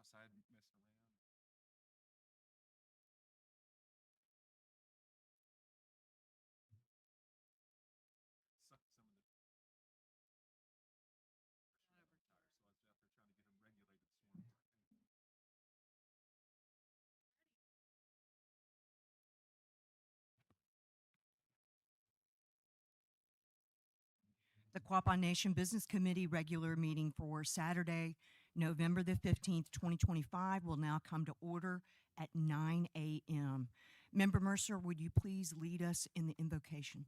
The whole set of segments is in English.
outside messing around. Suck some of the pressure out of the tires, so I was out there trying to get them regulated this morning. The Quapaw Nation Business Committee regular meeting for Saturday, November the 15th, 2025 will now come to order at 9 a.m. Member Mercer, would you please lead us in the invocation?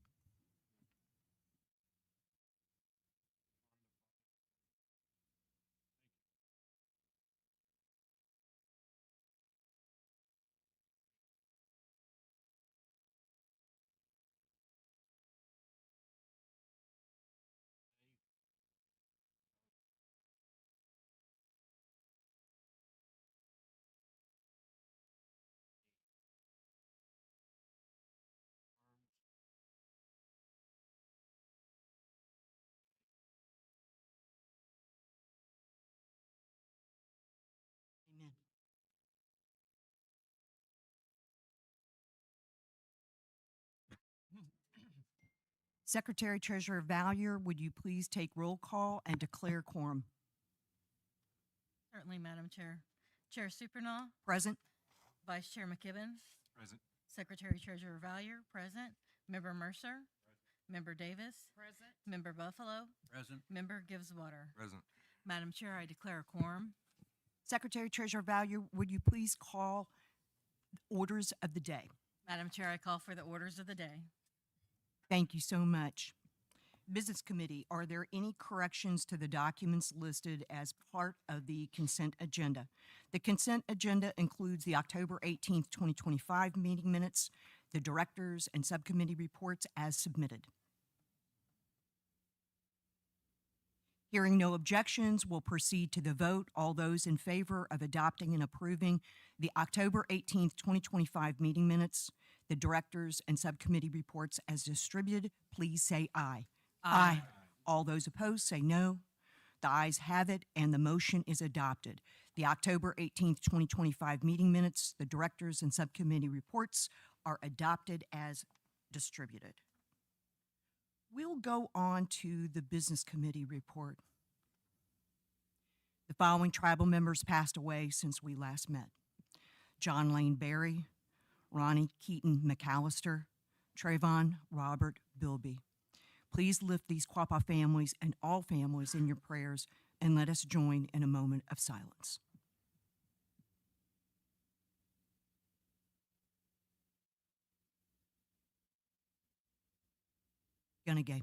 Amen. Secretary Treasurer Valier, would you please take roll call and declare quorum? Certainly, Madam Chair. Chair Supernaw, Present. Vice Chair McKibben, Present. Secretary Treasurer Valier, present. Member Mercer, Member Davis, Present. Member Buffalo, Present. Member Gibbs-Water. Present. Madam Chair, I declare a quorum. Secretary Treasurer Valier, would you please call orders of the day? Madam Chair, I call for the orders of the day. Thank you so much. Business Committee, are there any corrections to the documents listed as part of the consent agenda? The consent agenda includes the October 18th, 2025 meeting minutes, the directors and subcommittee reports as submitted. Hearing no objections, we'll proceed to the vote. All those in favor of adopting and approving the October 18th, 2025 meeting minutes, the directors and subcommittee reports as distributed, please say aye. Aye. All those opposed say no. The ayes have it, and the motion is adopted. The October 18th, 2025 meeting minutes, the directors and subcommittee reports are adopted as distributed. We'll go on to the Business Committee report. The following tribal members passed away since we last met: John Lane Berry, Ronnie Keaton McAllister, Trayvon Robert Bilby. Please lift these Quapaw families and all families in your prayers, and let us join in a moment of silence. Gunagay.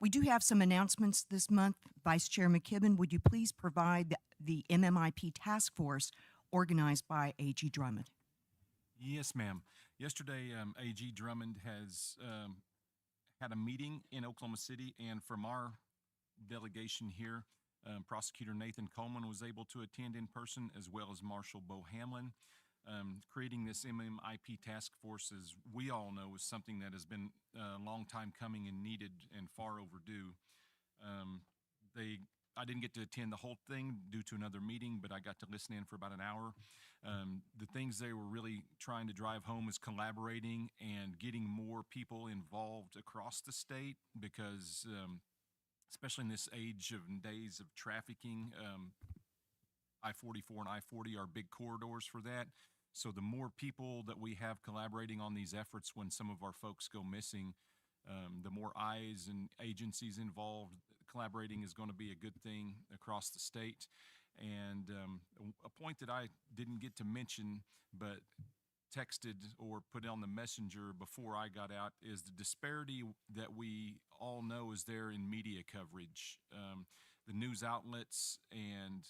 We do have some announcements this month. Vice Chair McKibben, would you please provide the MMIP task force organized by A.G. Drummond? Yes, ma'am. Yesterday, A.G. Drummond has had a meeting in Oklahoma City, and from our delegation here, Prosecutor Nathan Coleman was able to attend in person, as well as Marshal Bo Hamlin. Creating this MMIP task force, as we all know, is something that has been a long time coming and needed and far overdue. I didn't get to attend the whole thing due to another meeting, but I got to listen in for about an hour. The things they were really trying to drive home is collaborating and getting more people involved across the state, because especially in this age of days of trafficking, I-44 and I-40 are big corridors for that. So the more people that we have collaborating on these efforts when some of our folks go missing, the more eyes and agencies involved. Collaborating is going to be a good thing across the state. And a point that I didn't get to mention, but texted or put on the messenger before I got out, is the disparity that we all know is there in media coverage. The news outlets and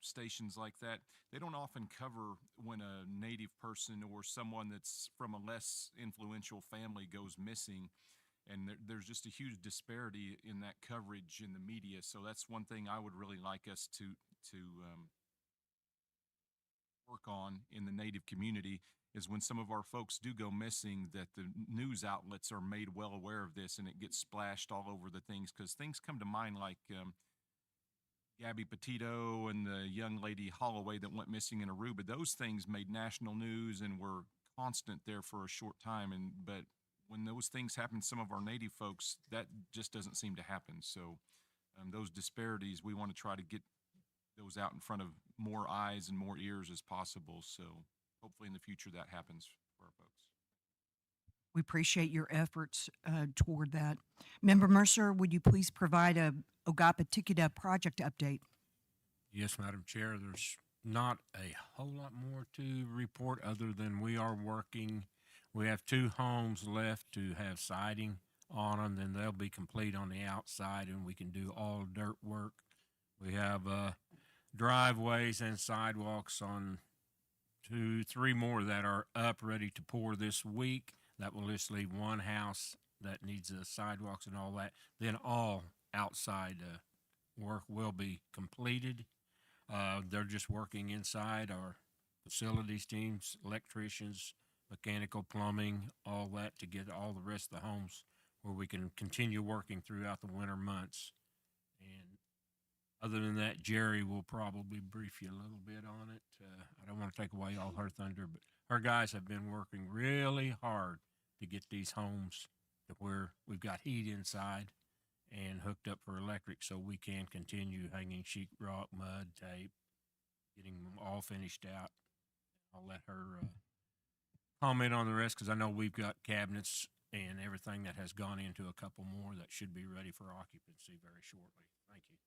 stations like that, they don't often cover when a Native person or someone that's from a less influential family goes missing. And there's just a huge disparity in that coverage in the media. So that's one thing I would really like us to work on in the Native community, is when some of our folks do go missing, that the news outlets are made well aware of this and it gets splashed all over the things, because things come to mind like Gabby Petito and the young lady Holloway that went missing in Aruba. Those things made national news and were constant there for a short time. But when those things happen to some of our native folks, that just doesn't seem to happen. So those disparities, we want to try to get those out in front of more eyes and more ears as possible. So hopefully in the future that happens for our folks. We appreciate your efforts toward that. Member Mercer, would you please provide a O-gah-pah Tikida project update? Yes, Madam Chair, there's not a whole lot more to report other than we are working. We have 2 homes left to have siding on them, then they'll be complete on the outside and we can do all dirt work. We have driveways and sidewalks on 2, 3 more that are up, ready to pour this week. That will just leave 1 house that needs the sidewalks and all that. Then all outside work will be completed. They're just working inside our facilities teams, electricians, mechanical, plumbing, all that to get all the rest of the homes where we can continue working throughout the winter months. And other than that, Jerry will probably brief you a little bit on it. I don't want to take away all her thunder, but our guys have been working really hard to get these homes to where we've got heat inside and hooked up for electric so we can continue hanging sheetrock, mud, tape, getting them all finished out. I'll let her comment on the rest because I know we've got cabinets and everything that has gone into a couple more that should be ready for occupancy very shortly. Thank you.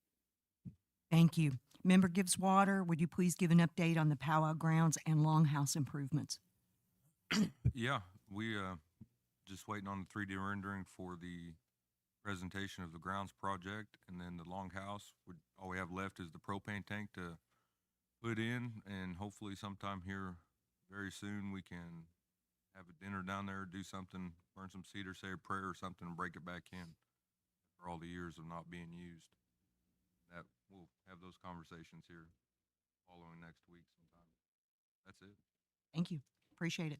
Thank you. Member Gibbs Water, would you please give an update on the powwow grounds and longhouse improvements? Yeah, we just waiting on the 3D rendering for the presentation of the grounds project, and then the longhouse. All we have left is the propane tank to put in, and hopefully sometime here very soon we can have a dinner down there, do something, burn some cedar, say a prayer or something, and break it back in for all the years of not being used. That we'll have those conversations here following next week sometime. That's it. Thank you. Appreciate it.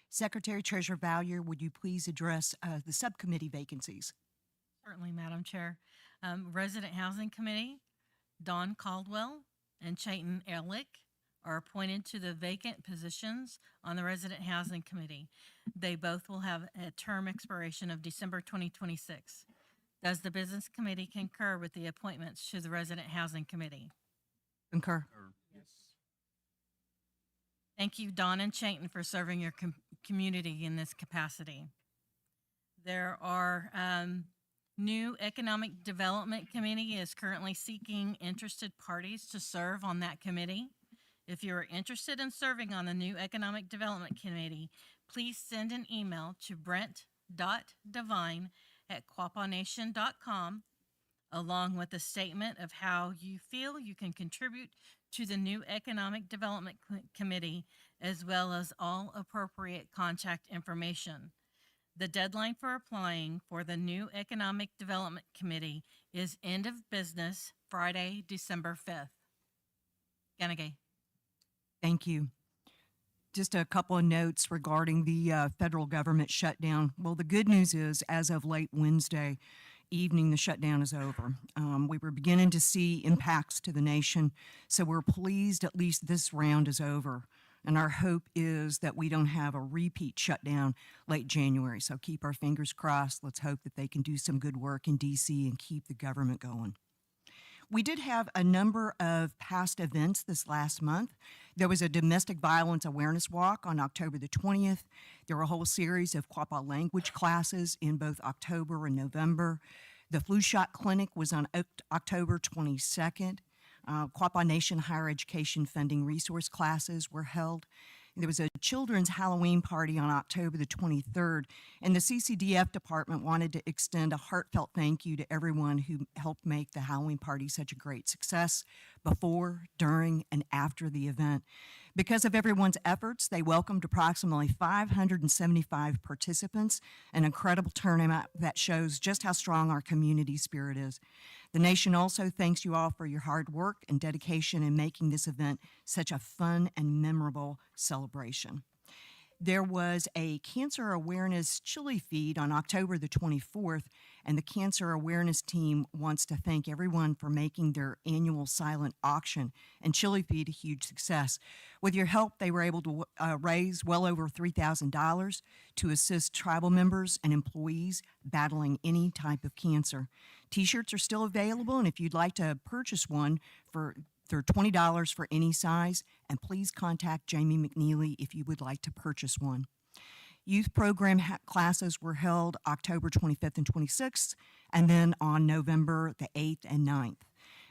Secretary Treasurer Valier, would you please address the subcommittee vacancies? Certainly, Madam Chair. Resident Housing Committee, Don Caldwell and Chayton Ehrlich are appointed to the vacant positions on the Resident Housing Committee. They both will have a term expiration of December 2026. Does the Business Committee concur with the appointments to the Resident Housing Committee? Concur. Yes. Thank you, Don and Chayton, for serving your community in this capacity. There are new Economic Development Committee is currently seeking interested parties to serve on that committee. If you are interested in serving on the new Economic Development Committee, please send an email to brent.devine@quapawnation.com along with a statement of how you feel you can contribute to the new Economic Development Committee, as well as all appropriate contact information. The deadline for applying for the new Economic Development Committee is end of business Friday, December 5th. Ganagay. Thank you. Just a couple of notes regarding the federal government shutdown. Well, the good news is, as of late Wednesday evening, the shutdown is over. We were beginning to see impacts to the nation, so we're pleased at least this round is over. And our hope is that we don't have a repeat shutdown late January. So keep our fingers crossed. Let's hope that they can do some good work in D.C. and keep the government going. We did have a number of past events this last month. There was a domestic violence awareness walk on October the 20th. There were a whole series of Quapaw language classes in both October and November. The flu shot clinic was on October 22nd. Quapaw Nation higher education funding resource classes were held. There was a children's Halloween party on October the 23rd, and the CCDF department wanted to extend a heartfelt thank you to everyone who helped make the Halloween party such a great success before, during, and after the event. Because of everyone's efforts, they welcomed approximately 575 participants, an incredible turnout that shows just how strong our community spirit is. The nation also thanks you all for your hard work and dedication in making this event such a fun and memorable celebration. There was a cancer awareness chili feed on October the 24th, and the cancer awareness team wants to thank everyone for making their annual silent auction and chili feed a huge success. With your help, they were able to raise well over $3,000 to assist tribal members and employees battling any type of cancer. T-shirts are still available, and if you'd like to purchase one, they're $20 for any size, and please contact Jamie McNeely if you would like to purchase one. Youth program classes were held October 25th and 26th, and then on November the 8th and 9th.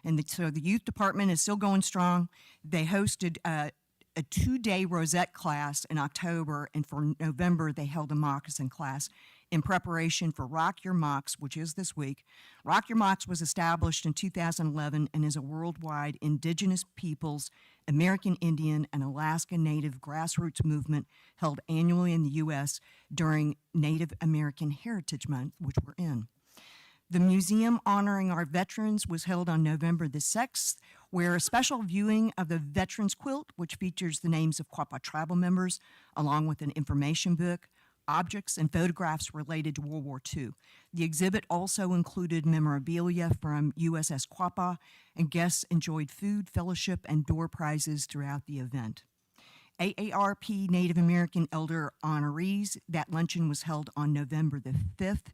And so the youth department is still going strong. They hosted a 2-day Rosette class in October, and for November they held a moccasin class in preparation for Rock Your Mocks, which is this week. Rock Your Mocks was established in 2011 and is a worldwide Indigenous peoples, American Indian, and Alaska Native grassroots movement held annually in the U.S. during Native American Heritage Month, which we're in. The museum honoring our veterans was held on November the 6th, where a special viewing of the Veterans Quilt, which features the names of Quapaw tribal members, along with an information book, objects, and photographs related to World War II. The exhibit also included memorabilia from USS Quapaw, and guests enjoyed food, fellowship, and door prizes throughout the event. AARP Native American Elder Honorees, that luncheon was held on November the 5th.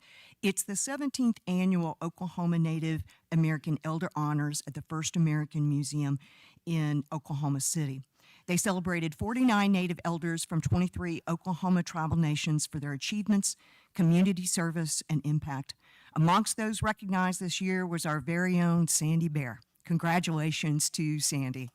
It's the 17th annual Oklahoma Native American Elder Honors at the First American Museum in Oklahoma City. They celebrated 49 Native elders from 23 Oklahoma tribal nations for their achievements, community service, and impact. Amongst those recognized this year was our very own Sandy Bear. Congratulations to Sandy.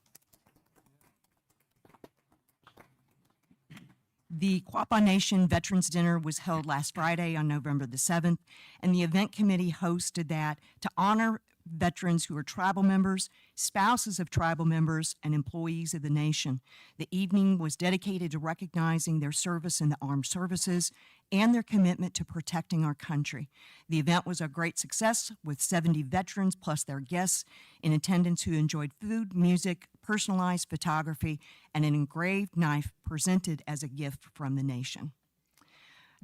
The Quapaw Nation Veterans Dinner was held last Friday on November the 7th, and the event committee hosted that to honor veterans who are tribal members, spouses of tribal members, and employees of the nation. The evening was dedicated to recognizing their service in the armed services and their commitment to protecting our country. The event was a great success, with 70 veterans plus their guests in attendance who enjoyed food, music, personalized photography, and an engraved knife presented as a gift from the nation.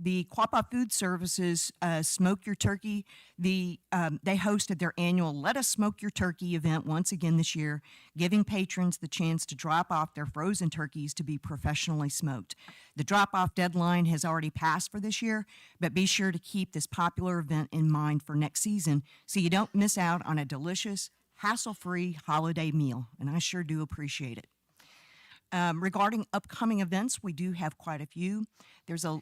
The Quapaw Food Services Smoke Your Turkey, they hosted their annual Let Us Smoke Your Turkey event once again this year, giving patrons the chance to drop off their frozen turkeys to be professionally smoked. The drop-off deadline has already passed for this year, but be sure to keep this popular event in mind for next season so you don't miss out on a delicious, hassle-free holiday meal, and I sure do appreciate it. Regarding upcoming events, we do have quite a few. There's a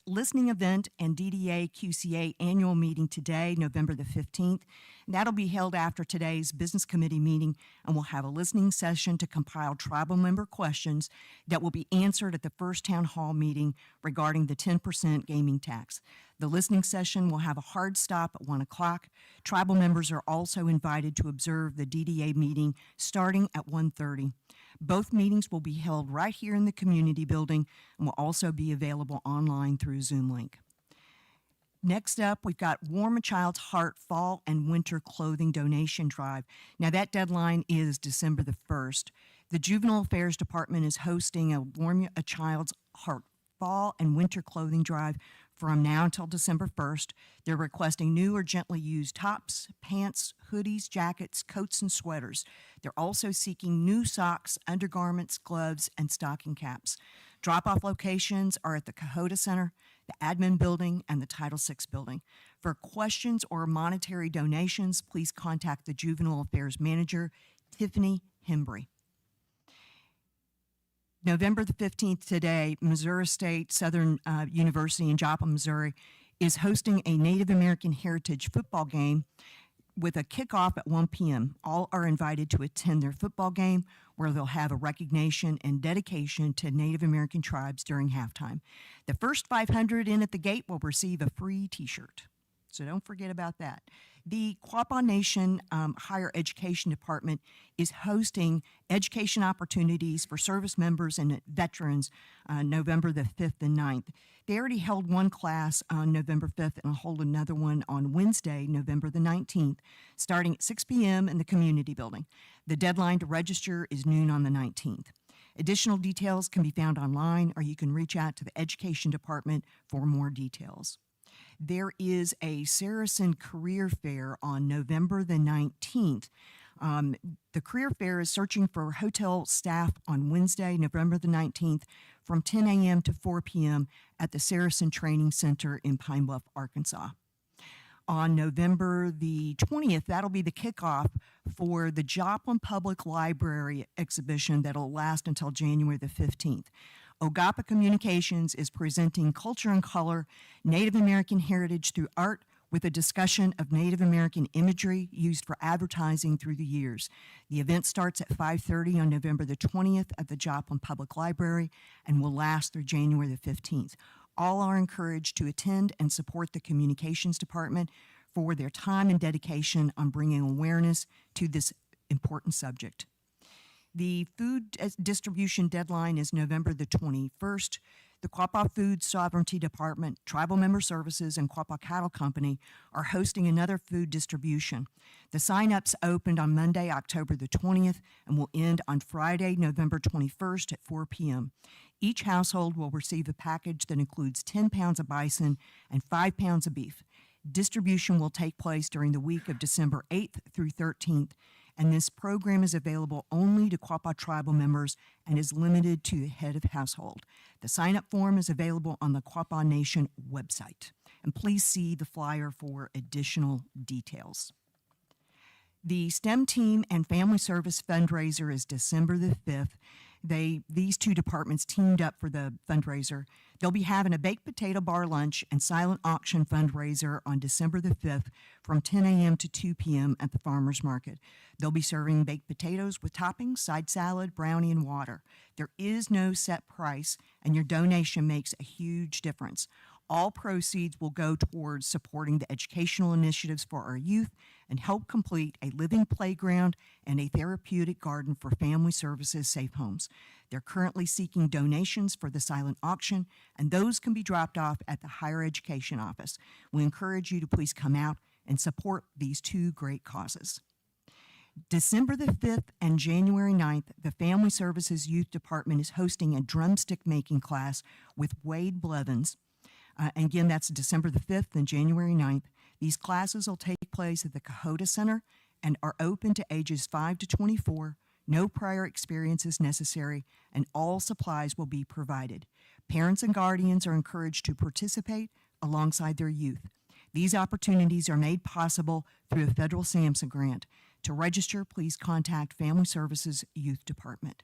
listening event and DDA QCA annual meeting today, November the 15th. That'll be held after today's business committee meeting, and we'll have a listening session to compile tribal member questions that will be answered at the first town hall meeting regarding the 10% gaming tax. The listening session will have a hard stop at 1 o'clock. Tribal members are also invited to observe the DDA meeting starting at 1:30. Both meetings will be held right here in the community building and will also be available online through Zoom link. Next up, we've got Warm a Child's Heart Fall and Winter Clothing Donation Drive. Now, that deadline is December the 1st. The Juvenile Affairs Department is hosting a Warm a Child's Heart Fall and Winter Clothing Drive from now until December 1st. They're requesting new or gently used tops, pants, hoodies, jackets, coats, and sweaters. They're also seeking new socks, undergarments, gloves, and stocking caps. Drop-off locations are at the Cahota Center, the Admin Building, and the Title VI Building. For questions or monetary donations, please contact the Juvenile Affairs Manager, Tiffany Hembry. November the 15th today, Missouri State Southern University in Joplin, Missouri, is hosting a Native American Heritage football game with a kickoff at 1 p.m. All are invited to attend their football game, where they'll have a recognition and dedication to Native American tribes during halftime. The first 500 in at the gate will receive a free T-shirt, so don't forget about that. The Quapaw Nation Higher Education Department is hosting education opportunities for service members and veterans November the 5th and 9th. They already held one class on November 5th and will hold another one on Wednesday, November the 19th, starting at 6 p.m. in the community building. The deadline to register is noon on the 19th. Additional details can be found online, or you can reach out to the Education Department for more details. There is a Saracen Career Fair on November the 19th. The career fair is searching for hotel staff on Wednesday, November the 19th, from 10 a.m. to 4 p.m. at the Saracen Training Center in Pine Bluff, Arkansas. On November the 20th, that'll be the kickoff for the Joplin Public Library exhibition that'll last until January the 15th. O-Guah-Pah Communications is presenting Culture and Color, Native American Heritage through Art, with a discussion of Native American imagery used for advertising through the years. The event starts at 5:30 on November the 20th at the Joplin Public Library and will last through January the 15th. All are encouraged to attend and support the Communications Department for their time and dedication on bringing awareness to this important subject. The food distribution deadline is November the 21st. The Quapaw Food Sovereignty Department, Tribal Member Services, and Quapaw Cattle Company are hosting another food distribution. The sign-ups opened on Monday, October the 20th, and will end on Friday, November 21st at 4 p.m. Each household will receive a package that includes 10 pounds of bison and 5 pounds of beef. Distribution will take place during the week of December 8th through 13th, and this program is available only to Quapaw tribal members and is limited to the head of household. The sign-up form is available on the Quapaw Nation website, and please see the flyer for additional details. The STEM Team and Family Service fundraiser is December the 5th. These two departments teamed up for the fundraiser. They'll be having a baked potato bar lunch and silent auction fundraiser on December the 5th from 10 a.m. to 2 p.m. at the farmer's market. They'll be serving baked potatoes with toppings, side salad, brownie, and water. There is no set price, and your donation makes a huge difference. All proceeds will go towards supporting the educational initiatives for our youth and help complete a living playground and a therapeutic garden for Family Services Safe Homes. They're currently seeking donations for the silent auction, and those can be dropped off at the Higher Education Office. We encourage you to please come out and support these two great causes. December the 5th and January 9th, the Family Services Youth Department is hosting a drumstick making class with Wade Blevins. And again, that's December the 5th and January 9th. These classes will take place at the Cahota Center and are open to ages 5 to 24. No prior experience is necessary, and all supplies will be provided. Parents and guardians are encouraged to participate alongside their youth. These opportunities are made possible through a federal SAMHSA grant. To register, please contact Family Services Youth Department.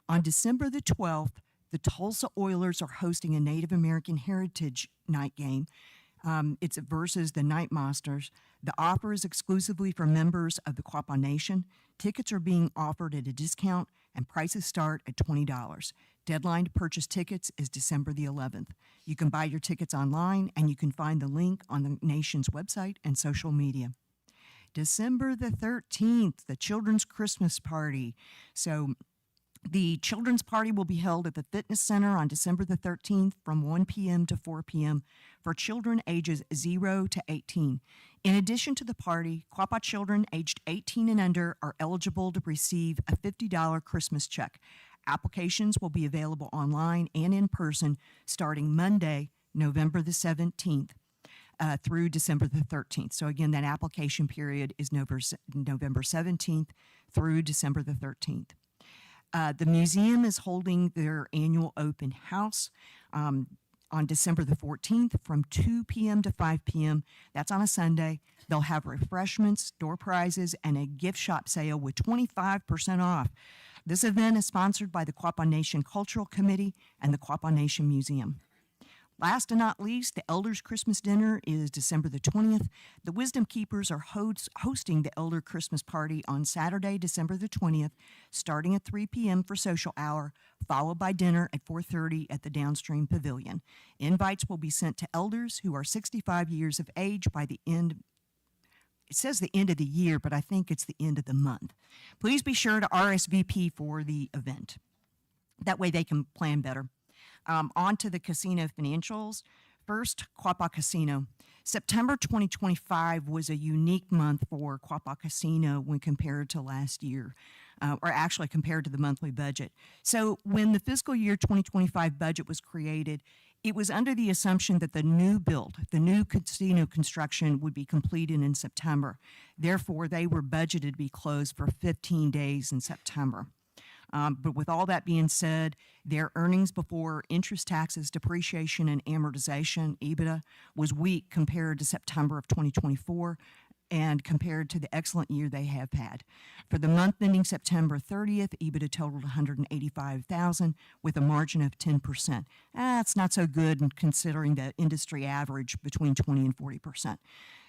On December the 12th, the Tulsa Oilers are hosting a Native American Heritage Night game. It's versus the Night Monsters. The offer is exclusively for members of the Quapaw Nation. Tickets are being offered at a discount, and prices start at $20. Deadline to purchase tickets is December the 11th. You can buy your tickets online, and you can find the link on the Nation's website and social media. December the 13th, the Children's Christmas Party. So the Children's Party will be held at the Fitness Center on December the 13th from 1 p.m. to 4 p.m. for children ages 0 to 18. In addition to the party, Quapaw children aged 18 and under are eligible to receive a $50 Christmas check. Applications will be available online and in person starting Monday, November the 17th. Through December the 13th. So again, that application period is November 17th through December the 13th. The museum is holding their annual open house on December the 14th from 2 p.m. to 5 p.m. That's on a Sunday. They'll have refreshments, door prizes, and a gift shop sale with 25% off. This event is sponsored by the Quapaw Nation Cultural Committee and the Quapaw Nation Museum. Last and not least, the Elders Christmas Dinner is December the 20th. The Wisdom Keepers are hosting the Elder Christmas Party on Saturday, December the 20th, starting at 3 p.m. for social hour, followed by dinner at 4:30 at the Downstream Pavilion. Invites will be sent to elders who are 65 years of age by the end. It says the end of the year, but I think it's the end of the month. Please be sure to RSVP for the event. That way they can plan better. On to the casino financials. First, Quapaw Casino. September 2025 was a unique month for Quapaw Casino when compared to last year. or actually compared to the monthly budget. So when the fiscal year 2025 budget was created, it was under the assumption that the new casino construction would be completed in September. Therefore, they were budgeted to be closed for 15 days in September. But with all that being said, their earnings before interest, taxes, depreciation, and amortization, EBITDA, was weak compared to September of 2024 and compared to the excellent year they have had. For the month ending September 30th, EBITDA totaled $185,000 with a margin of 10%. That's not so good in considering the industry average between 20 and 40%.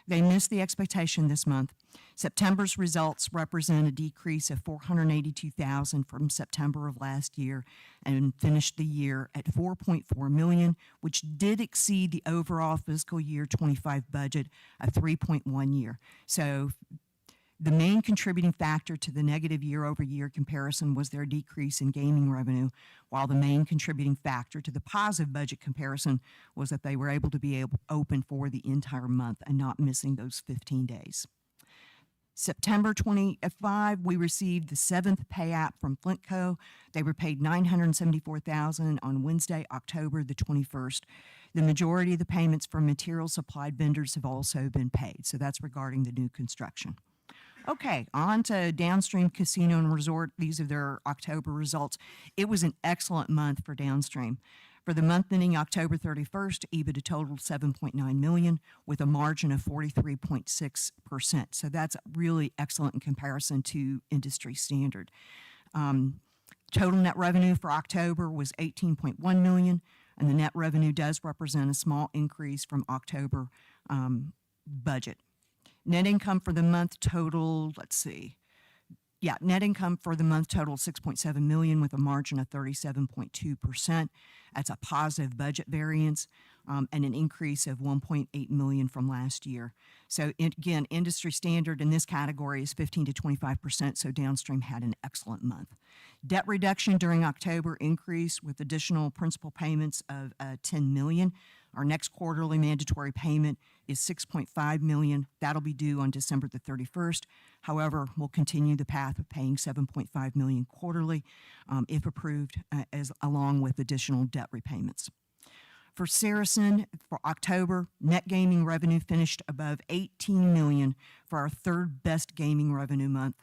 They missed the expectation this month. September's results represent a decrease of $482,000 from September of last year and finished the year at $4.4 million, which did exceed the overall fiscal year 25 budget of $3.1 year. So the main contributing factor to the negative year-over-year comparison was their decrease in gaming revenue, while the main contributing factor to the positive budget comparison was that they were able to be open for the entire month and not missing those 15 days. September 25, we received the 7th payout from Flintco. They were paid $974,000 on Wednesday, October the 21st. The majority of the payments from material supplied vendors have also been paid, so that's regarding the new construction. Okay, on to Downstream Casino and Resort. These are their October results. It was an excellent month for Downstream. For the month ending October 31st, EBITDA totaled $7.9 million with a margin of 43.6%. So that's really excellent in comparison to industry standard. Total net revenue for October was $18.1 million, and the net revenue does represent a small increase from October budget. Net income for the month totaled, net income for the month totaled $6.7 million with a margin of 37.2%. That's a positive budget variance and an increase of $1.8 million from last year. So again, industry standard in this category is 15 to 25%, so Downstream had an excellent month. Debt reduction during October increased with additional principal payments of $10 million. Our next quarterly mandatory payment is $6.5 million. That'll be due on December the 31st. However, we'll continue the path of paying $7.5 million quarterly if approved, along with additional debt repayments. For Saracen, for October, net gaming revenue finished above $18 million for our third best gaming revenue month.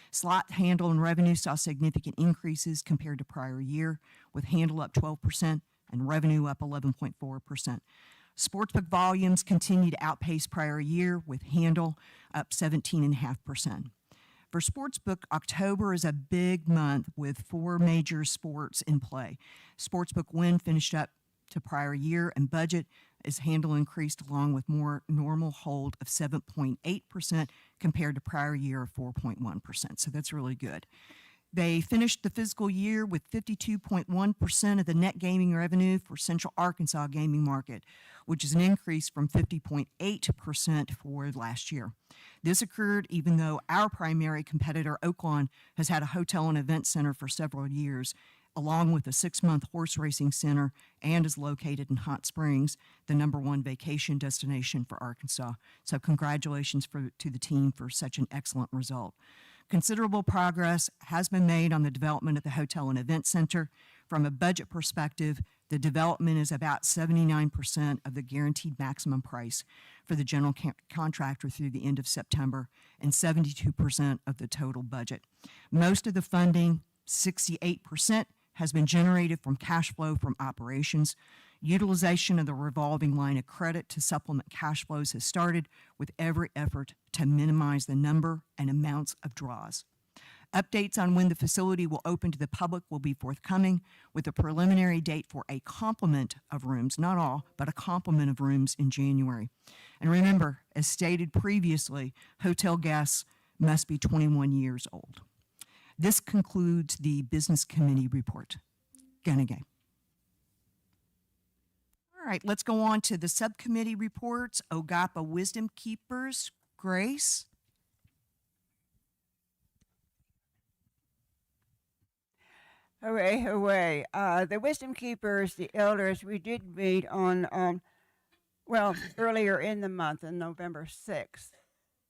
Slot handle and revenue saw significant increases compared to prior year, with handle up 12% and revenue up 11.4%. Sportsbook volumes continue to outpace prior year, with handle up 17.5%. For Sportsbook, October is a big month with 4 major sports in play. Sportsbook win finished up to prior year and budget as handle increased along with more normal hold of 7.8% compared to prior year of 4.1%. So that's really good. They finished the fiscal year with 52.1% of the net gaming revenue for Central Arkansas gaming market, which is an increase from 50.8% for last year. This occurred even though our primary competitor, Oaklawn, has had a hotel and event center for several years, along with a 6-month horse racing center, and is located in Hot Springs, the #1 vacation destination for Arkansas. So congratulations to the team for such an excellent result. Considerable progress has been made on the development of the hotel and event center. From a budget perspective, the development is about 79% of the guaranteed maximum price for the general contractor through the end of September and 72% of the total budget. Most of the funding, 68%, has been generated from cash flow from operations. Utilization of the revolving line of credit to supplement cash flows has started, with every effort to minimize the number and amounts of draws. Updates on when the facility will open to the public will be forthcoming, with a preliminary date for a complement of rooms, not all, but a complement of rooms in January. And remember, as stated previously, hotel guests must be 21 years old. This concludes the Business Committee report. Ganagay. All right, let's go on to the subcommittee reports. O-Guah-Pah Wisdom Keepers, Grace. Hooray, hooray. The Wisdom Keepers, the elders, we did meet on, earlier in the month, on November 6th.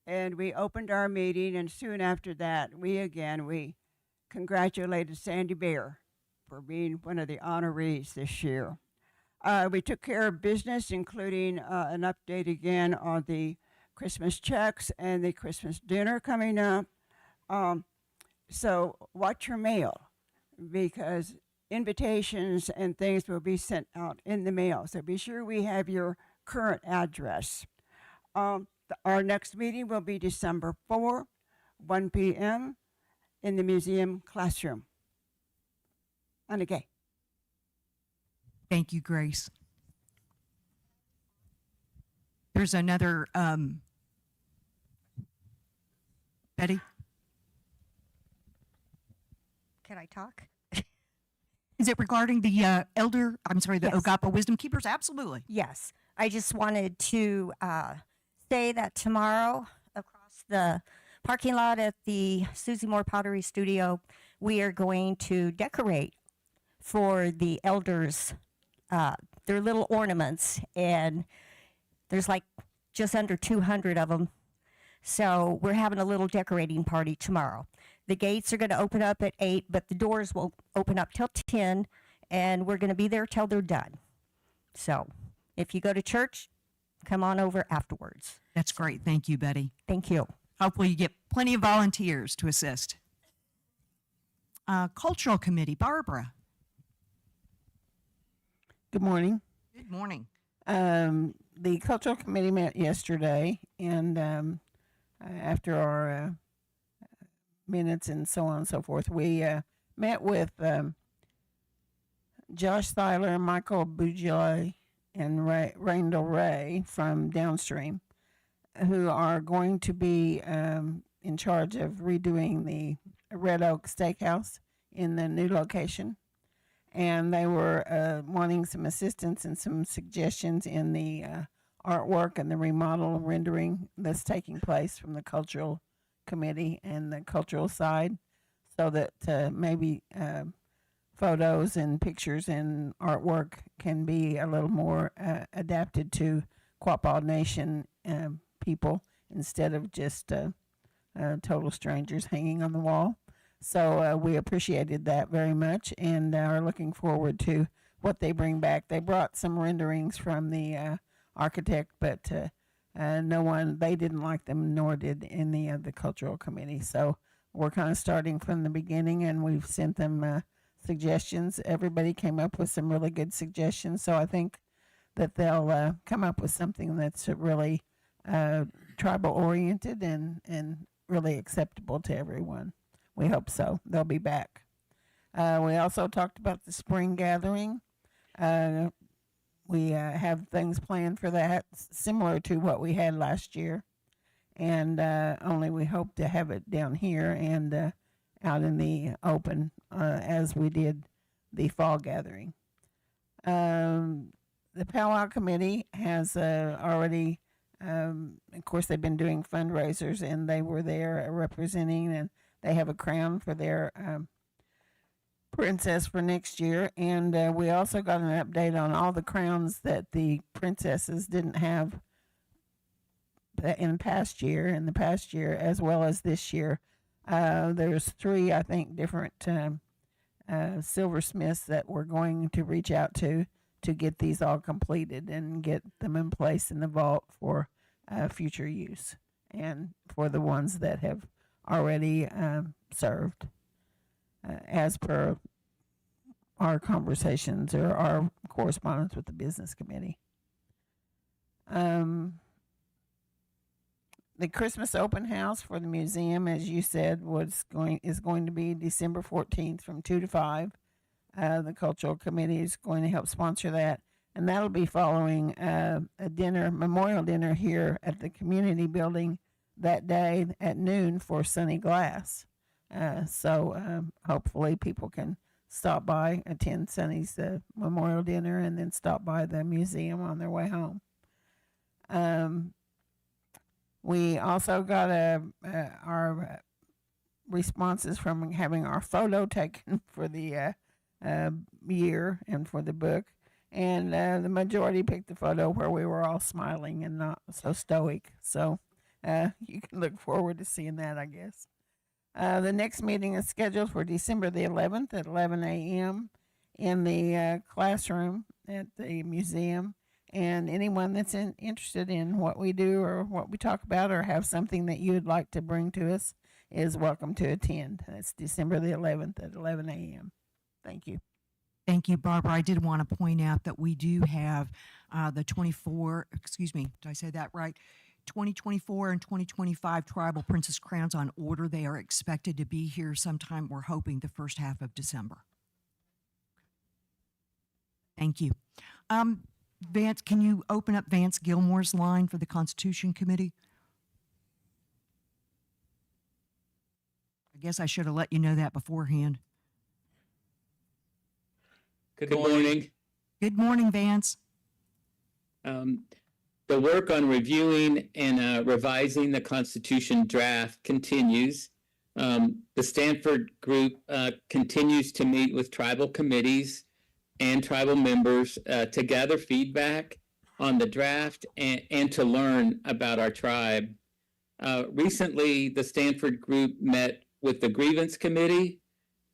And we opened our meeting, and soon after that, we congratulated Sandy Bear for being one of the honorees this year. We took care of business, including an update again on the Christmas checks and the Christmas dinner coming up. So watch your mail, because invitations and things will be sent out in the mail. So be sure we have your current address. Our next meeting will be December 4, 1 p.m. in the museum classroom. And again. Thank you, Grace. There's another, Betty? Can I talk? Is it regarding the the Yes. O-Guah-Pah Wisdom Keepers? Absolutely. Yes. I just wanted to say that tomorrow across the parking lot at the Susie Moore Pottery Studio, we are going to decorate for the elders their little ornaments, and there's like just under 200 of them. So we're having a little decorating party tomorrow. The gates are going to open up at 8, but the doors will open up till 10, and we're going to be there till they're done. So if you go to church, come on over afterwards. That's great. Thank you, Betty. Thank you. Hopefully you get plenty of volunteers to assist. Cultural Committee, Barbara. Good morning. Good morning. The Cultural Committee met yesterday, and after our minutes and so on and so forth, we met with Josh Thyler, Michael Bugile, and Randall Ray from Downstream, who are going to be in charge of redoing the Red Oak Steakhouse in the new location. And they were wanting some assistance and some suggestions in the artwork and the remodel rendering that's taking place from the Cultural Committee and the cultural side, so that maybe photos and pictures and artwork can be a little more adapted to Quapaw Nation people instead of just total strangers hanging on the wall. So we appreciated that very much, and are looking forward to what they bring back. They brought some renderings from the architect, but they didn't like them, nor did any of the Cultural Committee. So we're kind of starting from the beginning, and we've sent them suggestions. Everybody came up with some really good suggestions, so I think that they'll come up with something that's really tribal oriented and really acceptable to everyone. We hope so. They'll be back. We also talked about the spring gathering. We have things planned for that, similar to what we had last year. And only we hope to have it down here and out in the open as we did the fall gathering. The Powwow Committee has already, of course, they've been doing fundraisers, and they were there representing, and they have a crown for their princess for next year. And we also got an update on all the crowns that the princesses didn't have in the past year, as well as this year. There's 3, I think, different silversmiths that we're going to reach out to get these all completed and get them in place in the vault for future use, and for the ones that have already served, as per our conversations or our correspondence with the business committee. The Christmas open house for the museum, as you said, is going to be December 14th from 2 to 5. The Cultural Committee is going to help sponsor that, and that'll be following a memorial dinner here at the community building that day at noon for Sunny Glass. So hopefully people can stop by, attend Sunny's memorial dinner, and then stop by the museum on their way home. We also got our responses from having our photo taken for the year and for the book. And the majority picked the photo where we were all smiling and not so stoic. So you can look forward to seeing that, I guess. The next meeting is scheduled for December the 11th at 11 a.m. in the classroom at the museum. And anyone that's interested in what we do or what we talk about or have something that you would like to bring to us is welcome to attend. It's December the 11th at 11 a.m. Thank you. Thank you, Barbara. I did want to point out that we do have the 2024 and 2025 Tribal Princess Crowns on order. They are expected to be here sometime, we're hoping, the first half of December. Thank you. Vance, can you open up Vance Gilmore's line for the Constitution Committee? I guess I should have let you know that beforehand. Good morning. Good morning, Vance. The work on reviewing and revising the Constitution draft continues. The Stanford group continues to meet with tribal committees and tribal members to gather feedback on the draft and to learn about our tribe. Recently, the Stanford group met with the Grievance Committee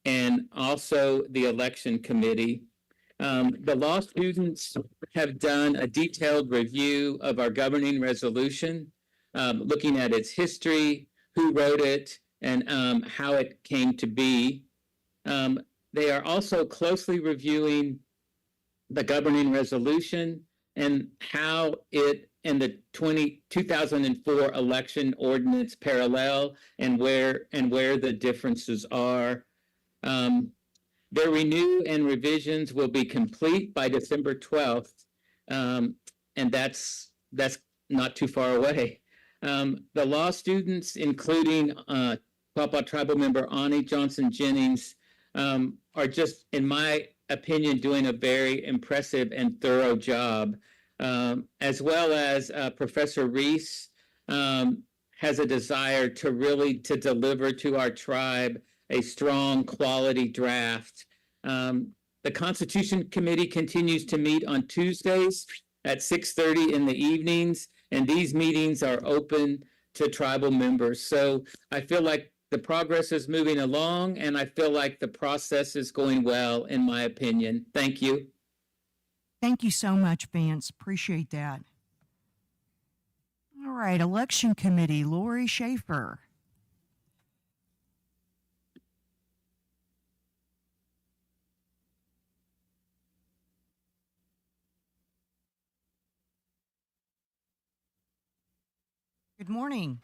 and also the Election Committee. The law students have done a detailed review of our governing resolution, looking at its history, who wrote it, and how it came to be. They are also closely reviewing the governing resolution and how it and the 2004 election ordinance parallel and where the differences are. Their renew and revisions will be complete by December 12th, and that's not too far away. The law students, including Quapaw tribal member Ani Johnson Jennings, are just, in my opinion, doing a very impressive and thorough job, as well as Professor Reese has a desire to really deliver to our tribe a strong quality draft. The Constitution Committee continues to meet on Tuesdays at 6:30 in the evenings, and these meetings are open to tribal members. So I feel like the progress is moving along, and I feel like the process is going well, in my opinion. Thank you. Thank you so much, Vance. Appreciate that. All right, Election Committee, Lori Schaefer. Good morning.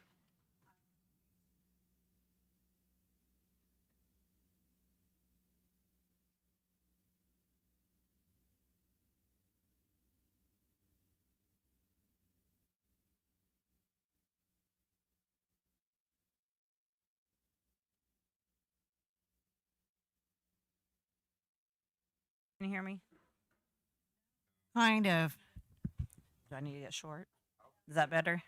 Can you hear me? Kind of. Do I need to get short? Is that better?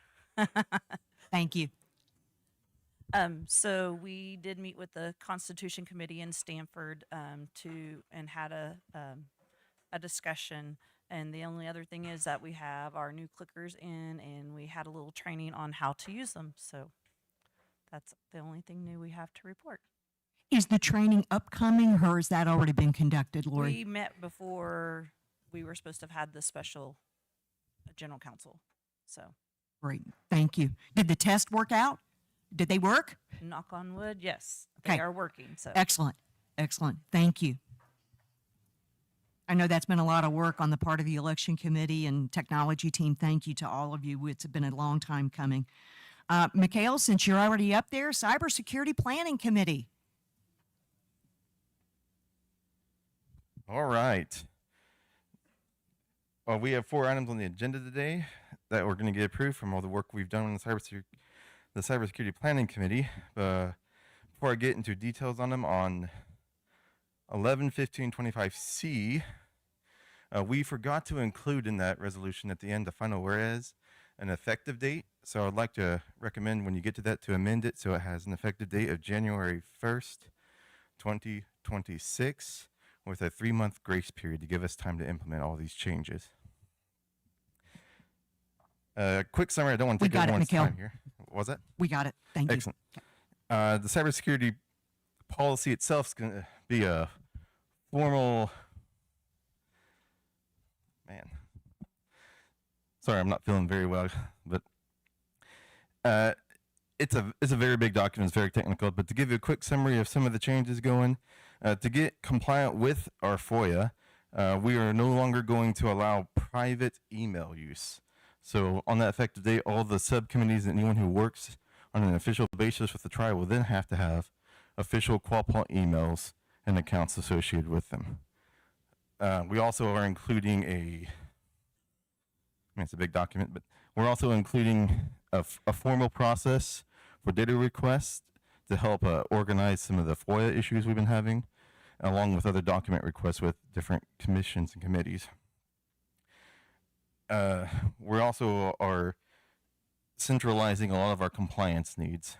Thank you. So we did meet with the Constitution Committee in Stanford and had a discussion. And the only other thing is that we have our new clickers in, and we had a little training on how to use them. So that's the only thing new we have to report. Is the training upcoming, or has that already been conducted, Lori? We met before we were supposed to have had the special general counsel. So Great. Thank you. Did the test work out? Did they work? knock on wood, yes, Okay. they are working. So Excellent. Excellent. Thank you. I know that's been a lot of work on the part of the election committee and technology team. Thank you to all of you. It's been a long time coming. Mikhail, since you're already up there, Cybersecurity Planning Committee. All right. Well, we have 4 items on the agenda today that we're going to get approved from all the work we've done on the Cybersecurity Planning Committee. Before I get into details on them, on 11-15-25C, we forgot to include in that resolution at the end, the final whereas, an effective date. So I'd like to recommend when you get to that to amend it so it has an effective date of January 1st, 2026, with a 3-month grace period to give us time to implement all these changes. Quick summary, I don't want to We take got it, everyone's Mikhail. time here. Was that? We got it. Thank you. Excellent. The cybersecurity policy itself is going to be a formal. Man, sorry, I'm not feeling very well, but it's a very big document. It's very technical. But to give you a quick summary of some of the changes going, to get compliant with our FOIA, we are no longer going to allow private email use. So on that effective date, all the subcommittees and anyone who works on an official basis with the tribe will then have to have official Quapaw emails and accounts associated with them. We also are including it's a big document, but we're also including a formal process for data requests to help organize some of the FOIA issues we've been having, along with other document requests with different commissions and committees. We also are centralizing a lot of our compliance needs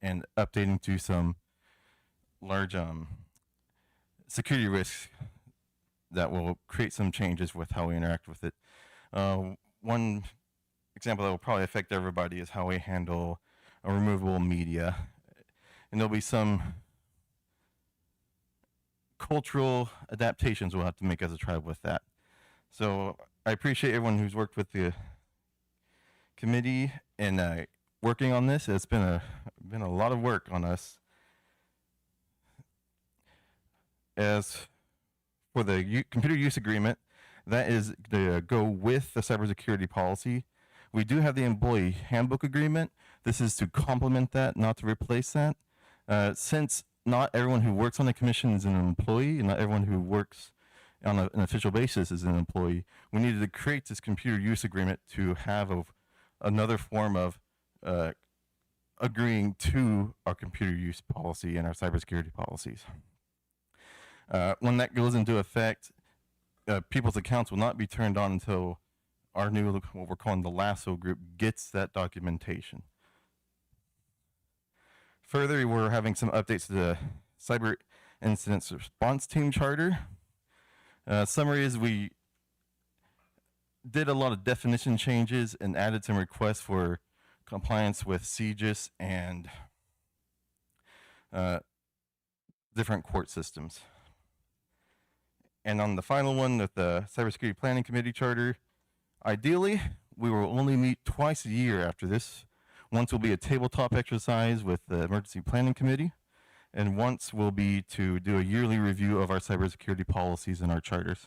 and updating to some large security risks that will create some changes with how we interact with it. One example that will probably affect everybody is how we handle removable media. And there'll be some cultural adaptations we'll have to make as a tribe with that. So I appreciate everyone who's worked with the committee and working on this. It's been a lot of work on us. As for the computer use agreement, that is to go with the cybersecurity policy. We do have the employee handbook agreement. This is to complement that, not to replace that. Since not everyone who works on the commission is an employee, and not everyone who works on an official basis is an employee, we needed to create this computer use agreement to have another form of agreeing to our computer use policy and our cybersecurity policies. When that goes into effect, people's accounts will not be turned on until our new, what we're calling the LASSO group, gets that documentation. Further, we're having some updates to the Cyber Incidents Response Team Charter. Summary is we did a lot of definition changes and added some requests for compliance with CGIS and different court systems. And on the final one with the Cybersecurity Planning Committee Charter, ideally, we will only meet twice a year after this. Once will be a tabletop exercise with the Emergency Planning Committee, and once will be to do a yearly review of our cybersecurity policies and our charters,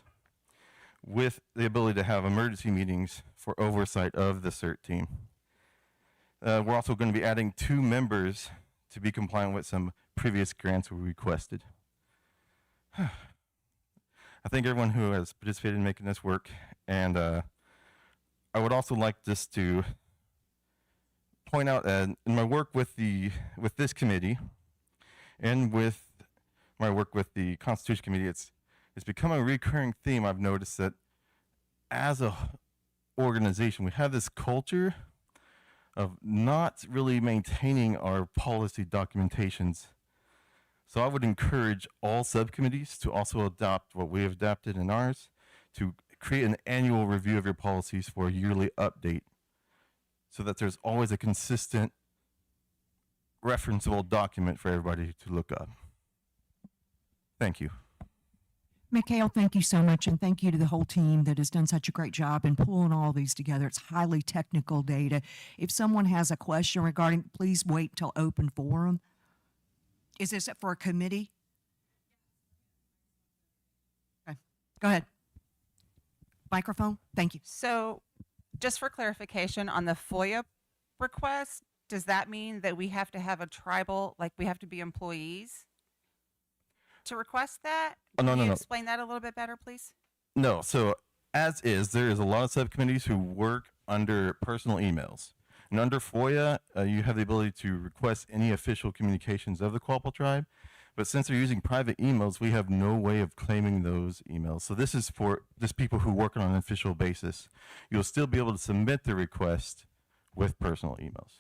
with the ability to have emergency meetings for oversight of the CERT team. We're also going to be adding 2 members to be compliant with some previous grants we requested. I thank everyone who has participated in making this work, and I would also like just to point out in my work with this committee and with my work with the Constitution Committee, it's become a recurring theme. I've noticed that as a organization, we have this culture of not really maintaining our policy documentations. So I would encourage all subcommittees to also adopt what we have adapted in ours, to create an annual review of your policies for a yearly update, so that there's always a consistent referenceable document for everybody to look up. Thank you. Mikhail, thank you so much, and thank you to the whole team that has done such a great job in pulling all these together. It's highly technical data. If someone has a question regarding, please wait till open forum. Is this for a committee? Okay. Go ahead. Microphone. Thank you. So, just for clarification on the FOIA request, does that mean that we have to have a tribal, like we have to be employees to request that? Oh, no, Can you no. explain that a little bit better, please? No, so as is, there is a lot of subcommittees who work under personal emails. And under FOIA, you have the ability to request any official communications of the Quapaw tribe. But since they're using private emails, we have no way of claiming those emails. So this is for just people who work on an official basis. You'll still be able to submit the request with personal emails.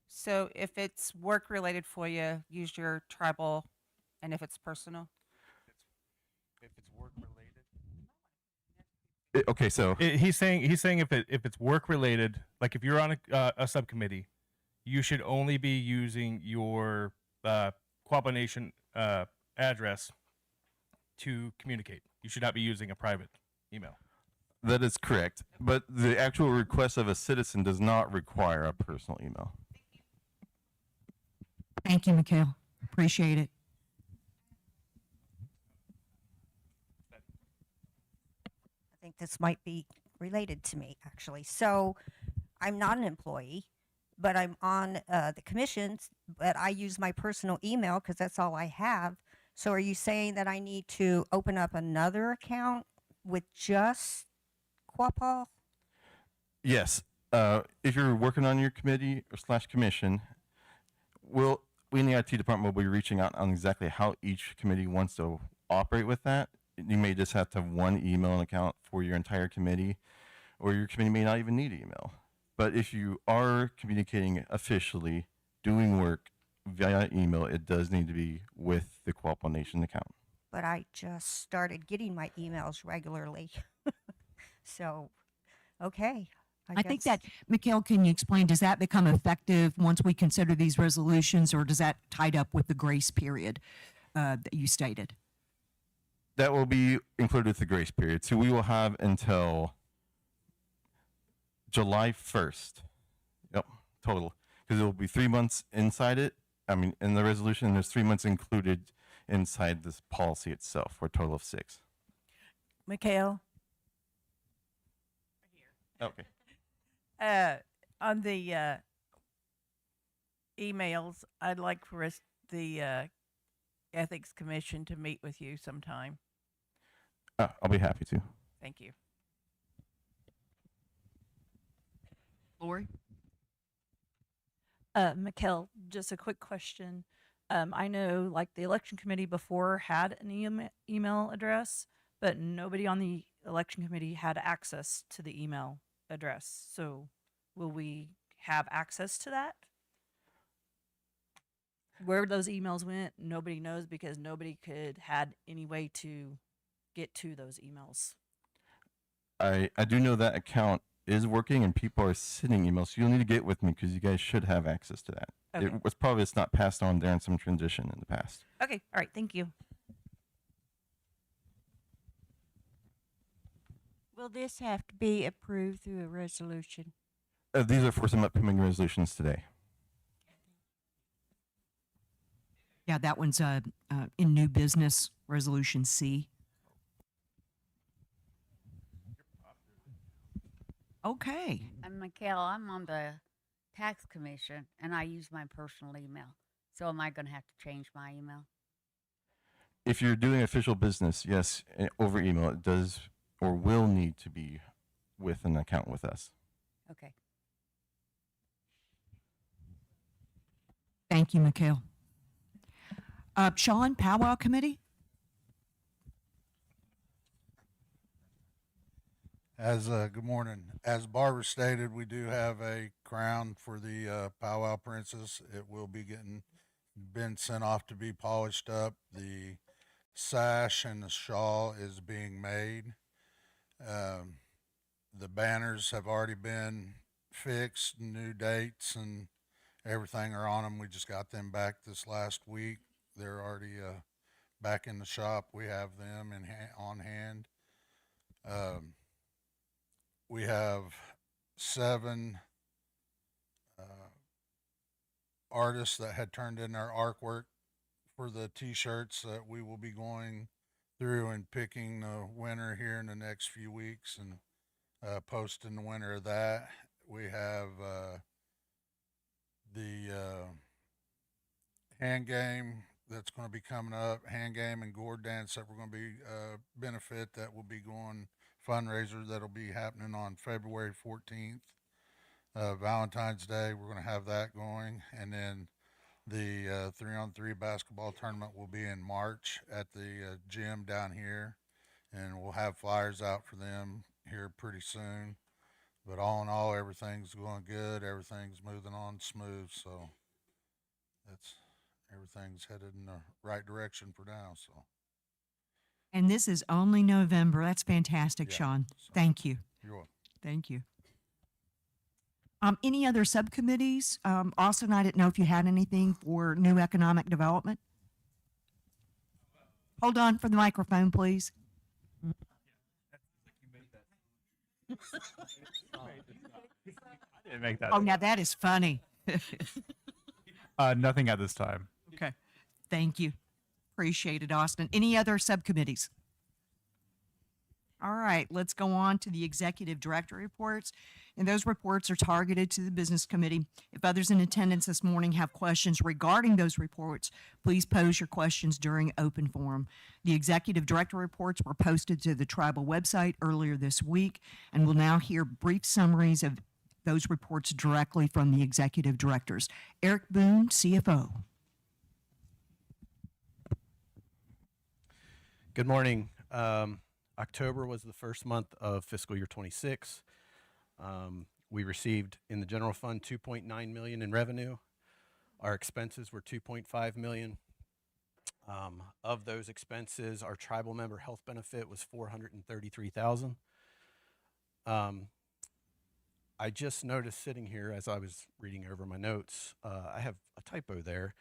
So if it's work-related FOIA, use your tribal, and if it's personal? If it's work related. Okay, so He's saying if it's work related, like if you're on a subcommittee you should only be using your Quapaw Nation address to communicate. You should not be using a private email. That is correct, but the actual request of a citizen does not require a personal email. Thank you, Mikhail. Appreciate it. I think this might be related to me, actually. So I'm not an employee, but I'm on the commissions, but I use my personal email because that's all I have. So are you saying that I need to open up another account with just Quapaw? Yes, if you're working on your committee or slash commission, we in the IT department will be reaching out on exactly how each committee wants to operate with that. You may just have to have one email account for your entire committee, or your committee may not even need email. But if you are communicating officially, doing work via email, it does need to be with the Quapaw Nation account. But I just started getting my emails regularly. So, okay. I think guess- that, Mikhail, can you explain, does that become effective once we consider these resolutions, or does that tied up with the grace period that you stated? That will be included with the grace period. So we will have until July 1st. Yep, total. Because it will be 3 months inside it. I mean, in the resolution, there's 3 months included inside this policy itself, for a total of 6. Mikhail, Okay. on the emails, I'd like for us, the Ethics Commission, to meet with you sometime. I'll be happy to. Thank you. Lori? Mikhail, just a quick question. I know like the election committee before had an email address, but nobody on the election committee had access to the email address. So will we have access to that? Where those emails went, nobody knows because nobody had any way to get to those emails. I do know that account is working and people are sending emails. So you'll need to get with me because you guys should have access to that. Okay. It was probably it's not passed on during some transition in the past. Okay. All right. Thank you. Will this have to be approved through a resolution? These are for some upcoming resolutions today. Yeah, that one's in new business, Resolution C. Okay. I'm Mikhail. I'm on the tax commission and I use my personal email. So am I going to have to change my email? If you're doing official business, yes, over email, it does or will need to be with an account with us. Okay. Thank you, Mikhail. Sean, Powwow Committee? Good morning. As Barbara stated, we do have a crown for the Powwow Princess. It will be been sent off to be polished up. The sash and the shawl is being made. The banners have already been fixed, new dates and everything are on them. We just got them back this last week. They're already back in the shop. We have them on hand. We have 7 artists that had turned in their artwork for the t-shirts that we will be going through and picking the winner here in the next few weeks and posting the winner of that. We have the hand game that's going to be coming up, hand game and gourd dance that we're going to be benefit that will be going fundraiser that'll be happening on February 14th. Valentine's Day, we're going to have that going. And then the 3-on-3 basketball tournament will be in March at the gym down here. And we'll have flyers out for them here pretty soon. But all in all, everything's going good. Everything's moving on smooth. So everything's headed in the right direction for now. So. And this is only November. That's fantastic, Yeah, Sean. so- Thank you. You're welcome. Thank you. Any other subcommittees? Austin, I didn't know if you had anything for new economic development. Hold on for the microphone, please. I didn't make that. Oh, now that is funny. Nothing at this time. Okay. Thank you. Appreciate it, Austin. Any other subcommittees? All right, let's go on to the executive director reports. And those reports are targeted to the business committee. If others in attendance this morning have questions regarding those reports, please pose your questions during open forum. The executive director reports were posted to the tribal website earlier this week, and we'll now hear brief summaries of those reports directly from the executive directors. Eric Boone, CFO. Good morning. October was the first month of fiscal year 26. We received in the general fund 2.9 million in revenue. Our expenses were 2.5 million. Of those expenses, our tribal member health benefit was 433,000. I just noticed sitting here as I was reading over my notes, I have a typo there.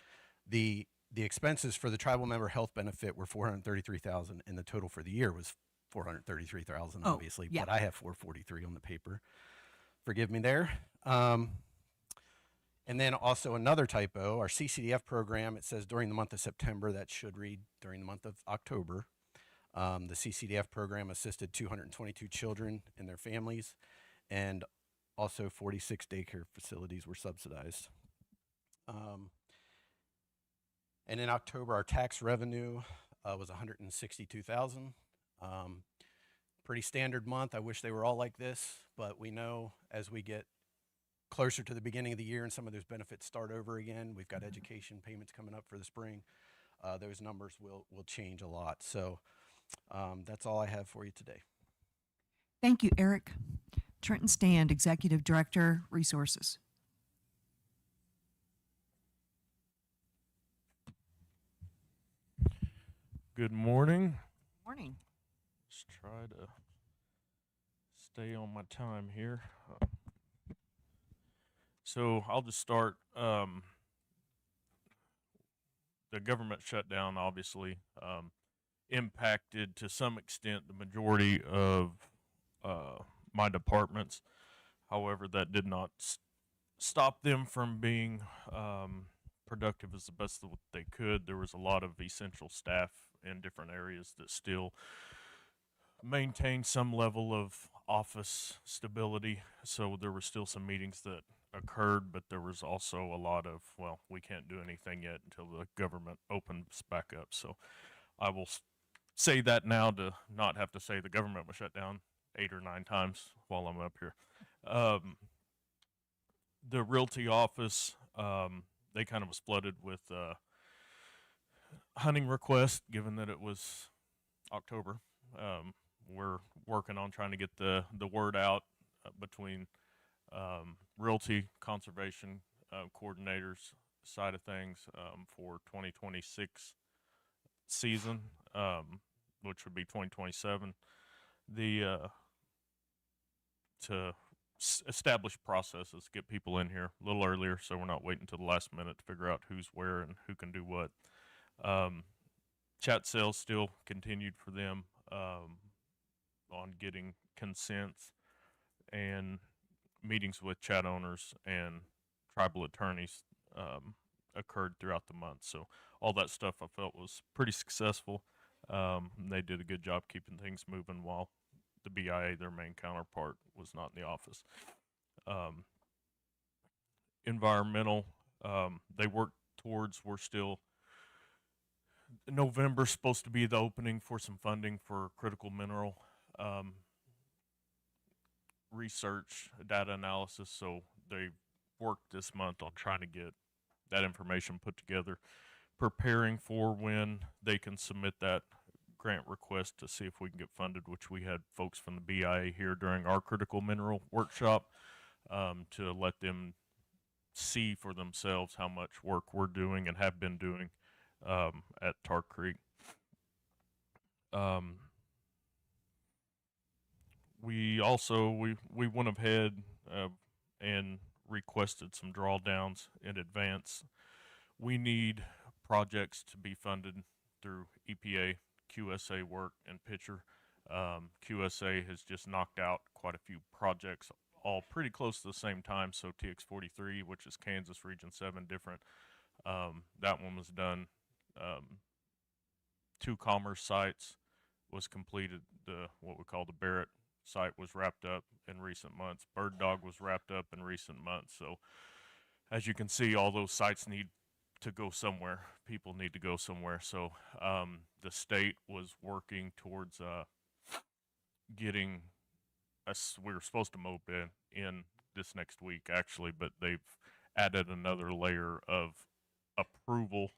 The expenses for the tribal member health benefit were 433,000, and the total for the year was 433,000, obviously, yeah. but I have 443 on the paper. Forgive me there. And then also another typo, our CCDF program, it says during the month of September, that should read during the month of October. The CCDF program assisted 222 children and their families, and also 46 daycare facilities were subsidized. And in October, our tax revenue was 162,000. Pretty standard month. I wish they were all like this, but we know as we get closer to the beginning of the year and some of those benefits start over again, we've got education payments coming up for the spring. Those numbers will change a lot. So that's all I have for you today. Thank you, Eric. Trenton Stand, Executive Director, Resources. Good morning. Morning. Let's try to stay on my time here. So I'll just start. The government shutdown obviously impacted to some extent the majority of my departments. However, that did not stop them from being productive as the best that they could. There was a lot of essential staff in different areas that still maintain some level of office stability. So there were still some meetings that occurred, but there was also a lot of, well, we can't do anything yet until the government opens back up. So I will say that now to not have to say the government was shut down 8 or 9 times while I'm up here. The realty office, they kind of was flooded with hunting requests, given that it was October. We're working on trying to get the word out between realty conservation coordinators side of things for 2026 season, which would be 2027. To establish processes, get people in here a little earlier, so we're not waiting until the last minute to figure out who's where and who can do what. Chat sales still continued for them on getting consents, and meetings with chat owners and tribal attorneys occurred throughout the month. So all that stuff I felt was pretty successful. They did a good job keeping things moving while the BIA, their main counterpart, was not in the office. Environmental, they worked towards, we're still, November's supposed to be the opening for some funding for critical mineral research, data analysis. So they worked this month on trying to get that information put together, preparing for when they can submit that grant request to see if we can get funded, which we had folks from the BIA here during our critical mineral workshop to let them see for themselves how much work we're doing and have been doing at Tar Creek. We also we went ahead and requested some drawdowns in advance. We need projects to be funded through EPA, QSA work, and Pitcher. QSA has just knocked out quite a few projects, all pretty close to the same time. So TX43, which is Kansas Region 7, different. That one was done. 2 commerce sites was completed. What we call the Barrett site was wrapped up in recent months. Bird Dog was wrapped up in recent months. So as you can see, all those sites need to go somewhere. People need to go somewhere. So the state was working towards getting us. We were supposed to mow in this next week, actually, but they've added another layer of approval.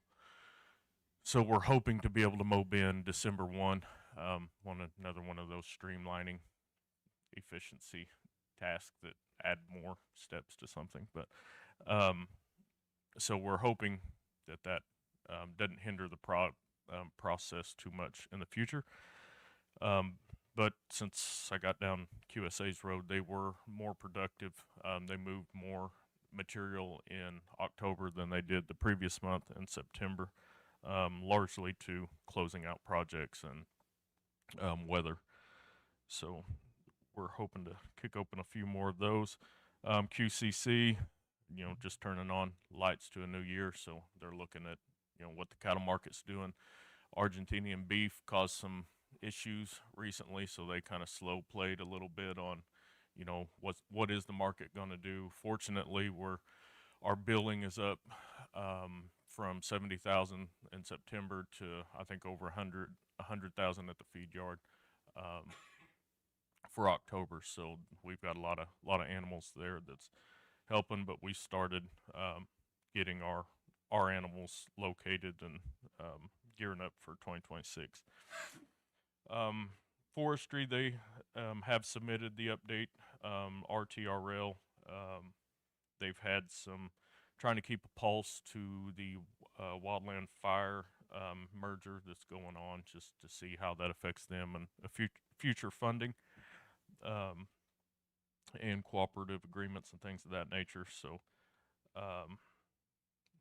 So we're hoping to be able to mow bin December 1. Another one of those streamlining efficiency tasks that add more steps to something. But so we're hoping that doesn't hinder the process too much in the future. But since I got down QSA's road, they were more productive. They moved more material in October than they did the previous month in September, largely to closing out projects and weather. So we're hoping to kick open a few more of those. QCC, just turning on lights to a new year, so they're looking at what the cattle market's doing. Argentinian beef caused some issues recently, so they kind of slow played a little bit on what is the market going to do. Fortunately, our billing is up from 70,000 in September to I think over 100,000 at the feed yard for October. So we've got a lot of animals there that's helping. But we started getting our animals located and gearing up for 2026. Forestry, they have submitted the update, RTRL. They've had some trying to keep a pulse to the wildland fire merger that's going on, just to see how that affects them and future funding and cooperative agreements and things of that nature. So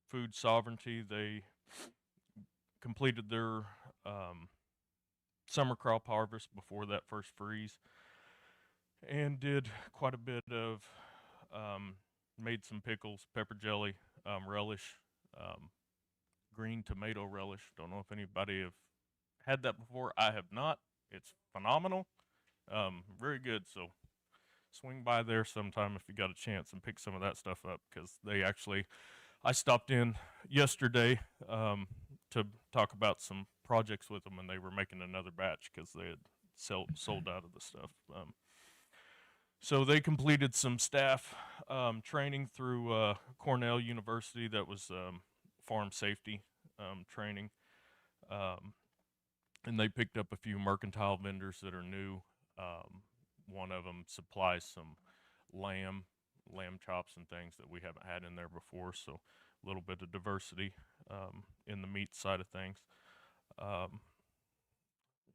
food sovereignty, they completed their summer crop harvest before that first freeze and did quite a bit of made some pickles, pepper jelly, relish, green tomato relish. Don't know if anybody have had that before. I have not. It's phenomenal. Very good. So swing by there sometime if you got a chance and pick some of that stuff up, because I stopped in yesterday to talk about some projects with them, and they were making another batch because they had sold out of the stuff. So they completed some staff training through Cornell University. That was farm safety training. And they picked up a few mercantile vendors that are new. One of them supplies some lamb chops and things that we haven't had in there before. So a little bit of diversity in the meat side of things. Let's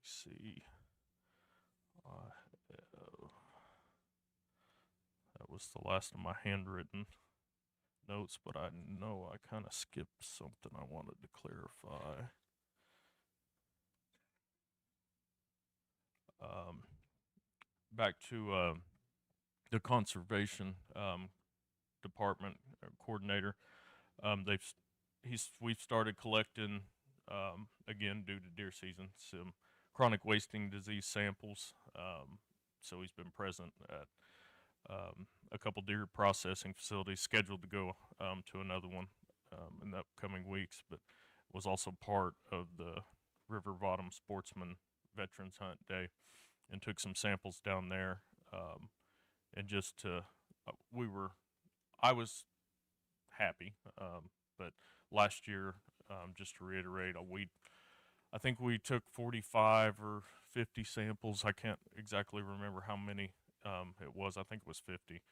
see. That was the last of my handwritten notes, but I know I kind of skipped something I wanted to clarify. Back to the conservation department coordinator. We've started collecting again due to deer season some chronic wasting disease samples. So he's been present at a couple deer processing facilities, scheduled to go to another one in the upcoming weeks, but was also part of the River Bottom Sportsman Veterans Hunt Day and took some samples down there. And just to, I was happy, but last year, just to reiterate, I think we took 45 or 50 samples. I can't exactly remember how many it was. I think it was 50,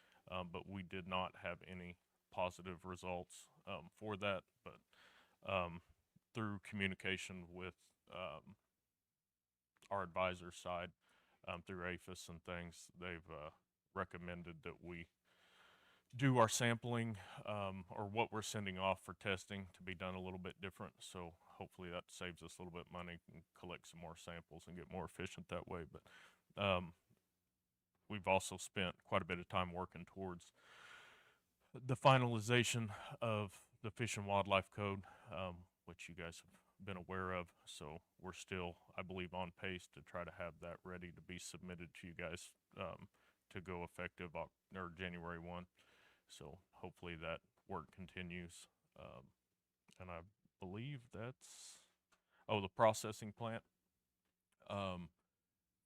but we did not have any positive results for that. But through communication with our advisor side, through APHIS and things, they've recommended that we do our sampling or what we're sending off for testing to be done a little bit different. So hopefully that saves us a little bit of money and collect some more samples and get more efficient that way. But we've also spent quite a bit of time working towards the finalization of the Fish and Wildlife Code, which you guys have been aware of. So we're still, I believe, on pace to try to have that ready to be submitted to you guys to go effective or January 1. So hopefully that work continues. And I believe that's, the processing plant.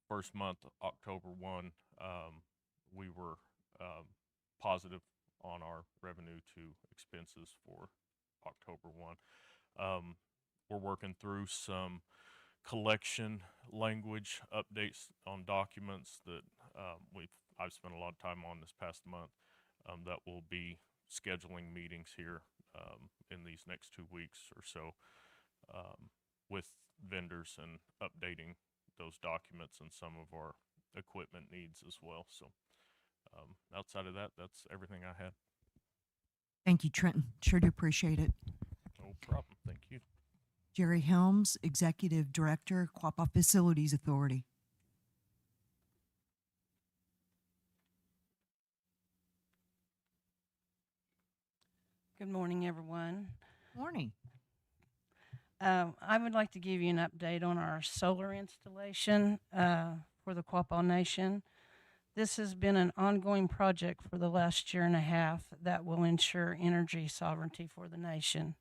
First month, October 1, we were positive on our revenue to expenses for October 1. We're working through some collection language updates on documents that I've spent a lot of time on this past month. That will be scheduling meetings here in these next 2 weeks or so with vendors and updating those documents and some of our equipment needs as well. So outside of that, that's everything I had. Thank you, Trenton. Sure do appreciate it. No problem. Thank you. Jerry Helms, Executive Director, Quapaw Facilities Authority. Good morning, everyone. Morning. I would like to give you an update on our solar installation for the Quapaw Nation. This has been an ongoing project for the last year and a half that will ensure energy sovereignty for the nation.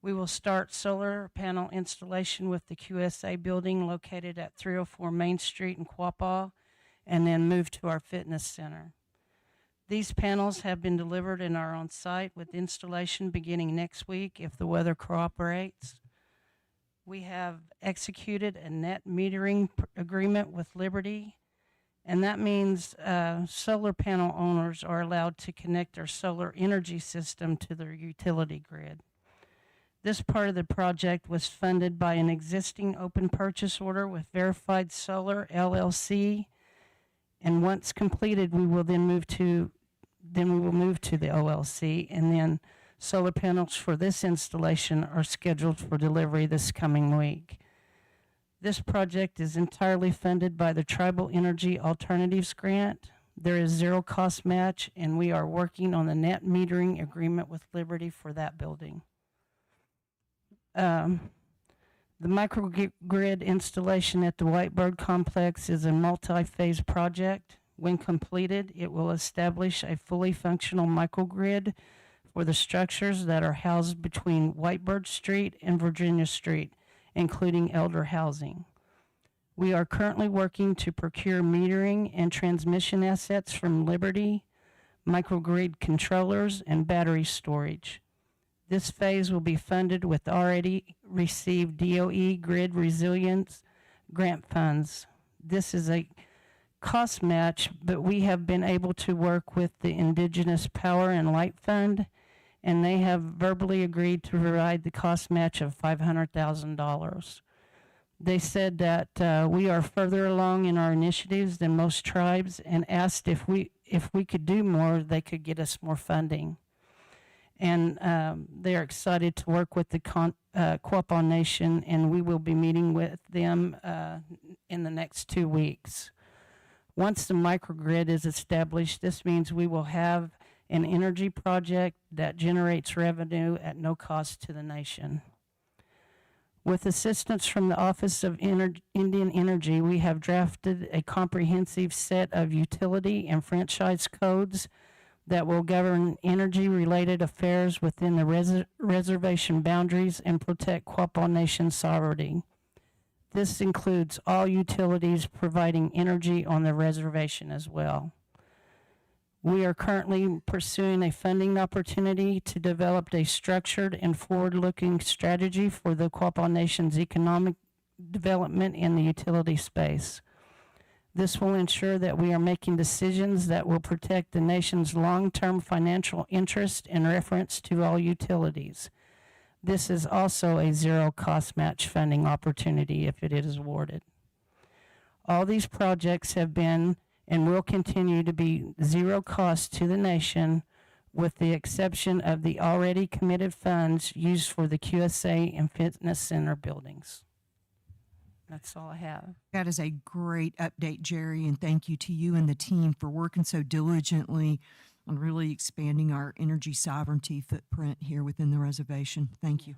We will start solar panel installation with the QSA building located at 304 Main Street in Quapaw, and then move to our fitness center. These panels have been delivered and are on site with installation beginning next week if the weather cooperates. We have executed a net metering agreement with Liberty, and that means solar panel owners are allowed to connect their solar energy system to their utility grid. This part of the project was funded by an existing open purchase order with Verified Solar LLC, and once completed, we will then move to the OLC, and then solar panels for this installation are scheduled for delivery this coming week. This project is entirely funded by the Tribal Energy Alternatives Grant. There is zero cost match, and we are working on the net metering agreement with Liberty for that building. The microgrid installation at the Whitebird Complex is a multi-phase project. When completed, it will establish a fully functional microgrid for the structures that are housed between Whitebird Street and Virginia Street, including elder housing. We are currently working to procure metering and transmission assets from Liberty, microgrid controllers, and battery storage. This phase will be funded with already received DOE Grid Resilience grant funds. This is a cost match, but we have been able to work with the Indigenous Power and Light Fund, and they have verbally agreed to provide the cost match of $500,000. They said that we are further along in our initiatives than most tribes, and asked if we could do more, they could get us more funding. And they are excited to work with the Quapaw Nation, and we will be meeting with them in the next 2 weeks. Once the microgrid is established, this means we will have an energy project that generates revenue at no cost to the nation. With assistance from the Office of Indian Energy, we have drafted a comprehensive set of utility and franchise codes that will govern energy-related affairs within the reservation boundaries and protect Quapaw Nation sovereignty. This includes all utilities providing energy on the reservation as well. We are currently pursuing a funding opportunity to develop a structured and forward-looking strategy for the Quapaw Nation's economic development in the utility space. This will ensure that we are making decisions that will protect the nation's long-term financial interest in reference to all utilities. This is also a zero cost match funding opportunity if it is awarded. All these projects have been and will continue to be zero cost to the nation, with the exception of the already committed funds used for the QSA and Fitness Center buildings. That's all I have. That is a great update, Jerry, and thank you to you and the team for working so diligently on really expanding our energy sovereignty footprint here within the reservation. Thank you.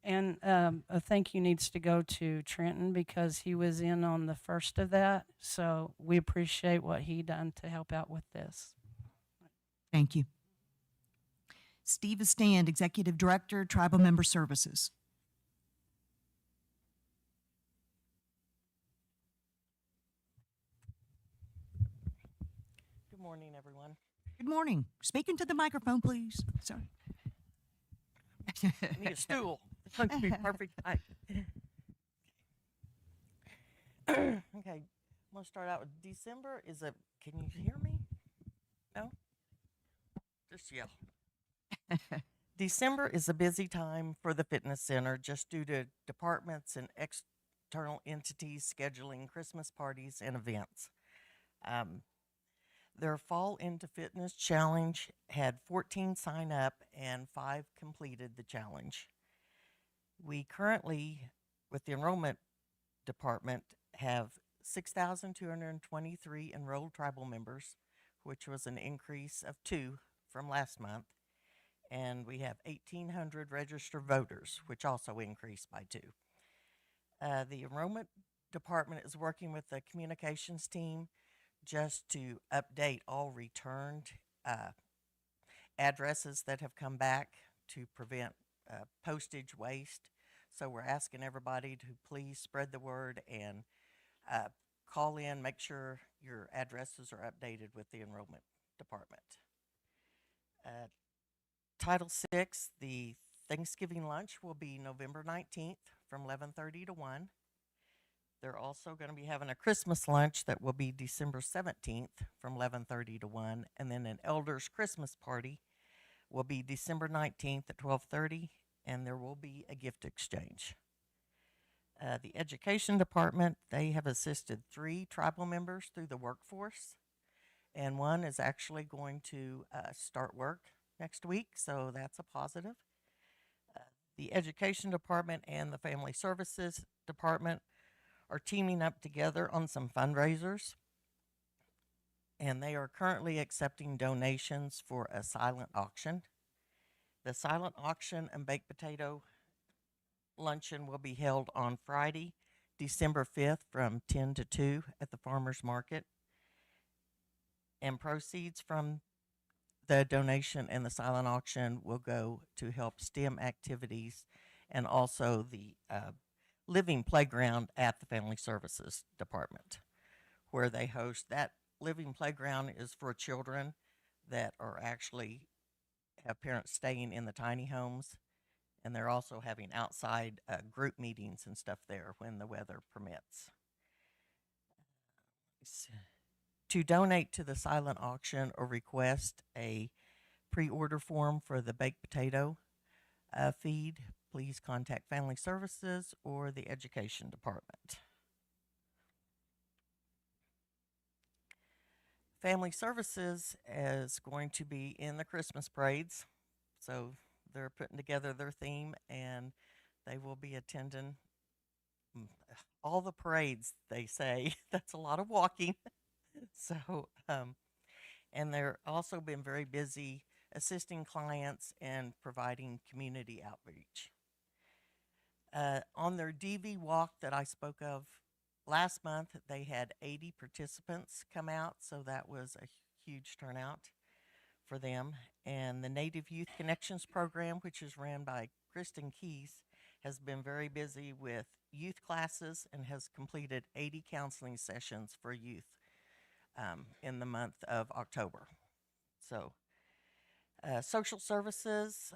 And a thank you needs to go to Trenton because he was in on the first of that. So we appreciate what he done to help out with this. Thank you. Steve Estand, Executive Director, Tribal Member Services. Good morning, everyone. Good morning. Speaking to the microphone, please. Sorry. I need a stool. It's going to be perfect height. Okay, I'm going to start out with December is a, can you hear me? No? Just yell. December is a busy time for the fitness center just due to departments and external entities scheduling Christmas parties and events. Their Fall into Fitness Challenge had 14 sign up and 5 completed the challenge. We currently, with the enrollment department, have 6,223 enrolled tribal members, which was an increase of 2 from last month. And we have 1,800 registered voters, which also increased by 2. The enrollment department is working with the communications team just to update all returned addresses that have come back to prevent postage waste. So we're asking everybody to please spread the word and call in, make sure your addresses are updated with the enrollment department. Title VI, the Thanksgiving lunch will be November 19th from 11:30 to 1. They're also going to be having a Christmas lunch that will be December 17th from 11:30 to 1. And then an Elders Christmas party will be December 19th at 12:30, and there will be a gift exchange. The Education Department, they have assisted 3 tribal members through the workforce, and 1 is actually going to start work next week, so that's a positive. The Education Department and the Family Services Department are teaming up together on some fundraisers, and they are currently accepting donations for a silent auction. The silent auction and baked potato luncheon will be held on Friday, December 5th from 10 to 2 at the farmers market, and proceeds from the donation and the silent auction will go to help STEM activities and also the living playground at the Family Services Department, where they host. That living playground is for children that are actually have parents staying in the tiny homes, and they're also having outside group meetings and stuff there when the weather permits. To donate to the silent auction or request a pre-order form for the baked potato feed, please contact Family Services or the Education Department. Family Services is going to be in the Christmas parades, so they're putting together their theme, and they will be attending all the parades, they say. That's a lot of walking. So, and they're also been very busy assisting clients and providing community outreach. On their DV walk that I spoke of last month, they had 80 participants come out, so that was a huge turnout for them. And the Native Youth Connections program, which is ran by Kristen Keys, has been very busy with youth classes and has completed 80 counseling sessions for youth in the month of October. So, social services,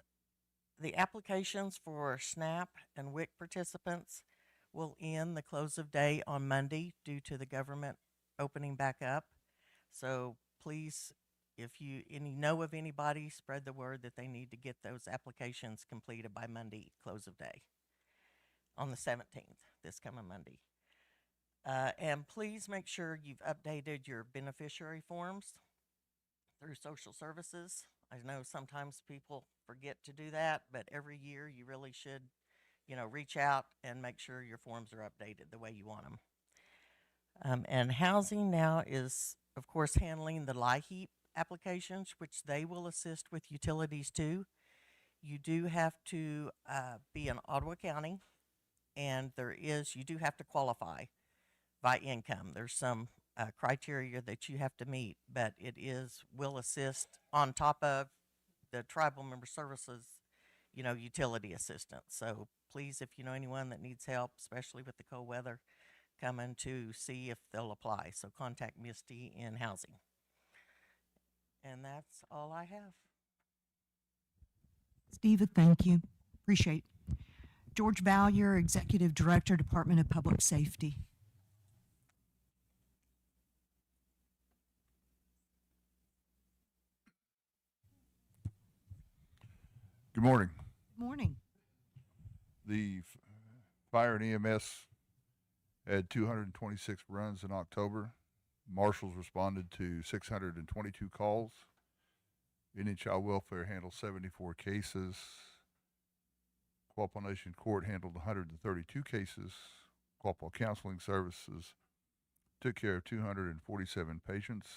the applications for SNAP and WIC participants will end the close of day on Monday due to the government opening back up. So please, if you know of anybody, spread the word that they need to get those applications completed by Monday, close of day, on the 17th, this coming Monday. And please make sure you've updated your beneficiary forms through social services. I know sometimes people forget to do that, but every year you really should, reach out and make sure your forms are updated the way you want them. And housing now is, of course, handling the LIHEAP applications, which they will assist with utilities too. You do have to be in Ottawa County, and you do have to qualify by income. There's some criteria that you have to meet, but will assist on top of the tribal member services, utility assistance. So please, if you know anyone that needs help, especially with the cold weather, coming to see if they'll apply. So contact Misty in housing. And that's all I have. Steva, thank you. Appreciate it. George Valier, Executive Director, Department of Public Safety. Good morning. Good morning. The fire and EMS had 226 runs in October. Marshals responded to 622 calls. Indian Child Welfare handled 74 cases. Quapaw Nation Court handled 132 cases. Quapaw Counseling Services took care of 247 patients.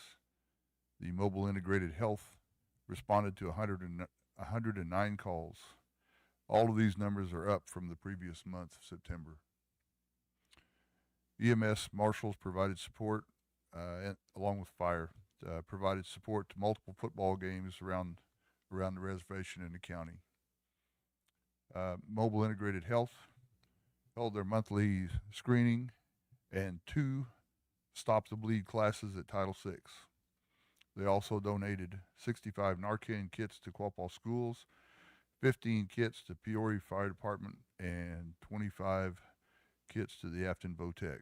The Mobile Integrated Health responded to 109 calls. All of these numbers are up from the previous month of September. EMS marshals provided support, along with fire, provided support to multiple football games around the reservation in the county. Mobile Integrated Health held their monthly screening and 2 Stop the Bleed classes at Title VI. They also donated 65 Narcan kits to Quapaw schools, 15 kits to Peoria Fire Department, and 25 kits to the Afton Votech.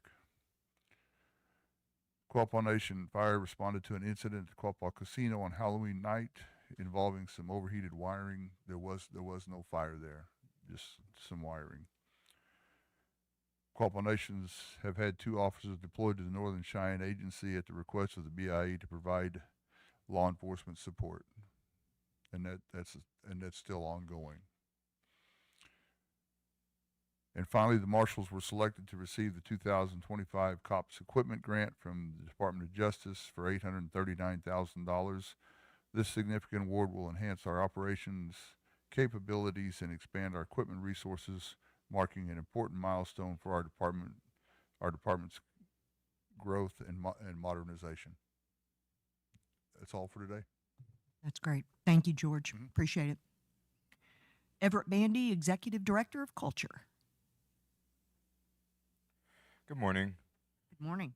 Quapaw Nation Fire responded to an incident at Quapaw Casino on Halloween night involving some overheated wiring. There was no fire there, just some wiring. Quapaw Nations have had 2 officers deployed to the Northern Cheyenne Agency at the request of the BIE to provide law enforcement support, and that's still ongoing. And finally, the marshals were selected to receive the 2025 COPS Equipment Grant from the Department of Justice for $839,000. This significant award will enhance our operations capabilities and expand our equipment resources, marking an important milestone for our department's growth and modernization. That's all for today. That's great. Thank you, George. Appreciate it. Everett Bandy, Executive Director of Culture. Good morning. Good morning.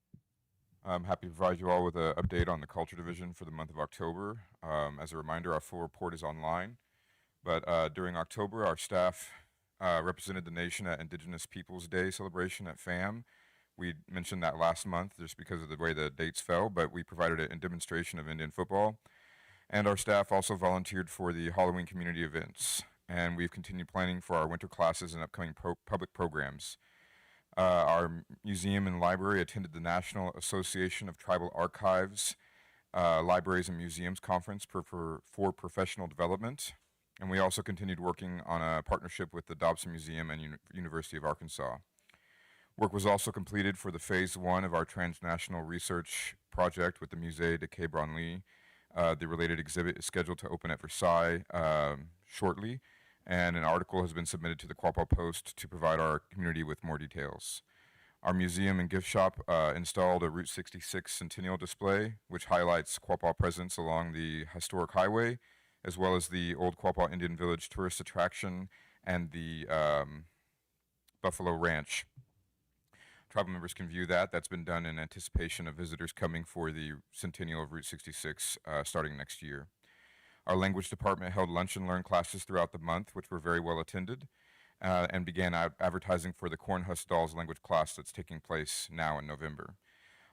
I'm happy to provide you all with an update on the Culture Division for the month of October. As a reminder, our full report is online, but during October, our staff represented the nation at Indigenous Peoples Day celebration at FAM. We mentioned that last month just because of the way the dates fell, but we provided a demonstration of Indian football. And our staff also volunteered for the Halloween community events. And we've continued planning for our winter classes and upcoming public programs. Our museum and library attended the National Association of Tribal Archives Libraries and Museums Conference for professional development. And we also continued working on a partnership with the Dobson Museum and University of Arkansas. Work was also completed for the phase 1 of our transnational research project with the Musée de Quai Branly. The related exhibit is scheduled to open at Versailles shortly, and an article has been submitted to the Quapaw Post to provide our community with more details. Our museum and gift shop installed a Route 66 Centennial display, which highlights Quapaw presence along the historic highway, as well as the Old Quapaw Indian Village tourist attraction and the Buffalo Ranch. Tribal members can view that. That's been done in anticipation of visitors coming for the centennial of Route 66 starting next year. Our language department held lunch and learn classes throughout the month, which were very well attended, and began advertising for the Cornhusk Dolls language class that's taking place now in November.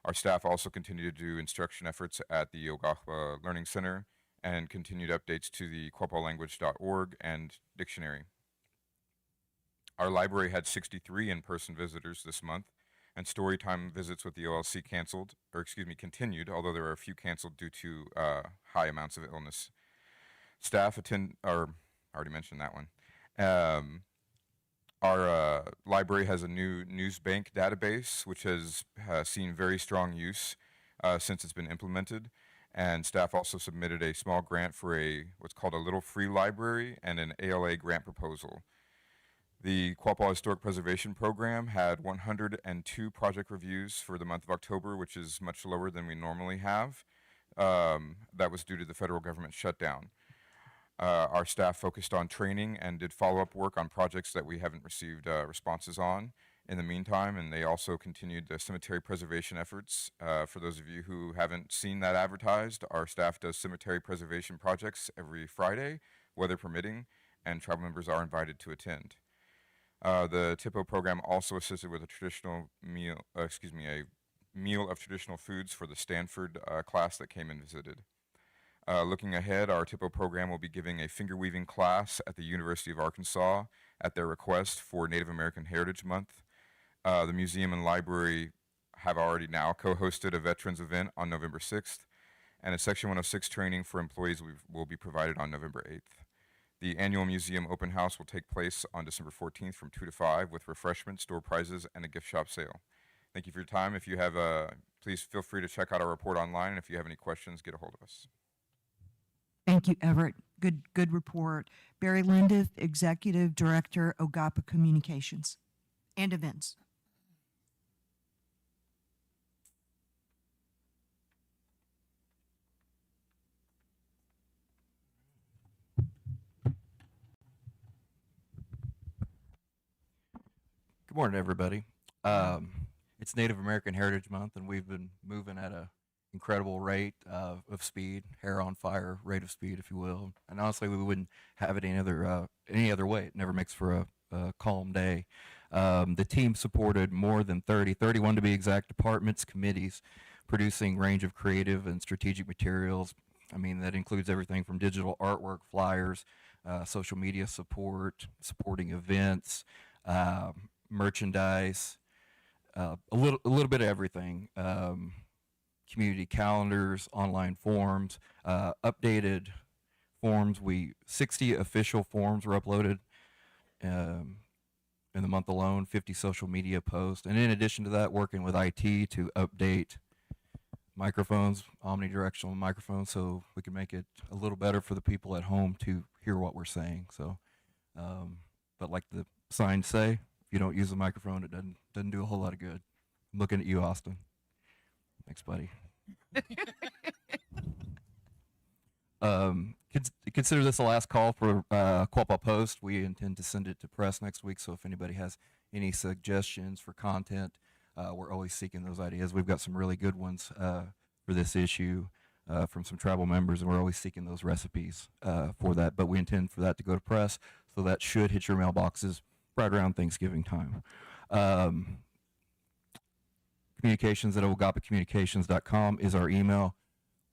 Our staff also continue to do instruction efforts at the O-Guah-Pah Learning Center and continued updates to the quapawlanguage.org and dictionary. Our library had 63 in-person visitors this month, and story time visits with the OLC continued, although there were a few canceled due to high amounts of illness. Staff I already mentioned that one. Our library has a new news bank database, which has seen very strong use since it's been implemented. And staff also submitted a small grant for what's called a Little Free Library and an ALA grant proposal. The Quapaw Historic Preservation Program had 102 project reviews for the month of October, which is much lower than we normally have. That was due to the federal government shutdown. Our staff focused on training and did follow-up work on projects that we haven't received responses on in the meantime, and they also continued the cemetery preservation efforts. For those of you who haven't seen that advertised, our staff does cemetery preservation projects every Friday, weather permitting, and tribal members are invited to attend. The TIPO program also assisted with a meal of traditional foods for the Stanford class that came and visited. Looking ahead, our TIPO program will be giving a finger weaving class at the University of Arkansas at their request for Native American Heritage Month. The museum and library have already now co-hosted a veterans event on November 6th, and a Section 106 training for employees will be provided on November 8th. The annual museum open house will take place on December 14th from 2 to 5 with refreshments, door prizes, and a gift shop sale. Thank you for your time. If you have please feel free to check out our report online, and if you have any questions, get a hold of us. Thank you, Everett. Good report. Barry Lindiff, Executive Director, O-Guah-Pah Communications and Events. Good morning, everybody. It's Native American Heritage Month, and we've been moving at a incredible rate of speed, hair on fire rate of speed, if you will. And honestly, we wouldn't have it any other way. It never makes for a calm day. The team supported more than 31 to be exact, departments, committees, producing range of creative and strategic materials. I mean, that includes everything from digital artwork, flyers, social media support, supporting events, merchandise, a little bit of everything. Community calendars, online forms, updated forms. 60 official forms were uploaded in the month alone, 50 social media posts. And in addition to that, working with IT to update microphones, omnidirectional microphones, so we can make it a little better for the people at home to hear what we're saying. So, but like the signs say, if you don't use the microphone, it doesn't do a whole lot of good. I'm looking at you, Austin. Thanks, buddy. Consider this the last call for Quapaw Post. We intend to send it to press next week, so if anybody has any suggestions for content, we're always seeking those ideas. We've got some really good ones for this issue from some tribal members, and we're always seeking those recipes for that. But we intend for that to go to press, so that should hit your mailboxes right around Thanksgiving time. Communications at O-Guah-Pah-communications.com is our email.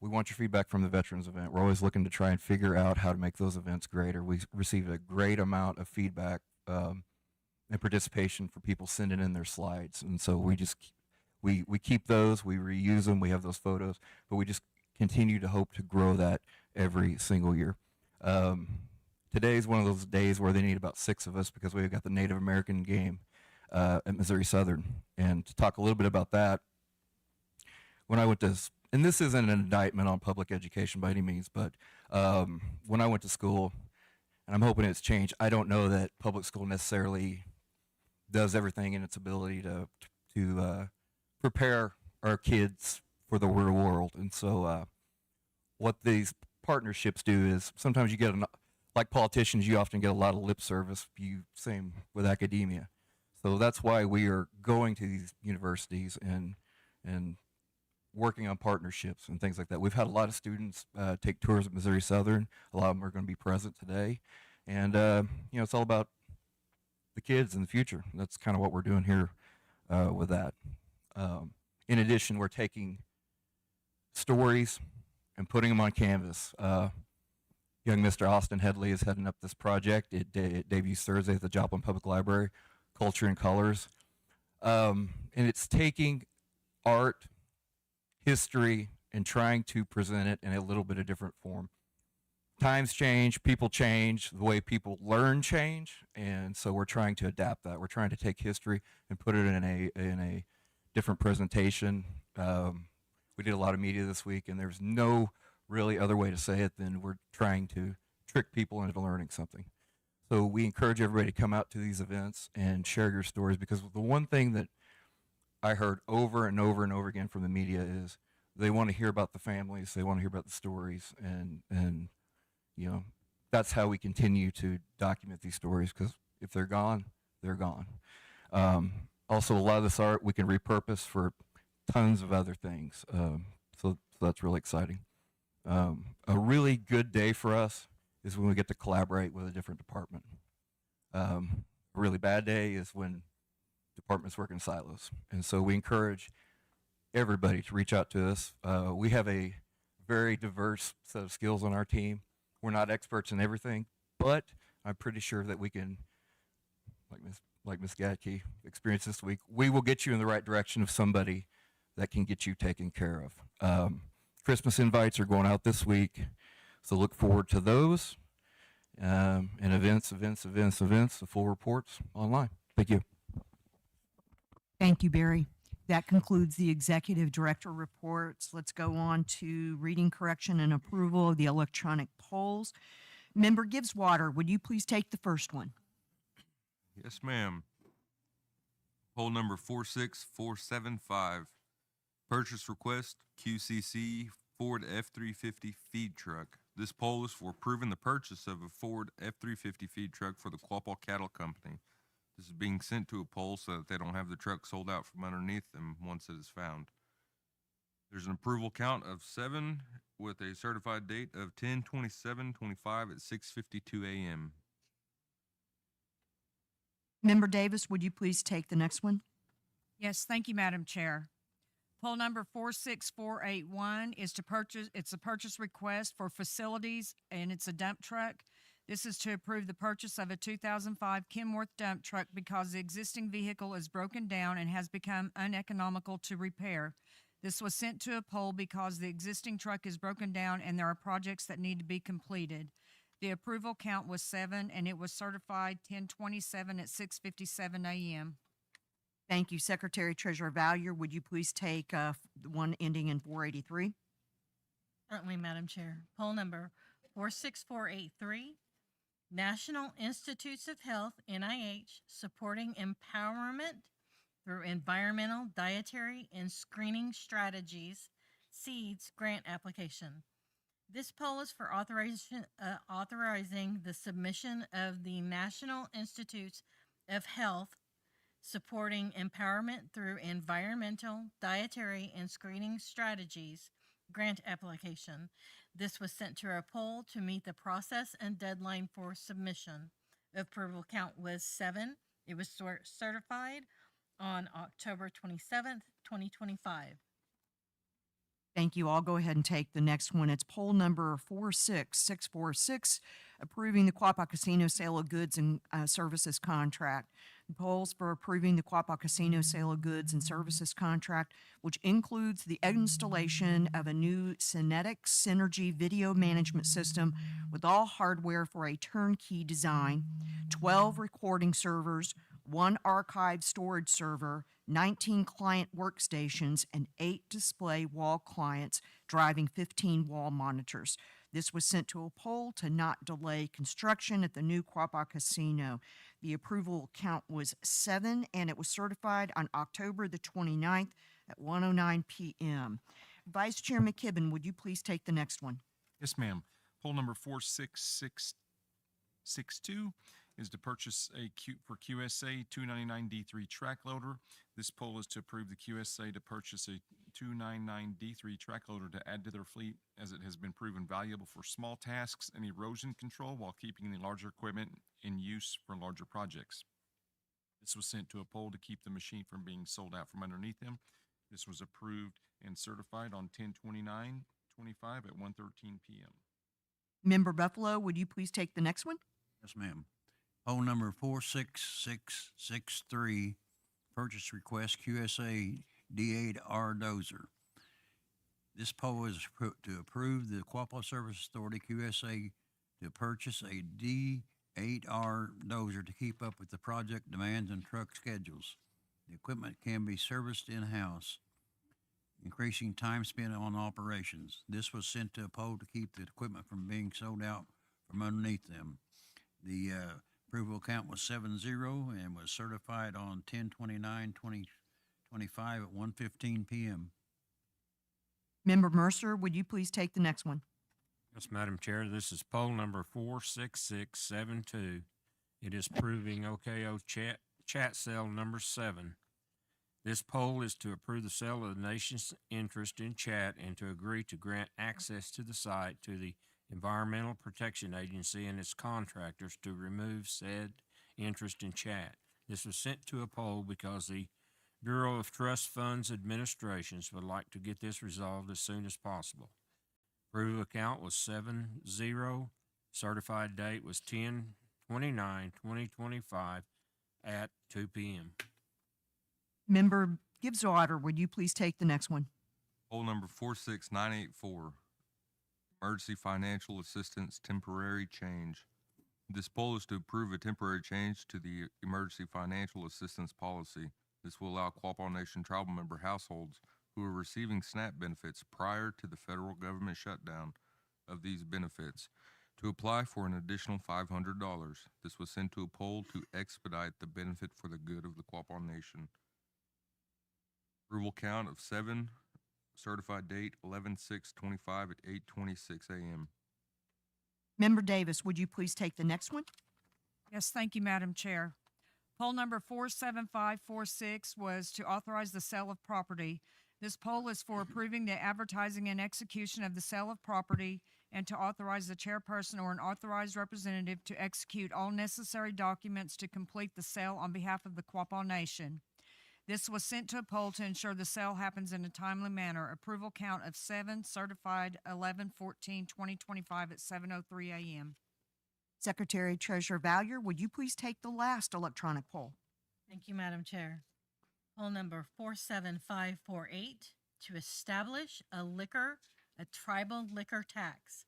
We want your feedback from the Veterans event. We're always looking to try and figure out how to make those events greater. We received a great amount of feedback and participation for people sending in their slides. And so we keep those, we reuse them, we have those photos, but we just continue to hope to grow that every single year. Today's one of those days where they need about 6 of us because we've got the Native American game at Missouri Southern. And to talk a little bit about that, when I went to, and this isn't an indictment on public education by any means, but when I went to school, and I'm hoping it's changed, I don't know that public school necessarily does everything in its ability to prepare our kids for the real world. And so what these partnerships do is sometimes you get, like politicians, you often get a lot of lip service, same with academia. So that's why we are going to these universities and working on partnerships and things like that. We've had a lot of students take tours at Missouri Southern. A lot of them are going to be present today. And, it's all about the kids in the future. That's kind of what we're doing here with that. In addition, we're taking stories and putting them on canvas. Young Mr. Austin Headley is heading up this project. It debuts Thursday at the Joplin Public Library, Culture and Colors. And it's taking art, history, and trying to present it in a little bit of different form. Times change, people change, the way people learn change, and so we're trying to adapt that. We're trying to take history and put it in a different presentation. We did a lot of media this week, and there's no really other way to say it than we're trying to trick people into learning something. So we encourage everybody to come out to these events and share your stories, because the one thing that I heard over and over and over again from the media is they want to hear about the families, they want to hear about the stories, and you know, that's how we continue to document these stories, because if they're gone, they're gone. Also, a lot of this art we can repurpose for tons of other things. So that's really exciting. A really good day for us is when we get to collaborate with a different department. A really bad day is when departments work in silos. And so we encourage everybody to reach out to us. We have a very diverse set of skills on our team. We're not experts in everything, but I'm pretty sure that we can, like Ms. Gatke experienced this week, we will get you in the right direction of somebody that can get you taken care of. Christmas invites are going out this week, so look forward to those. And events, the full reports online. Thank you. Thank you, Barry. That concludes the executive director reports. Let's go on to reading correction and approval of the electronic polls. Member Gibbs Water, would you please take the first one? Yes, ma'am. Poll number 46475. Purchase request QCC Ford F-350 feed truck. This poll is for approving the purchase of a Ford F-350 feed truck for the Quapaw Cattle Company. This is being sent to a poll so that they don't have the truck sold out from underneath them once it is found. There's an approval count of 7 with a certified date of 10/27/25 at 6:52 a.m. Member Davis, would you please take the next one? Yes, thank you, Madam Chair. Poll number 46481 is to purchase, it's a purchase request for facilities, and it's a dump truck. This is to approve the purchase of a 2005 Kenworth dump truck because the existing vehicle is broken down and has become uneconomical to repair. This was sent to a poll because the existing truck is broken down and there are projects that need to be completed. The approval count was 7, and it was certified 10/27 at 6:57 a.m. Thank you. Secretary Treasurer Valier, would you please take the one ending in 483? Certainly, Madam Chair. Poll number 46483. National Institutes of Health, NIH, supporting empowerment through environmental, dietary, and screening strategies, SEEDS grant application. This poll is for authorizing the submission of the National Institutes of Health supporting empowerment through environmental, dietary, and screening strategies grant application. This was sent to a poll to meet the process and deadline for submission. Approval count was 7. It was certified on October 27th, 2025. Thank you. I'll go ahead and take the next one. It's poll number 46646, approving the Quapaw Casino sale of goods and services contract. The polls for approving the Quapaw Casino sale of goods and services contract, which includes the installation of a new Cinetic Synergy video management system with all hardware for a turnkey design, 12 recording servers, 1 archive storage server, 19 client workstations, and 8 display wall clients driving 15 wall monitors. This was sent to a poll to not delay construction at the new Quapaw Casino. The approval count was 7, and it was certified on October the 29th at 1:09 p.m. Vice Chair McKibben, would you please take the next one? Yes, ma'am. Poll number 46662 is to purchase for QSA 299D3 track loader. This poll is to approve the QSA to purchase a 299D3 track loader to add to their fleet, as it has been proven valuable for small tasks and erosion control while keeping the larger equipment in use for larger projects. This was sent to a poll to keep the machine from being sold out from underneath them. This was approved and certified on 10/29/25 at 1:13 p.m. Member Buffalo, would you please take the next one? Yes, ma'am. Poll number 46663 purchase request QSA D8R dozer. This poll is to approve the Quapaw Service Authority QSA to purchase a D8R dozer to keep up with the project demands and truck schedules. The equipment can be serviced in-house, increasing time spent on operations. This was sent to a poll to keep the equipment from being sold out from underneath them. The approval count was 7-0 and was certified on 10/29/2025 at 1:15 p.m. Member Mercer, would you please take the next one? Yes, Madam Chair, this is poll number 46672. It is proving OKO chat cell number 7. This poll is to approve the sale of the nation's interest in chat and to agree to grant access to the site to the Environmental Protection Agency and its contractors to remove said interest in chat. This was sent to a poll because the Bureau of Trust Funds Administrations would like to get this resolved as soon as possible. Approval count was 7-0. Certified date was 10/29/2025 at 2 p.m. Member Gibbs-Otter, would you please take the next one? Poll number 46984, emergency financial assistance temporary change. This poll is to approve a temporary change to the emergency financial assistance policy. This will allow Quapaw Nation tribal member households who are receiving SNAP benefits prior to the federal government shutdown of these benefits to apply for an additional $500. This was sent to a poll to expedite the benefit for the good of the Quapaw Nation. Approval count of 7, certified date 11/6/25 at 8:26 a.m. Member Davis, would you please take the next one? Yes, thank you, Madam Chair. Poll number 47546 was to authorize the sale of property. This poll is for approving the advertising and execution of the sale of property and to authorize the chairperson or an authorized representative to execute all necessary documents to complete the sale on behalf of the Quapaw Nation. This was sent to a poll to ensure the sale happens in a timely manner. Approval count of 7, certified 11/14/2025 at 7:03 a.m. Secretary Treasurer Valier, would you please take the last electronic poll? Thank you, Madam Chair. Poll number 47548, to establish a tribal liquor tax.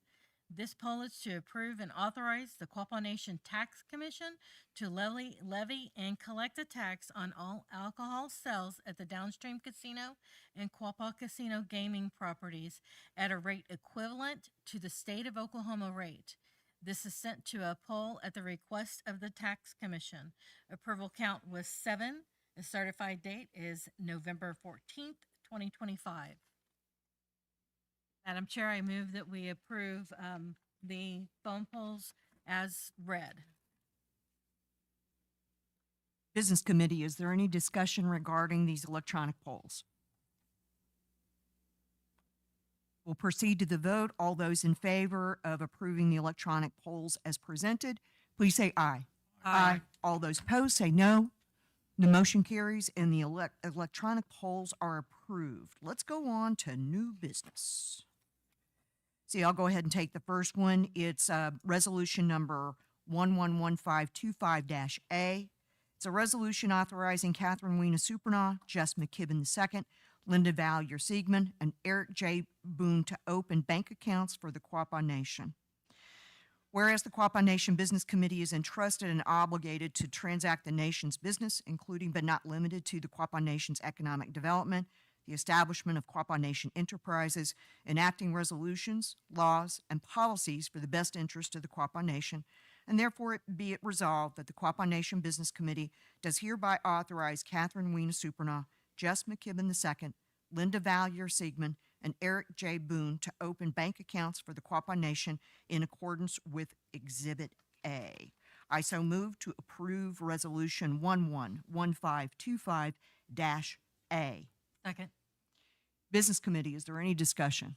This poll is to approve and authorize the Quapaw Nation Tax Commission to levy and collect a tax on all alcohol sales at the Downstream Casino and Quapaw Casino gaming properties at a rate equivalent to the state of Oklahoma rate. This is sent to a poll at the request of the Tax Commission. Approval count was 7. The certified date is November 14th, 2025. Madam Chair, I move that we approve the phone polls as read. Business Committee, is there any discussion regarding these electronic polls? We'll proceed to the vote. All those in favor of approving the electronic polls as presented, please say aye. Aye. All those opposed say no. The motion carries and the electronic polls are approved. Let's go on to new business. See, I'll go ahead and take the first one. It's resolution number 111525-A. It's a resolution authorizing Catherine Weena Supernaw, Jess McKibben II, Linda Valier Siegman, and Eric J. Boone to open bank accounts for the Quapaw Nation. Whereas the Quapaw Nation Business Committee is entrusted and obligated to transact the nation's business, including but not limited to the Quapaw Nation's economic development, the establishment of Quapaw Nation enterprises, enacting resolutions, laws, and policies for the best interest of the Quapaw Nation, and therefore be it resolved that the Quapaw Nation Business Committee does hereby authorize Catherine Weena Supernaw, Jess McKibben II, Linda Valier Siegman, and Eric J. Boone to open bank accounts for the Quapaw Nation in accordance with Exhibit A. I so move to approve Resolution 111525-A. Second. Business Committee, is there any discussion?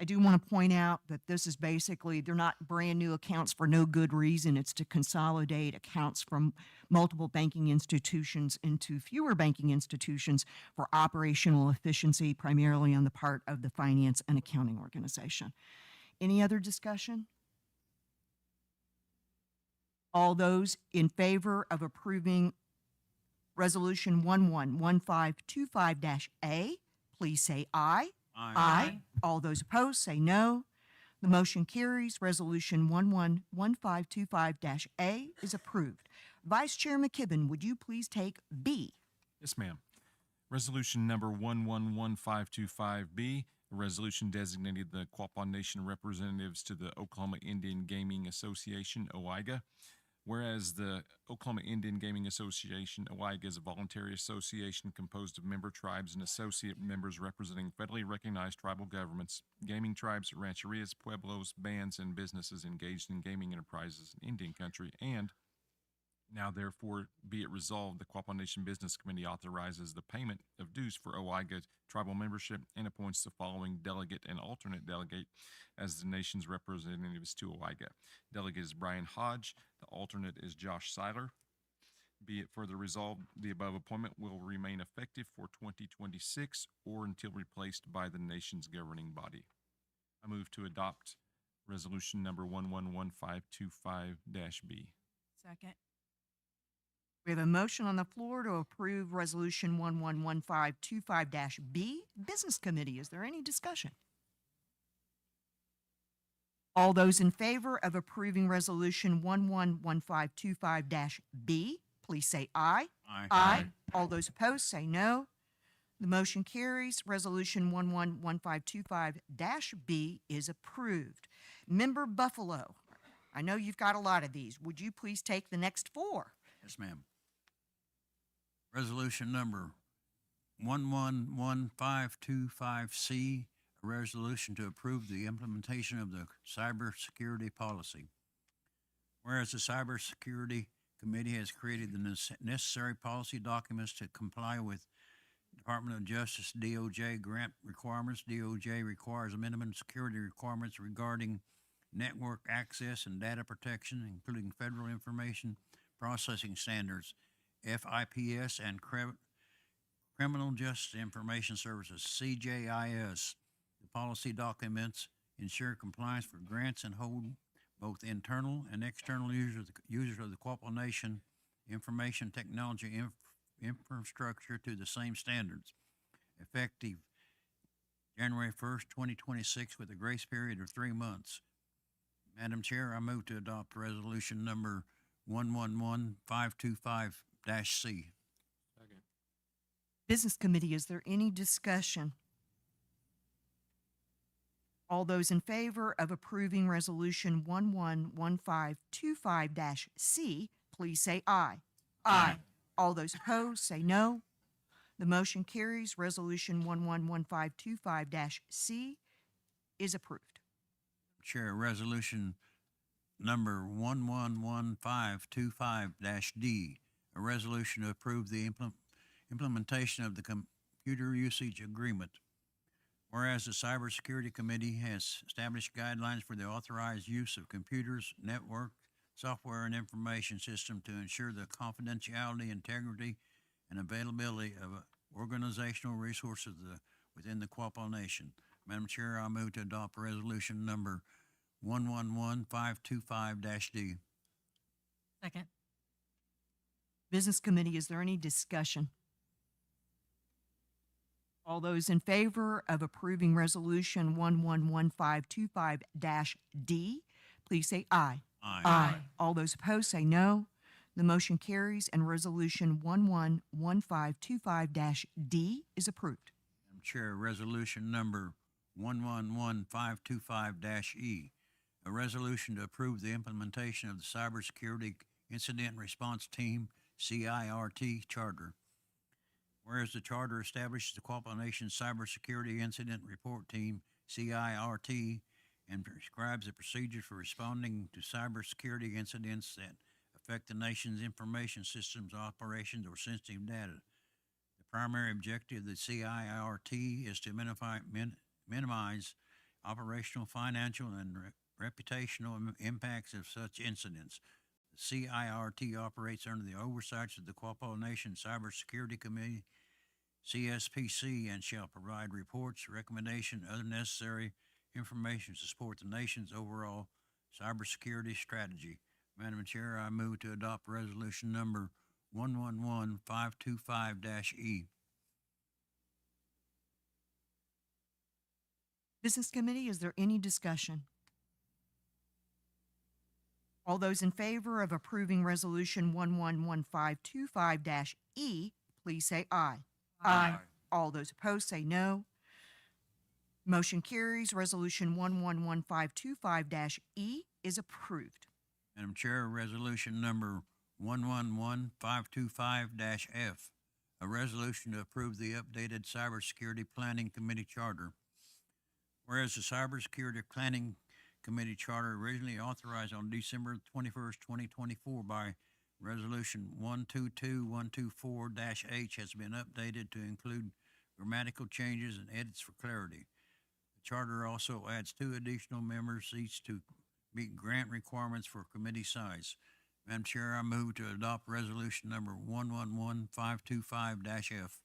I do want to point out that this is basically, they're not brand new accounts for no good reason. It's to consolidate accounts from multiple banking institutions into fewer banking institutions for operational efficiency, primarily on the part of the finance and accounting organization. Any other discussion? All those in favor of approving Resolution 111525-A, please say aye. Aye. All those opposed, say no. The motion carries. Resolution 111525-A is approved. Vice Chair McKibben, would you please take B? Yes, ma'am. Resolution number 111525B, a resolution designating the Quapaw Nation representatives to the Oklahoma Indian Gaming Association, OIGA. Whereas the Oklahoma Indian Gaming Association, OIGA, is a voluntary association composed of member tribes and associate members representing federally recognized tribal governments, gaming tribes, rancherias, pueblos, bands, and businesses engaged in gaming enterprises in Indian country. And now, therefore, be it resolved, the Quapaw Nation Business Committee authorizes the payment of dues for OIGA tribal membership and appoints the following delegate and alternate delegate as the nation's representatives to OIGA. Delegate is Brian Hodge. The alternate is Josh Seiler. Be it further resolved, the above appointment will remain effective for 2026 or until replaced by the nation's governing body. I move to adopt resolution number 111525-B. Second. We have a motion on the floor to approve Resolution 111525-B. Business Committee, is there any discussion? All those in favor of approving Resolution 111525-B, please say aye. Aye. All those opposed, say no. The motion carries. Resolution 111525-B is approved. Member Buffalo, I know you've got a lot of these. Would you please take the next four? Yes, ma'am. Resolution number 111525C, a resolution to approve the implementation of the cybersecurity policy. Whereas the Cybersecurity Committee has created the necessary policy documents to comply with Department of Justice DOJ grant requirements. DOJ requires minimum security requirements regarding network access and data protection, including federal information processing standards, FIPS, and Criminal Justice Information Services, CJIS. The policy documents ensure compliance for grants and hold both internal and external users of the Quapaw Nation information technology infrastructure to the same standards. Effective January 1st, 2026, with a grace period of 3 months. Madam Chair, I move to adopt resolution number 111525-C. Business Committee, is there any discussion? All those in favor of approving Resolution 111525-C, please say aye. All those opposed, say no. The motion carries. Resolution 111525-C is approved. Chair, resolution number 111525-D, a resolution to approve the implementation of the computer usage agreement. Whereas the Cybersecurity Committee has established guidelines for the authorized use of computers, network, software, and information system to ensure the confidentiality, integrity, and availability of organizational resources within the Quapaw Nation. Madam Chair, I move to adopt resolution number 111525-D. Second. Business Committee, is there any discussion? All those in favor of approving Resolution 111525-D, please say aye. All those opposed, say no. The motion carries, and Resolution 111525-D is approved. Madam Chair, resolution number 111525-E, a resolution to approve the implementation of the Cybersecurity Incident Response Team, CIRT, Charter. Whereas the Charter establishes the Quapaw Nation Cybersecurity Incident Report Team, CIRT, and prescribes the procedures for responding to cybersecurity incidents that affect the nation's information systems, operations, or sensitive data. The primary objective of the CIRT is to minimize operational, financial, and reputational impacts of such incidents. The CIRT operates under the oversight of the Quapaw Nation Cybersecurity Committee, CSPC, and shall provide reports, recommendations, and other necessary information to support the nation's overall cybersecurity strategy. Madam Chair, I move to adopt resolution number 111-525-E. Business Committee, is there any discussion? All those in favor of approving Resolution 111525-E, please say aye. Aye. All those opposed say no. Motion carries. Resolution 111525-E is approved. Madam Chair, resolution number 111525-F, a resolution to approve the updated Cybersecurity Planning Committee Charter. Whereas the Cybersecurity Planning Committee Charter originally authorized on December 21st, 2024 by Resolution 122124-H has been updated to include grammatical changes and edits for clarity. The charter also adds 2 additional members each to meet grant requirements for committee size. Madam Chair, I move to adopt resolution number 111525-F.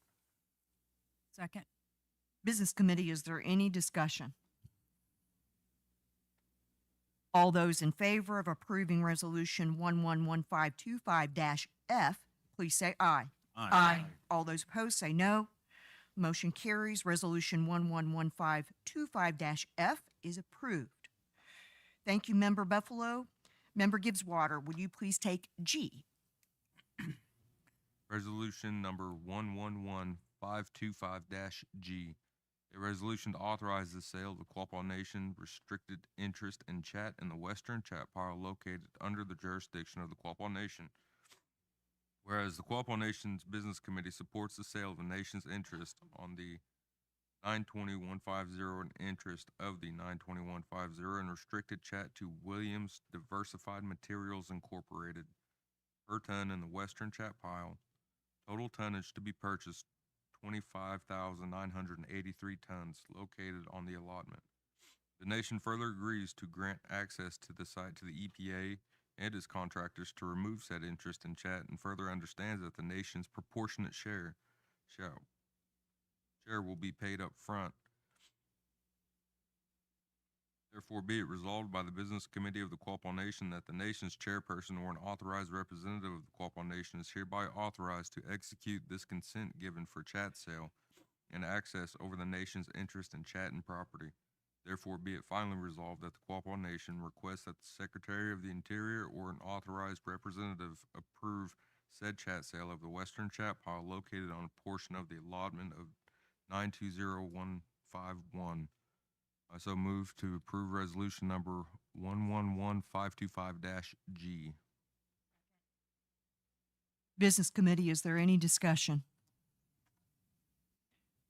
Second. Business Committee, is there any discussion? All those in favor of approving Resolution 111525-F, please say aye. Aye. All those opposed say no. Motion carries. Resolution 111525-F is approved. Thank you, Member Buffalo. Member Gibbs-Water, would you please take G? Resolution number 111525-G. A resolution to authorize the sale of the Quapaw Nation restricted interest in Chat in the Western Chat pile located under the jurisdiction of the Quapaw Nation. Whereas the Quapaw Nation's Business Committee supports the sale of the nation's interest on the 92150 and interest of the 92150 and restricted Chat to Williams Diversified Materials Incorporated per ton in the Western Chat pile. Total tonnage to be purchased 25,983 tons located on the allotment. The nation further agrees to grant access to the site to the EPA and its contractors to remove said interest in Chat, and further understands that the nation's proportionate share will be paid up front. Therefore, be it resolved by the Business Committee of the Quapaw Nation that the nation's chairperson or an authorized representative of the Quapaw Nation is hereby authorized to execute this consent given for Chat sale and access over the nation's interest in Chat and property. Therefore, be it finally resolved that the Quapaw Nation requests that the Secretary of the Interior or an authorized representative approve said Chat sale of the Western Chat pile located on a portion of the allotment of 920151. I so move to approve resolution number 111525-G. Business Committee, is there any discussion?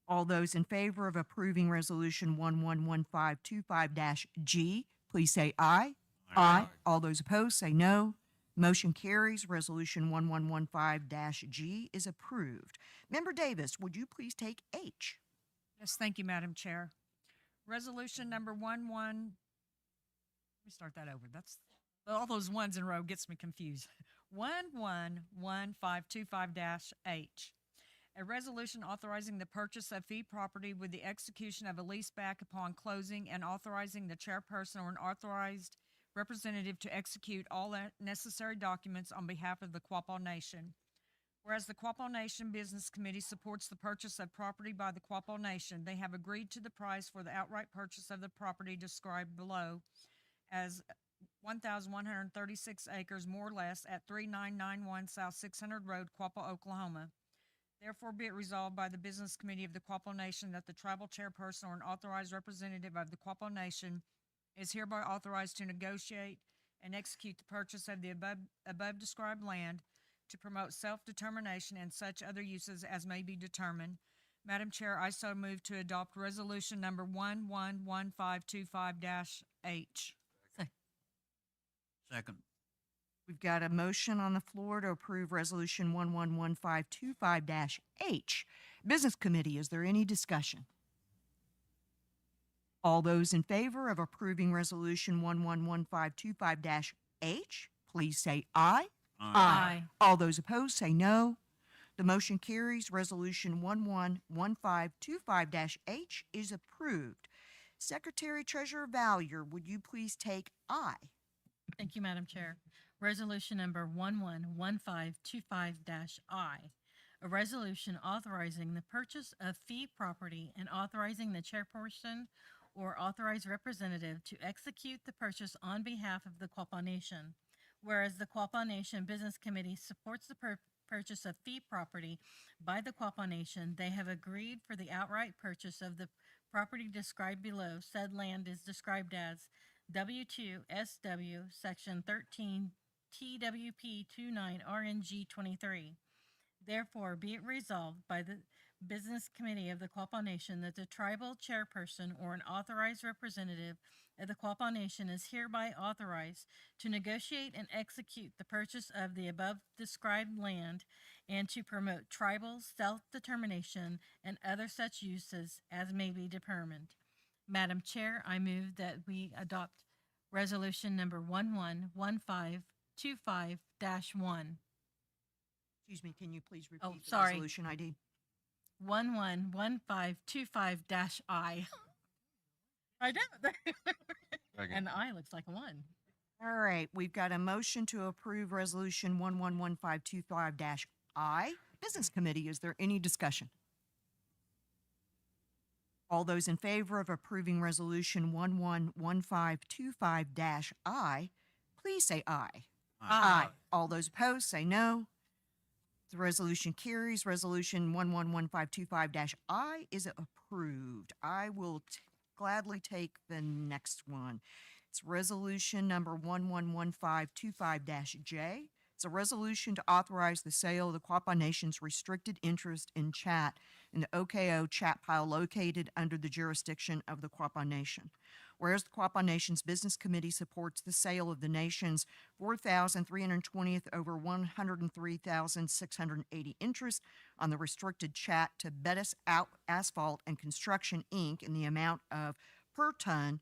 All those in favor of approving Resolution 111525-G, please say aye. Aye. All those opposed say no. Motion carries. Resolution 1115-G is approved. Member Davis, would you please take H? Yes, thank you, Madam Chair. Resolution number let me start that over. That's all those ones in a row gets me confused. 111525-H. A resolution authorizing the purchase of fee property with the execution of a lease back upon closing and authorizing the chairperson or an authorized representative to execute all necessary documents on behalf of the Quapaw Nation. Whereas the Quapaw Nation Business Committee supports the purchase of property by the Quapaw Nation, they have agreed to the price for the outright purchase of the property described below as 1,136 acres, more or less, at 3991 South 600 Road, Quapaw, Oklahoma. Therefore, be it resolved by the Business Committee of the Quapaw Nation that the tribal chairperson or an authorized representative of the Quapaw Nation is hereby authorized to negotiate and execute the purchase of the above described land to promote self-determination and such other uses as may be determined. Madam Chair, I so move to adopt resolution number 111525-H. Second. We've got a motion on the floor to approve Resolution 111525-H. Business Committee, is there any discussion? All those in favor of approving Resolution 111525-H, please say aye. Aye. All those opposed say no. The motion carries. Resolution 111525-H is approved. Secretary Treasurer Valier, would you please take I? Thank you, Madam Chair. Resolution number 111525-I, a resolution authorizing the purchase of fee property and authorizing the chairperson or authorized representative to execute the purchase on behalf of the Quapaw Nation. Whereas the Quapaw Nation Business Committee supports the purchase of fee property by the Quapaw Nation, they have agreed for the outright purchase of the property described below. Said land is described as W2SW Section 13 TWP 29 RNG 23. Therefore, be it resolved by the Business Committee of the Quapaw Nation that the tribal chairperson or an authorized representative of the Quapaw Nation is hereby authorized to negotiate and execute the purchase of the above described land and to promote tribal self-determination and other such uses as may be determined. Madam Chair, I move that we adopt resolution number 111525-1. Excuse me, can you please repeat Oh, the sorry. resolution ID? 111525-I. I know. Second. And the I looks like a 1. All right, we've got a motion to approve Resolution 111525-I. Business Committee, is there any discussion? All those in favor of approving Resolution 111525-I, please say aye. Aye. All those opposed, say no. The resolution carries. Resolution 111525-I is approved. I will gladly take the next one. It's resolution number 111525-J. It's a resolution to authorize the sale of the Quapaw Nation's restricted interest in chat in the OKO chat pile located under the jurisdiction of the Quapaw Nation. Whereas the Quapaw Nation's Business Committee supports the sale of the nation's 4,320th over 103,680 interest on the restricted chat to Bettis Asphalt and Construction, Inc. in the amount of per ton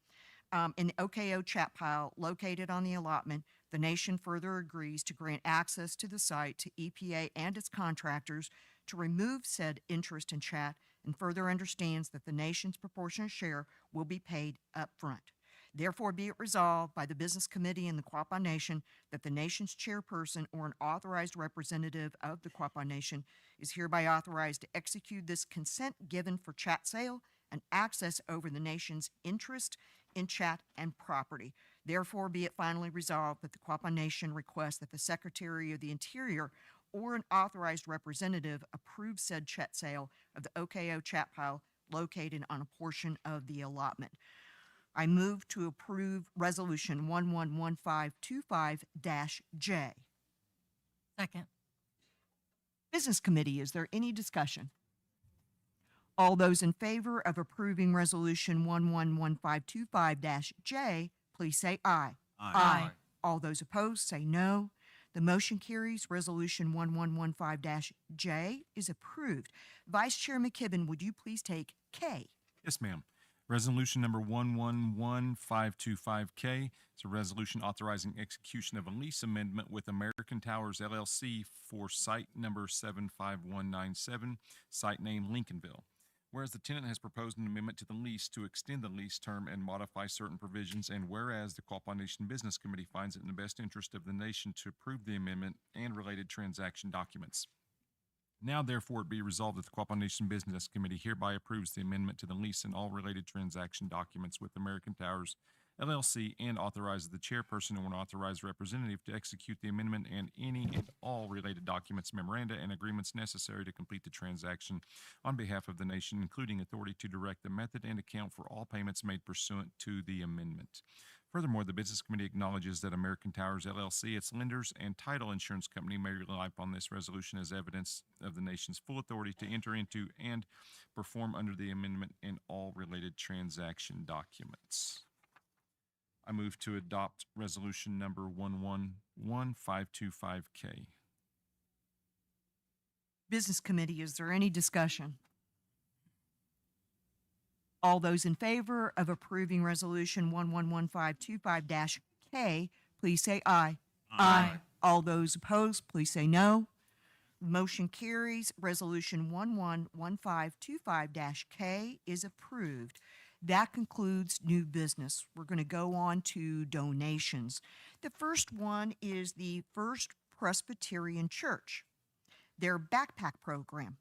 in the OKO chat pile located on the allotment, the nation further agrees to grant access to the site to EPA and its contractors to remove said interest in chat, and further understands that the nation's proportionate share will be paid up front. Therefore, be it resolved by the Business Committee and the Quapaw Nation that the nation's chairperson or an authorized representative of the Quapaw Nation is hereby authorized to execute this consent given for chat sale and access over the nation's interest in chat and property. Therefore, be it finally resolved that the Quapaw Nation requests that the Secretary of the Interior or an authorized representative approve said chat sale of the OKO chat pile located on a portion of the allotment. I move to approve Resolution 111525-J. Second. Business Committee, is there any discussion? All those in favor of approving Resolution 111525-J, please say aye. Aye. All those opposed, say no. The motion carries. Resolution 1115-J is approved. Vice Chair McKibben, would you please take K? Yes, ma'am. Resolution number 111525K. It's a resolution authorizing execution of a lease amendment with American Towers LLC for site number 75197, site name Lincolnville. Whereas the tenant has proposed an amendment to the lease to extend the lease term and modify certain provisions, and whereas the Quapaw Nation Business Committee finds it in the best interest of the nation to approve the amendment and related transaction documents. Now, therefore, it be resolved that the Quapaw Nation Business Committee hereby approves the amendment to the lease and all related transaction documents with American Towers LLC and authorizes the chairperson or an authorized representative to execute the amendment and any and all related documents, memoranda, and agreements necessary to complete the transaction on behalf of the nation, including authority to direct the method and account for all payments made pursuant to the amendment. Furthermore, the Business Committee acknowledges that American Towers LLC, its lenders, and title insurance company may rely upon this resolution as evidence of the nation's full authority to enter into and perform under the amendment and all related transaction documents. I move to adopt resolution number 111525K. Business Committee, is there any discussion? All those in favor of approving Resolution 111525-K, please say aye. Aye. All those opposed, please say no. Motion carries. Resolution 111525-K is approved. That concludes new business. We're going to go on to donations. The first one is the First Presbyterian Church, their backpack program.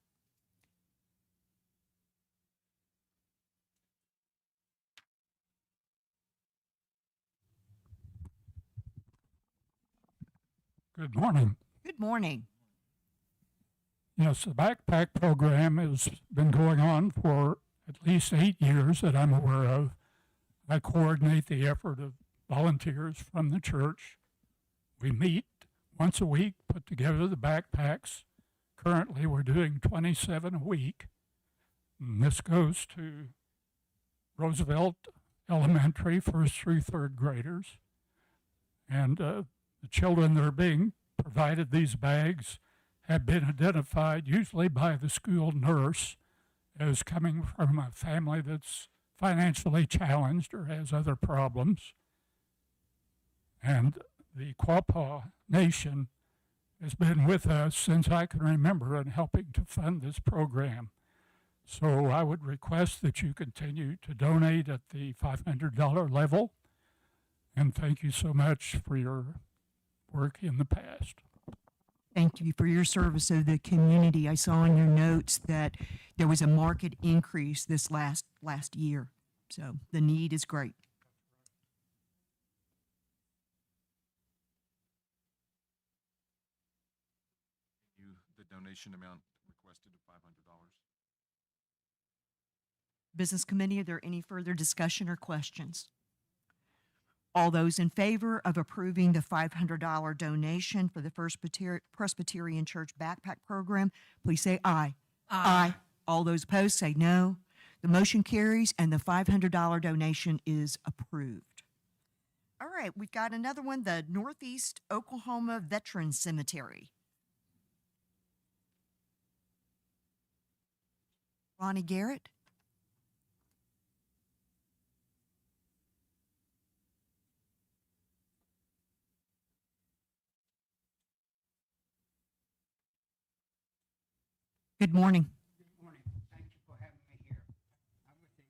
Good morning. Good morning. Yes, the backpack program has been going on for at least 8 years that I'm aware of. I coordinate the effort of volunteers from the church. We meet once a week, put together the backpacks. Currently, we're doing 27 a week. And this goes to Roosevelt Elementary, first through third graders. And the children that are being provided these bags have been identified usually by the school nurse as coming from a family that's financially challenged or has other problems. And the Quapaw Nation has been with us since I can remember in helping to fund this program. So I would request that you continue to donate at the $500 level. And thank you so much for your work in the past. Thank you for your service to the community. I saw in your notes that there was a market increase this last year. So the need is great. The donation amount requested of $500. Business Committee, are there any further discussion or questions? All those in favor of approving the $500 donation for the First Presbyterian Church Backpack Program, please say aye. Aye. All those opposed say no. The motion carries and the $500 donation is approved. All right, we've got another one, the Northeast Oklahoma Veterans Cemetery. Ronnie Garrett? Good morning. Good morning. Thank you for having me here. I'm with the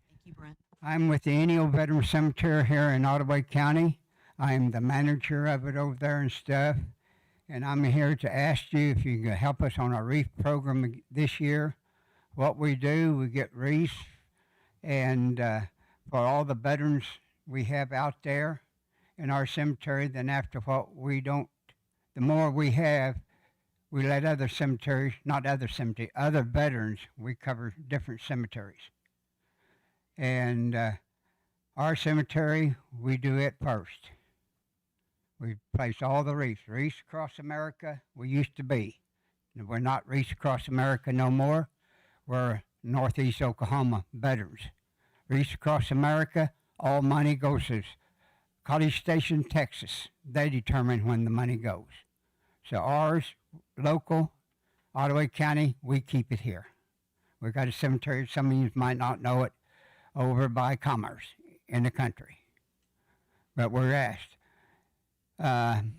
Thank you, Brent. I'm with the Enio Veteran Cemetery here in Ottaway County. I'm the manager of it over there and stuff. And I'm here to ask you if you can help us on our wreath program this year. What we do, we get wreaths and for all the veterans we have out there in our cemetery. Then after what we don't, the more we have, we let other cemeteries, not other cemeteries, other veterans, we cover different cemeteries. And our cemetery, we do it first. We place all the wreaths. Wreaths Across America, we used to be. We're not Wreaths Across America no more. We're Northeast Oklahoma veterans. Wreaths Across America, all money goes to College Station, Texas. They determine when the money goes. So ours, local, Ottaway County, we keep it here. We've got a cemetery, some of you might not know it, over by Commerce in the country. But we're asked. I'm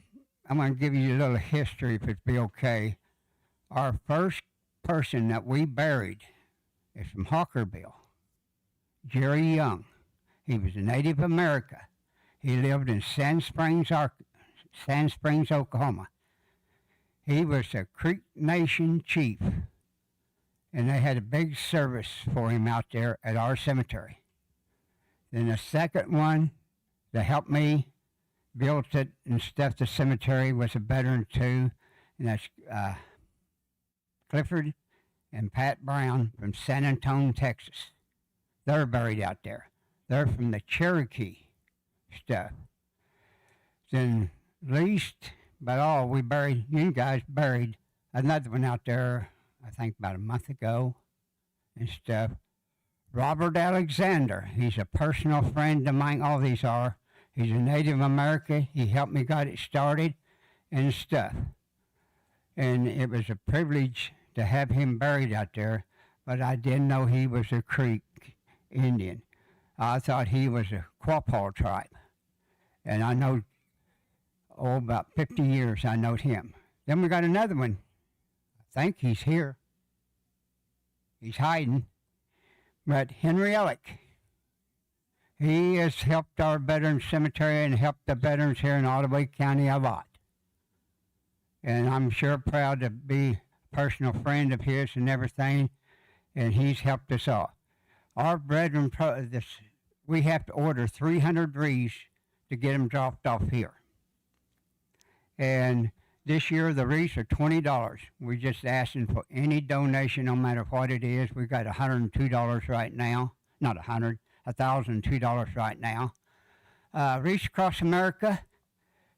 going to give you a little history if it'd be okay. Our first person that we buried is from Hawkerville, Jerry Young. He was a Native American. He lived in Sand Springs, Oklahoma. He was a Creek Nation chief, and they had a big service for him out there at our cemetery. Then the second one that helped me build it and stuff the cemetery was a veteran too, and that's Clifford and Pat Brown from San Antonio, Texas. They're buried out there. They're from the Cherokee stuff. Then least but all, we buried, you guys buried another one out there, I think about a month ago and stuff. Robert Alexander, he's a personal friend of mine, all these are. He's a Native American. He helped me get it started and stuff. And it was a privilege to have him buried out there, but I didn't know he was a Creek Indian. I thought he was a Quapaw tribe. And I know, about 50 years I knowed him. Then we got another one, think he's here. He's hiding. But Henry Ellick, he has helped our veterans cemetery and helped the veterans here in Ottawa County a lot. And I'm sure proud to be a personal friend of his and everything, and he's helped us all. Our brethren, we have to order 300 wreaths to get them dropped off here. And this year, the wreaths are $20. We're just asking for any donation, no matter what it is. We got $102 right now. Not $1,002 right now. Wreaths Across America,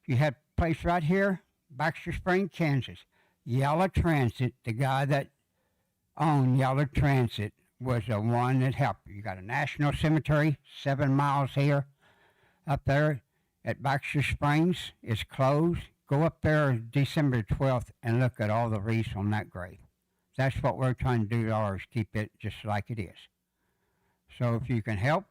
you have a place right here, Baxter Spring, Kansas. Yellow Transit, the guy that owned Yellow Transit was the one that helped. You got a national cemetery 7 miles here. Up there at Baxter Springs, it's closed. Go up there December 12th and look at all the wreaths on that grave. That's what we're trying to do to ours, keep it just like it is. So if you can help,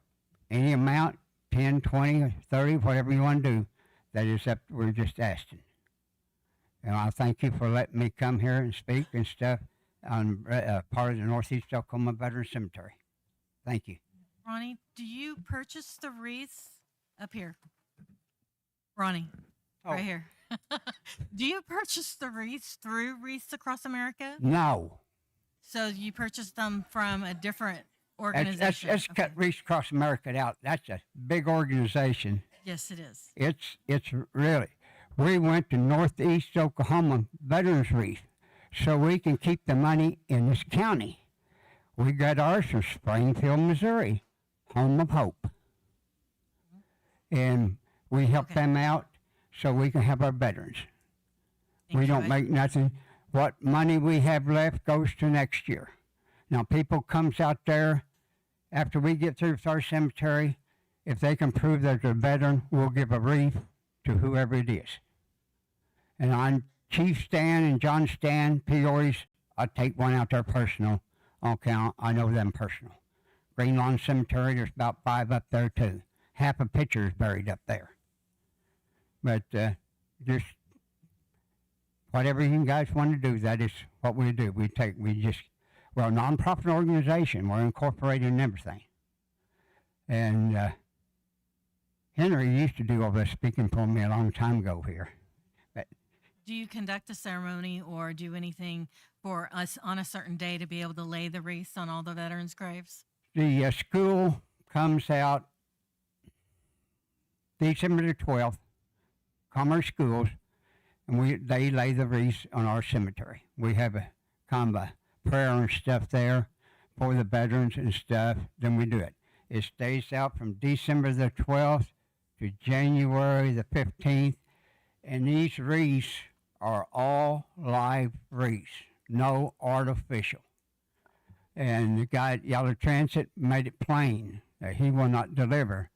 any amount, 10, 20, or 30, whatever you want to do, that is up, we're just asking. And I thank you for letting me come here and speak and stuff on part of the Northeast Oklahoma Veteran Cemetery. Thank you. Ronnie, do you purchase the wreaths up here? Ronnie, right here. Do you purchase the wreaths through Wreaths Across America? No. So you purchased them from a different organization? Let's cut Wreaths Across America out. That's a big organization. Yes, it is. It's really. We went to Northeast Oklahoma Veterans Wreath so we can keep the money in this county. We got ours from Springfield, Missouri, Home of Hope. And we help them out so we can have our veterans. We don't make nothing. What money we have left goes to next year. Now, people comes out there after we get through with our cemetery. If they can prove that they're a veteran, we'll give a wreath to whoever it is. And on Chief Stan and John Stan, Peory's, I take one out there personal. Okay, I know them personal. Green Lawn Cemetery, there's about 5 up there too. Half a picture is buried up there. But just whatever you guys want to do, that is what we do. We're a nonprofit organization. We're incorporated in everything. And Henry used to do all this speaking for me a long time ago here. But do you conduct a ceremony or do anything for us on a certain day to be able to lay the wreaths on all the veterans' graves? The school comes out December the 12th, Commerce Schools, and they lay the wreaths on our cemetery. We have a kind of a prayer and stuff there for the veterans and stuff. Then we do it. It stays out from December the 12th to January the 15th, and these wreaths are all live wreaths, no artificial. And the guy at Yellow Transit made it plain that he will not deliver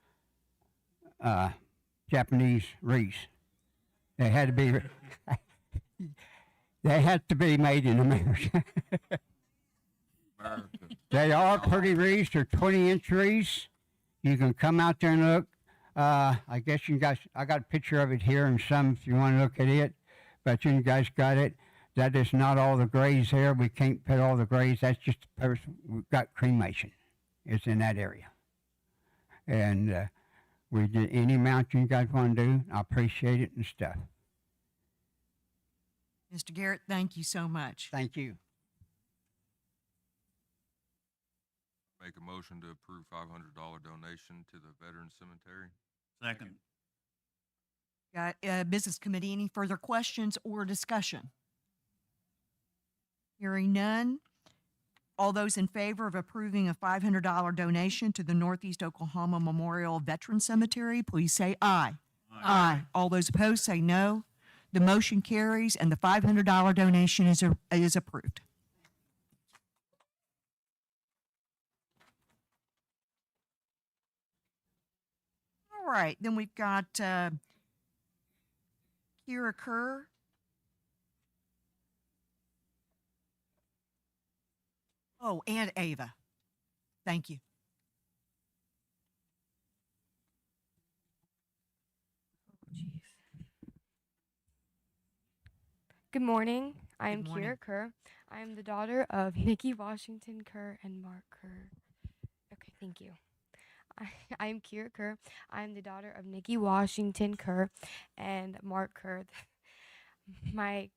Japanese wreaths. They had to be they had to be made in America. They are pretty wreaths. They're 20-inch wreaths. You can come out there and look. I guess you guys, I got a picture of it here and some if you want to look at it. But you guys got it. That is not all the graves there. We can't put all the graves. That's just the person. We've got cremation. It's in that area. And we did any amount you guys want to do. I appreciate it and stuff. Mr. Garrett, thank you so much. Thank you. Make a motion to approve $500 donation to the Veterans Cemetery. Second. Got Business Committee, any further questions or discussion? Hearing none. All those in favor of approving a $500 donation to the Northeast Oklahoma Memorial Veteran Cemetery, please say aye. Aye. All those opposed say no. The motion carries and the $500 donation is approved. All right, then we've got Kira Kerr. Oh, and Ava. Thank you. Good morning. I am Good morning. Kira Kerr. I am the daughter of Nikki Washington Kerr and Mark Kerr. Okay, thank you. I am Kira Kerr. I am the daughter of Nikki Washington Kerr and Mark Kerr. My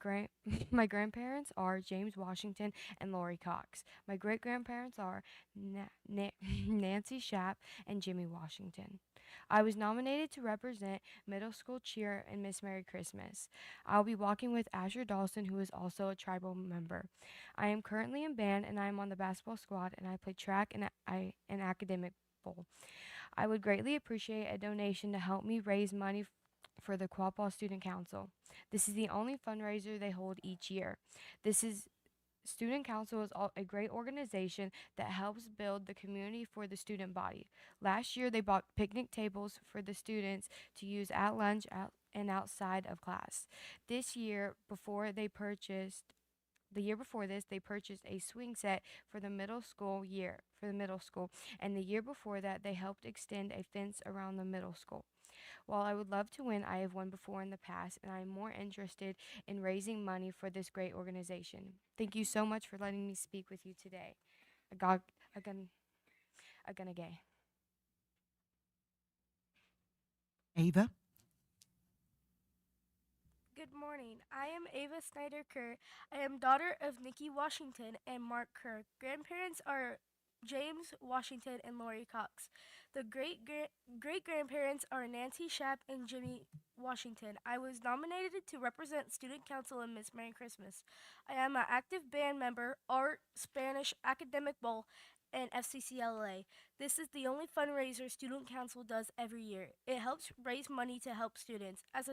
my grandparents are James Washington and Lori Cox. My great grandparents are Nancy Schapp and Jimmy Washington. I was nominated to represent middle school cheer in Miss Merry Christmas. I'll be walking with Asher Dawson, who is also a tribal member. I am currently in band and I am on the basketball squad and I play track and an academic bowl. I would greatly appreciate a donation to help me raise money for the Quapaw Student Council. This is the only fundraiser they hold each year. Student Council is a great organization that helps build the community for the student body. Last year, they bought picnic tables for the students to use at lunch and outside of class. The year before this, they purchased a swing set for the middle school, and the year before that, they helped extend a fence around the middle school. While I would love to win, I have won before in the past, and I am more interested in raising money for this great organization. Thank you so much for letting me speak with you today. Uga'xpa. Ava? Good morning. I am Ava Snyder Kerr. I am daughter of Nikki Washington and Mark Kerr. Grandparents are James Washington and Lori Cox. The great-grandparents are Nancy Schapp and Jimmy Washington. I was nominated to represent Student Council in Miss Merry Christmas. I am an active band member, art, Spanish, academic bowl, and FCCLA. This is the only fundraiser Student Council does every year. It helps raise money to help students. As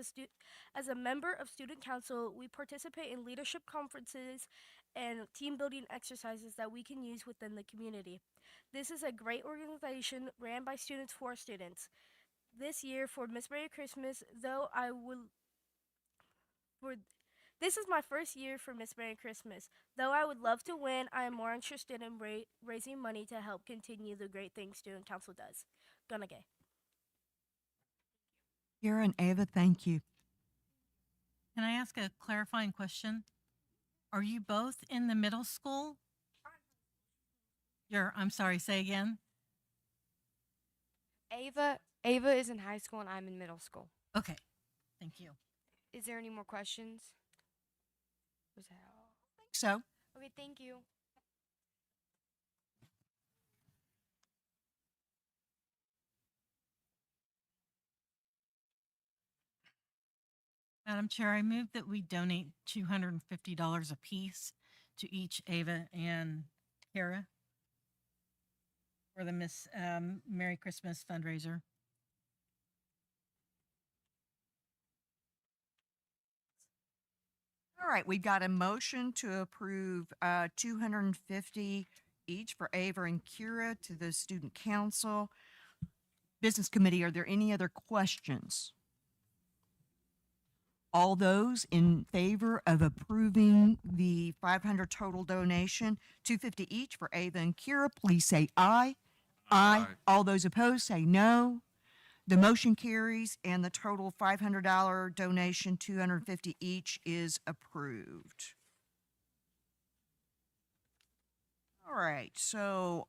a member of Student Council, we participate in leadership conferences and team building exercises that we can use within the community. This is a great organization ran by students for students. This year for Miss Merry Christmas, this is my first year for Miss Merry Christmas. Though I would love to win, I am more interested in raising money to help continue the great things Student Council does. Uga'xpa. Kira and Ava, thank you. Can I ask a clarifying question? Are you both in the middle school? I'm sorry, say again. Ava is in high school and I'm in middle school. Okay, thank you. Is there any more questions? Was that all? I think so. Okay, thank you. Madam Chair, I move that we donate $250 apiece to each Ava and Kara for the Miss Merry Christmas fundraiser. All right, we've got a motion to approve $250 each for Ava and Kira to the Student Council. Business Committee, are there any other questions? All those in favor of approving the $500 total donation, $250 each for Ava and Kira, please say aye. Aye. All those opposed say no. The motion carries and the total $500 donation, $250 each, is approved. All right, so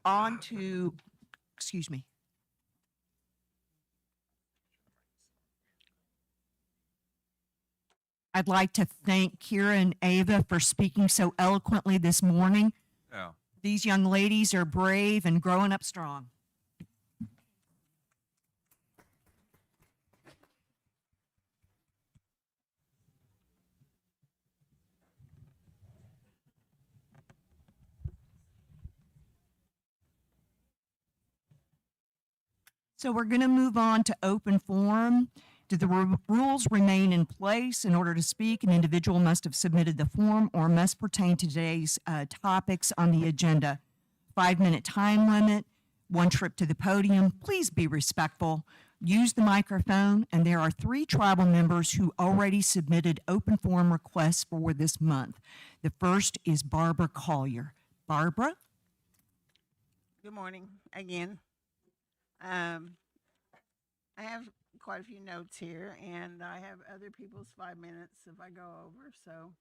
on to, excuse me. I'd like to thank Kira and Ava for speaking so eloquently this morning. Yeah. These young ladies are brave and growing up strong. So we're going to move on to open forum. Do the rules remain in place? In order to speak, an individual must have submitted the form or must pertain to today's topics on the agenda. 5-minute time limit, 1 trip to the podium. Please be respectful. Use the microphone, and there are 3 tribal members who already submitted open forum requests for this month. The first is Barbara Collier. Barbara? Good morning again. I have quite a few notes here, and I have other people's 5 minutes if I go over, so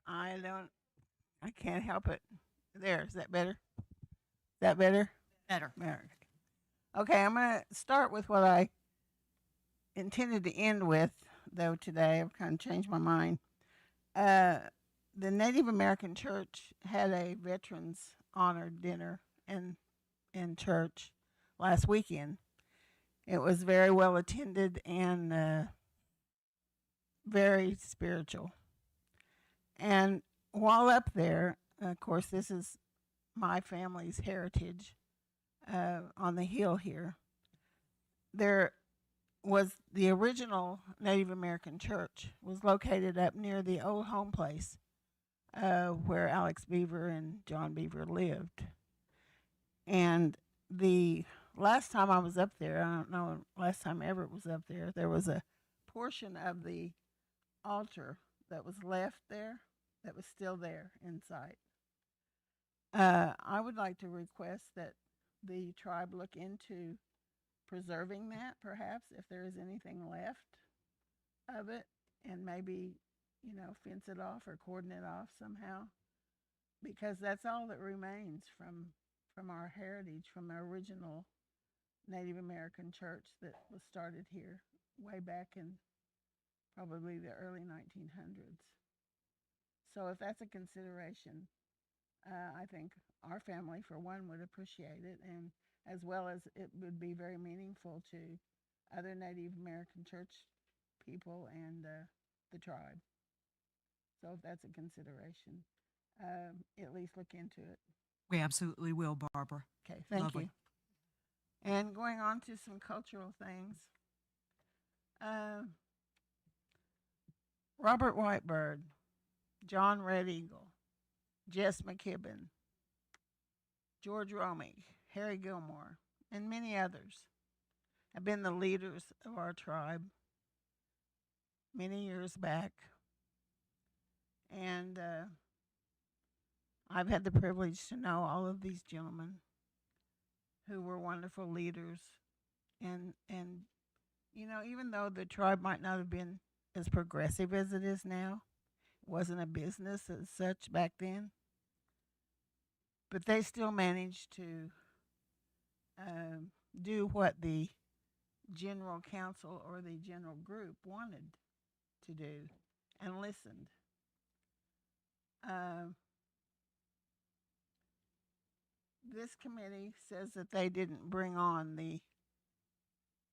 I can't help it. There, is that better? Is that better? Better. Better. Okay, I'm going to start with what I intended to end with, though, today. I've kind of changed my mind. The Native American Church had a Veterans Honor dinner in church last weekend. It was very well attended and very spiritual. And while up there, of course, this is my family's heritage on the hill here. There was the original Native American church was located up near the old home place where Alex Beaver and John Beaver lived. And the last time I was up there, I don't know, last time ever was up there, there was a portion of the altar that was left there that was still there in sight. I would like to request that the tribe look into preserving that, perhaps, if there is anything left of it, and maybe, fence it off or cordon it off somehow, because that's all that remains from our heritage, from the original Native American church that was started here way back in probably the early 1900s. So if that's a consideration, I think our family, for one, would appreciate it, and as well as it would be very meaningful to other Native American church people and the tribe. So if that's a consideration, at least look into it. We absolutely will, Barbara. Okay, thank Lovely. you. And going on to some cultural things. Robert Whitebird, John Red Eagle, Jess McKibben, George Romick, Harry Gilmore, and many others have been the leaders of our tribe many years back. And I've had the privilege to know all of these gentlemen who were wonderful leaders. And even though the tribe might not have been as progressive as it is now, it wasn't a business as such back then, but they still managed to do what the general council or the general group wanted to do and listened. This committee says that they didn't bring on the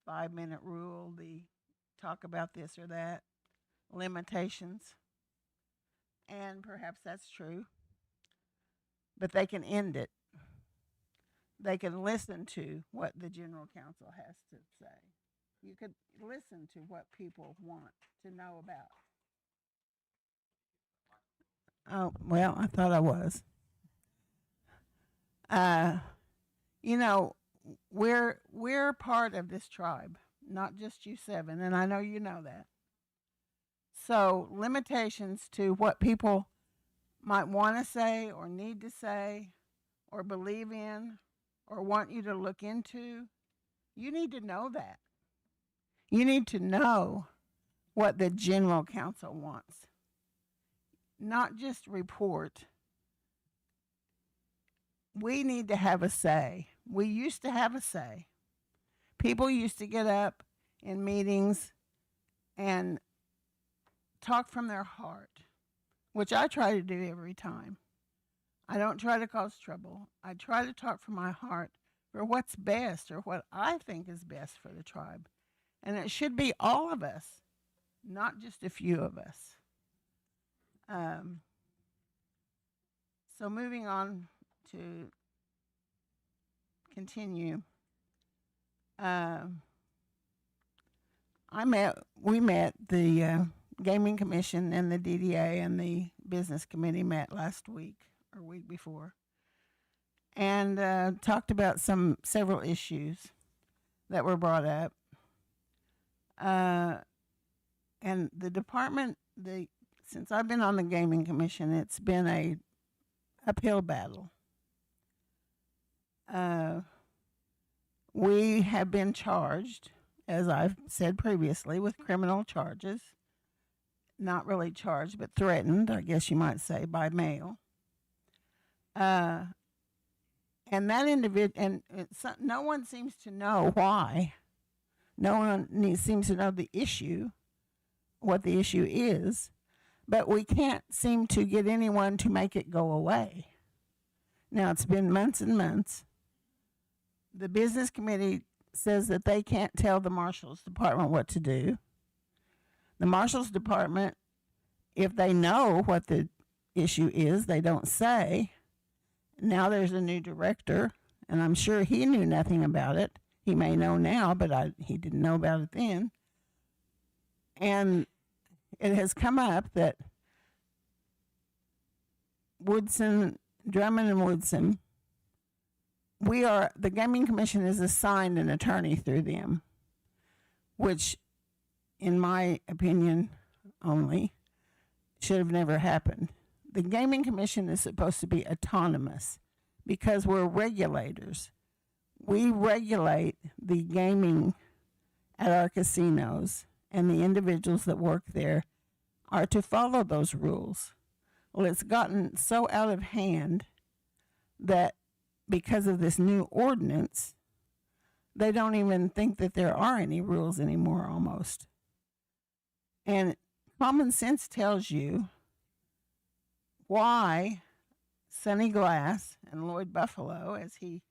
5-minute rule, the talk about this or that, limitations. And perhaps that's true. But they can end it. They can listen to what the general council has to say. You could listen to what people want to know about. Oh, well, I thought I was. We're part of this tribe, not just you 7, and I know you know that. So limitations to what people might want to say or need to say or believe in or want you to look into, you need to know that. You need to know what the general council wants, not just report. We need to have a say. We used to have a say. People used to get up in meetings and talk from their heart, which I try to do every time. I don't try to cause trouble. I try to talk from my heart for what's best or what I think is best for the tribe. And it should be all of us, not just a few of us. So moving on to continue. We met the Gaming Commission and the DDA and the Business Committee met last week or week before, and talked about several issues that were brought up. And the department, since I've been on the Gaming Commission, it's been a uphill battle. We have been charged as I've said previously, with criminal charges. Not really charged, but threatened, I guess you might say, by mail. And that individual, and no one seems to know why. No one seems to know the issue, what the issue is, but we can't seem to get anyone to make it go away. Now, it's been months and months. The business committee says that they can't tell the Marshals Department what to do. The Marshals Department, if they know what the issue is, they don't say. Now there's a new director, and I'm sure he knew nothing about it. He may know now, but he didn't know about it then. And it has come up that Drummond and Woodson, the Gaming Commission is assigned an attorney through them, which, in my opinion only, should have never happened. The Gaming Commission is supposed to be autonomous because we're regulators. We regulate the gaming at our casinos, and the individuals that work there are to follow those rules. Well, it's gotten so out of hand that because of this new ordinance, they don't even think that there are any rules anymore almost. And common sense tells you why Sonny Glass and Lloyd Buffalo, as he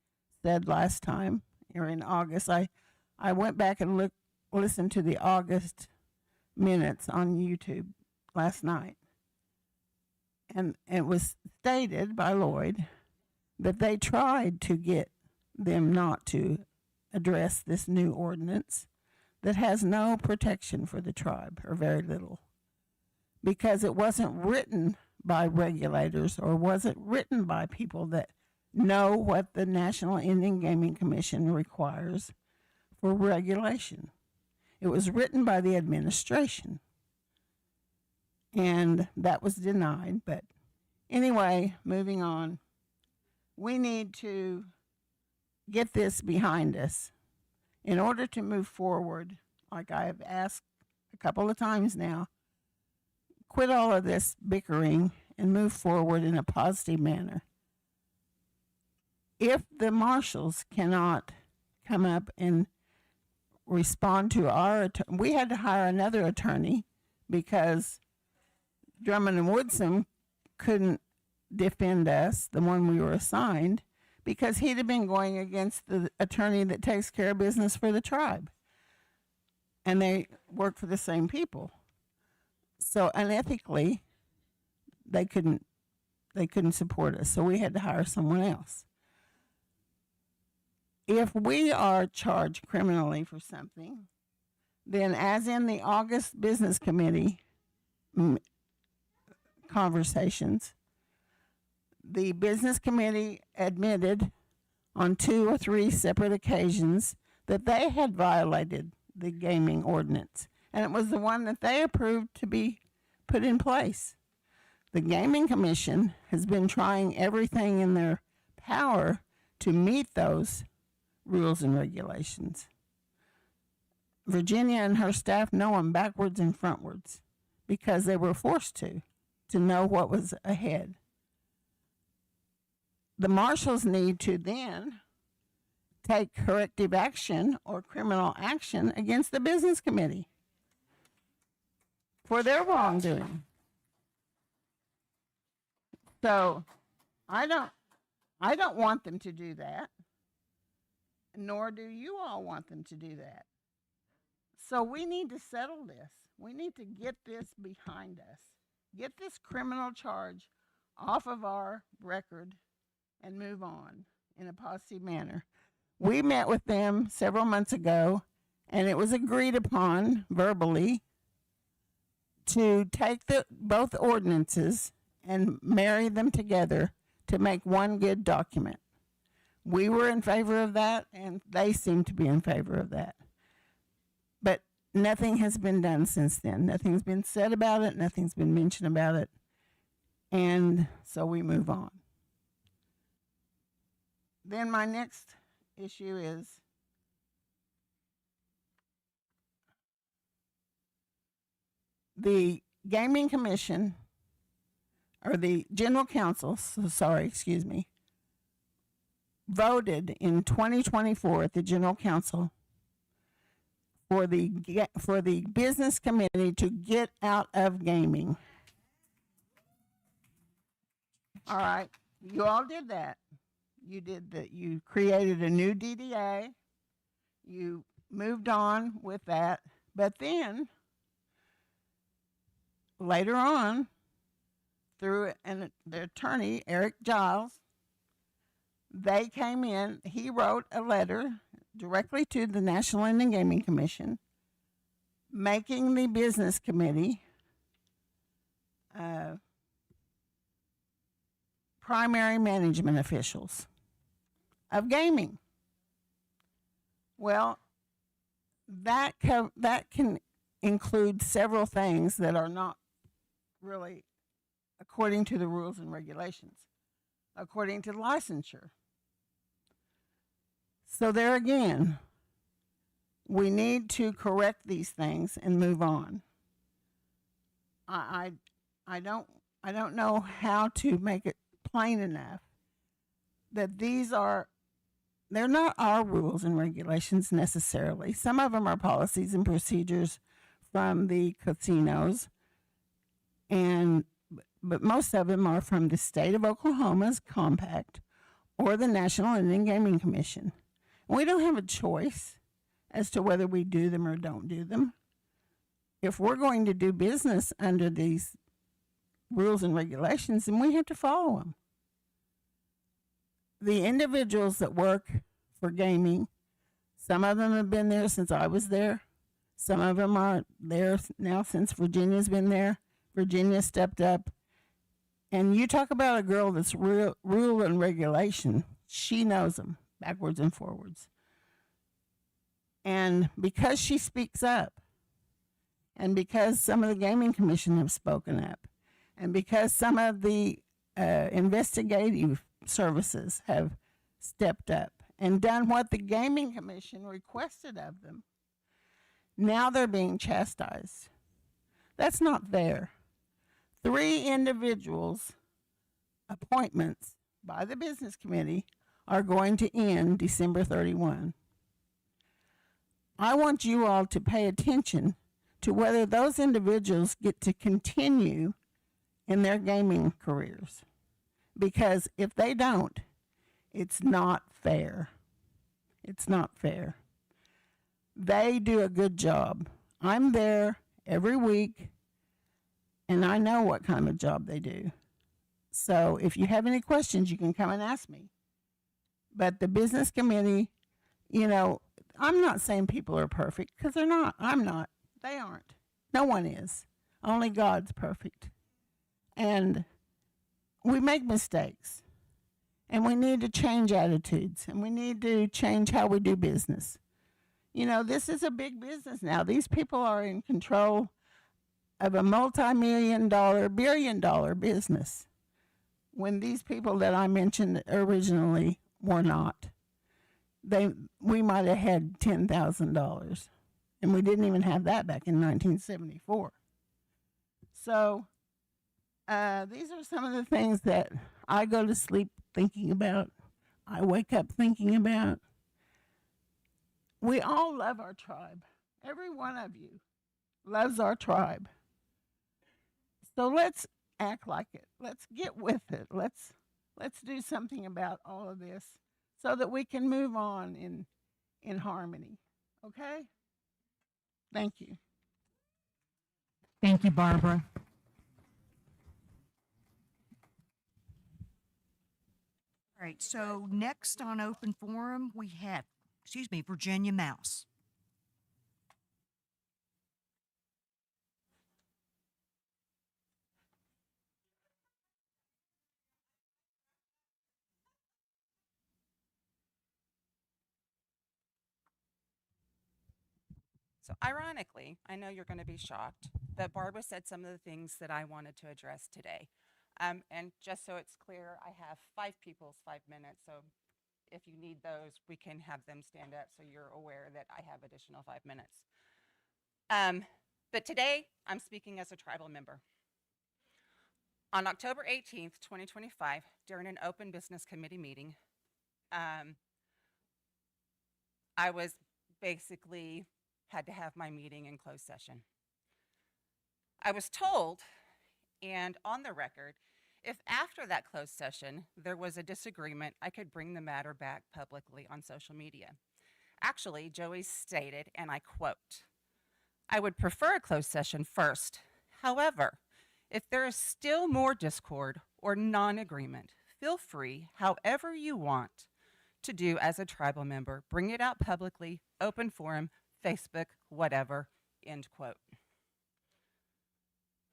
said last time, or in August, I went back and listened to the August minutes on YouTube last night. And it was stated by Lloyd that they tried to get them not to address this new ordinance that has no protection for the tribe, or very little, because it wasn't written by regulators, or wasn't written by people that know what the National Indian Gaming Commission requires for regulation. It was written by the administration, and that was denied. But anyway, moving on, we need to get this behind us in order to move forward. Like I have asked a couple of times now, quit all of this bickering and move forward in a positive manner. If the marshals cannot come up and respond to our we had to hire another attorney because Drummond and Woodson couldn't defend us, the one we were assigned, because he'd have been going against the attorney that takes care of business for the tribe. And they work for the same people. So unethically, they couldn't support us. So we had to hire someone else. If we are charged criminally for something, then as in the August Business Committee conversations, the Business Committee admitted on 2 or 3 separate occasions that they had violated the gaming ordinance, and it was the one that they approved to be put in place. The Gaming Commission has been trying everything in their power to meet those rules and regulations. Virginia and her staff know them backwards and frontwards because they were forced to know what was ahead. The marshals need to then take corrective action or criminal action against the business committee for their wrongdoing. So I don't want them to do that, nor do you all want them to do that. So we need to settle this. We need to get this behind us. Get this criminal charge off of our record and move on in a positive manner. We met with them several months ago, and it was agreed upon verbally to take both ordinances and marry them together to make one good document. We were in favor of that, and they seem to be in favor of that. But nothing has been done since then. Nothing's been said about it. Nothing's been mentioned about it. And so we move on. Then my next issue is the Gaming Commission, or the General Council, voted in 2024 at the General Council for the business committee to get out of gaming. All right, you all did that. You did that. You created a new DDA. You moved on with that. But then, later on, through the attorney, Eric Giles, they came in. He wrote a letter directly to the National Indian Gaming Commission, making the business committee primary management officials of gaming. Well, that can include several things that are not really according to the rules and regulations, according to licensure. So there again, we need to correct these things and move on. I don't know how to make it plain enough that they're not our rules and regulations necessarily. Some of them are policies and procedures from the casinos, but most of them are from the state of Oklahoma's compact or the National Indian Gaming Commission. We don't have a choice as to whether we do them or don't do them. If we're going to do business under these rules and regulations, then we have to follow them. The individuals that work for gaming, some of them have been there since I was there. Some of them are there now since Virginia's been there. Virginia stepped up. And you talk about a girl that's rule and regulation. She knows them backwards and forwards. And because she speaks up, and because some of the Gaming Commission have spoken up, and because some of the investigative services have stepped up and done what the Gaming Commission requested of them, now they're being chastised. That's not fair. 3 individuals' appointments by the business committee are going to end December 31. I want you all to pay attention to whether those individuals get to continue in their gaming careers. Because if they don't, it's not fair. It's not fair. They do a good job. I'm there every week, and I know what kind of job they do. So if you have any questions, you can come and ask me. But the business committee, I'm not saying people are perfect, because they're not. I'm not. They aren't. No one is. Only God's perfect. And we make mistakes. And we need to change attitudes. And we need to change how we do business. This is a big business now. These people are in control of a multi-million-dollar, billion-dollar business, when these people that I mentioned originally were not. We might have had $10,000, and we didn't even have that back in 1974. So these are some of the things that I go to sleep thinking about. I wake up thinking about. We all love our tribe. Every one of you loves our tribe. So let's act like it. Let's get with it. Let's do something about all of this so that we can move on in harmony. Okay? Thank you. Thank you, Barbara. All right, so next on open forum, we have, Virginia Mouse. So ironically, I know you're going to be shocked, but Barbara said some of the things that I wanted to address today. And just so it's clear, I have 5 people's 5 minutes. So if you need those, we can have them stand up so you're aware that I have additional 5 minutes. But today, I'm speaking as a tribal member. On October 18th, 2025, during an open business committee meeting, I was basically had to have my meeting in closed session. I was told, and on the record, if after that closed session there was a disagreement, I could bring the matter back publicly on social media. Actually, Joey stated, and I quote, "I would prefer a closed session first. However, if there is still more discord or non-agreement, feel free, however you want, to do as a tribal member. Bring it out publicly, open forum, Facebook, whatever," end quote.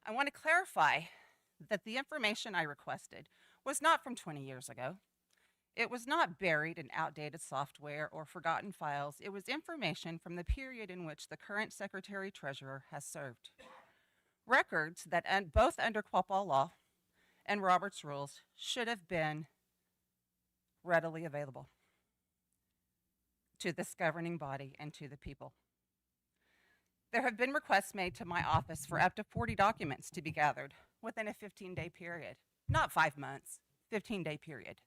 I want to clarify that the information I requested was not from 20 years ago. It was not buried in outdated software or forgotten files. It was information from the period in which the current Secretary-Treasurer has served. Records that both under Quapaw law and Robert's rules should have been readily available to this governing body and to the people. There have been requests made to my office for up to 40 documents to be gathered within a 15-day period. Not 5 months, 15-day period.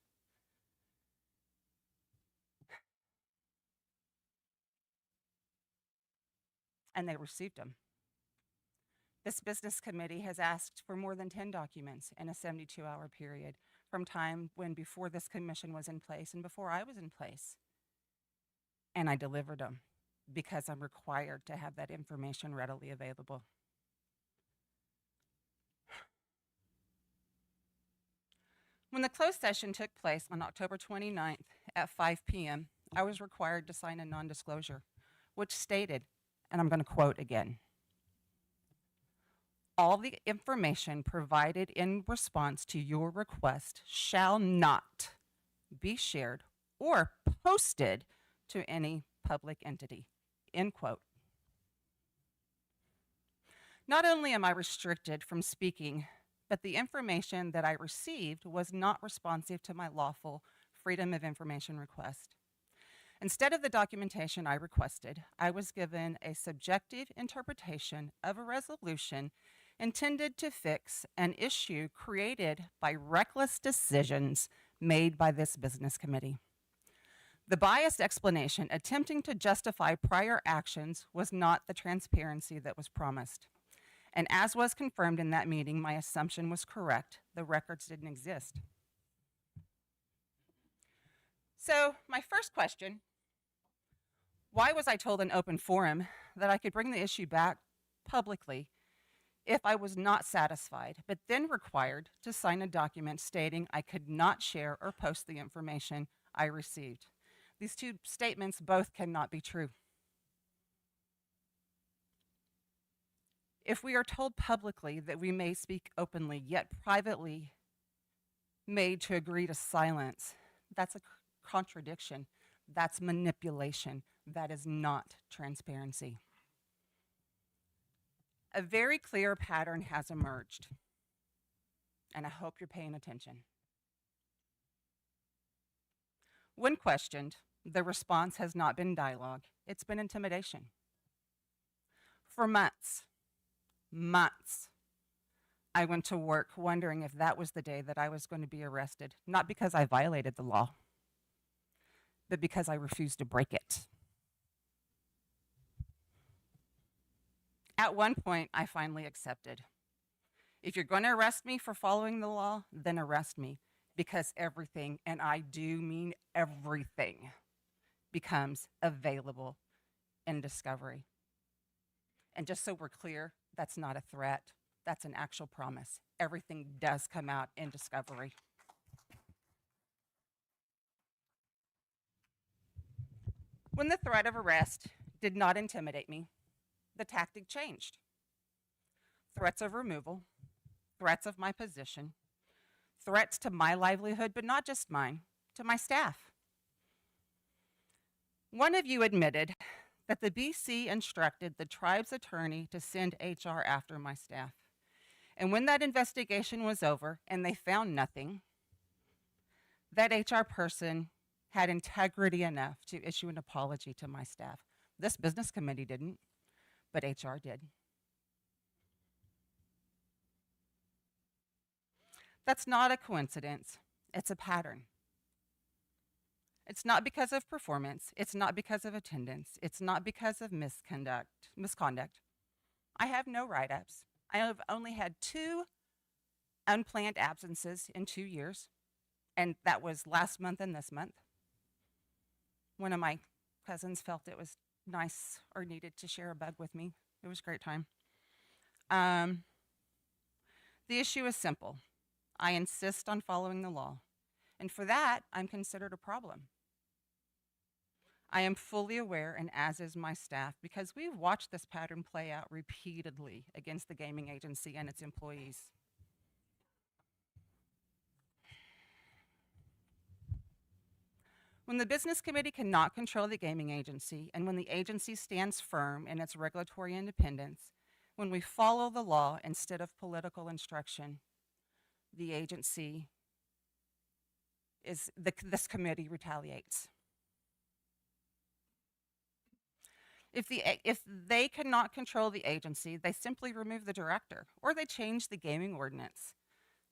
And they received them. This business committee has asked for more than 10 documents in a 72-hour period from time when before this commission was in place and before I was in place. And I delivered them because I'm required to have that information readily available. When the closed session took place on October 29th at 5 p.m., I was required to sign a non-disclosure, which stated, and I'm going to quote again, "All the information provided in response to your request shall not be shared or posted to any public entity," end quote. Not only am I restricted from speaking, but the information that I received was not responsive to my lawful Freedom of Information request. Instead of the documentation I requested, I was given a subjective interpretation of a resolution intended to fix an issue created by reckless decisions made by this business committee. The biased explanation attempting to justify prior actions was not the transparency that was promised. And as was confirmed in that meeting, my assumption was correct. The records didn't exist. So my first question, why was I told in open forum that I could bring the issue back publicly if I was not satisfied, but then required to sign a document stating I could not share or post the information I received? These two statements both cannot be true. If we are told publicly that we may speak openly, yet privately made to agree to silence, that's a contradiction. That's manipulation. That is not transparency. A very clear pattern has emerged, and I hope you're paying attention. When questioned, the response has not been dialogue, it's been intimidation. For months, I went to work wondering if that was the day that I was going to be arrested, not because I violated the law, but because I refused to break it. At one point, I finally accepted. If you're going to arrest me for following the law, then arrest me, because everything, and I do mean everything, becomes available in discovery. And just so we're clear, that's not a threat. That's an actual promise. Everything does come out in discovery. When the threat of arrest did not intimidate me, the tactic changed. Threats of removal, threats of my position, threats to my livelihood, but not just mine, to my staff. One of you admitted that the BC instructed the tribe's attorney to send HR after my staff. And when that investigation was over and they found nothing, that HR person had integrity enough to issue an apology to my staff. This business committee didn't, but HR did. That's not a coincidence, it's a pattern. It's not because of performance, it's not because of attendance, it's not because of misconduct. I have no write-ups. I have only had 2 unplanned absences in 2 years, and that was last month and this month. One of my cousins felt it was nice or needed to share a bug with me. It was a great time. The issue is simple. I insist on following the law, and for that, I'm considered a problem. I am fully aware, and as is my staff, because we've watched this pattern play out repeatedly against the gaming agency and its employees. When the business committee cannot control the gaming agency, and when the agency stands firm in its regulatory independence, when we follow the law instead of political instruction, the agency this committee retaliates. If they cannot control the agency, they simply remove the director, or they change the gaming ordinance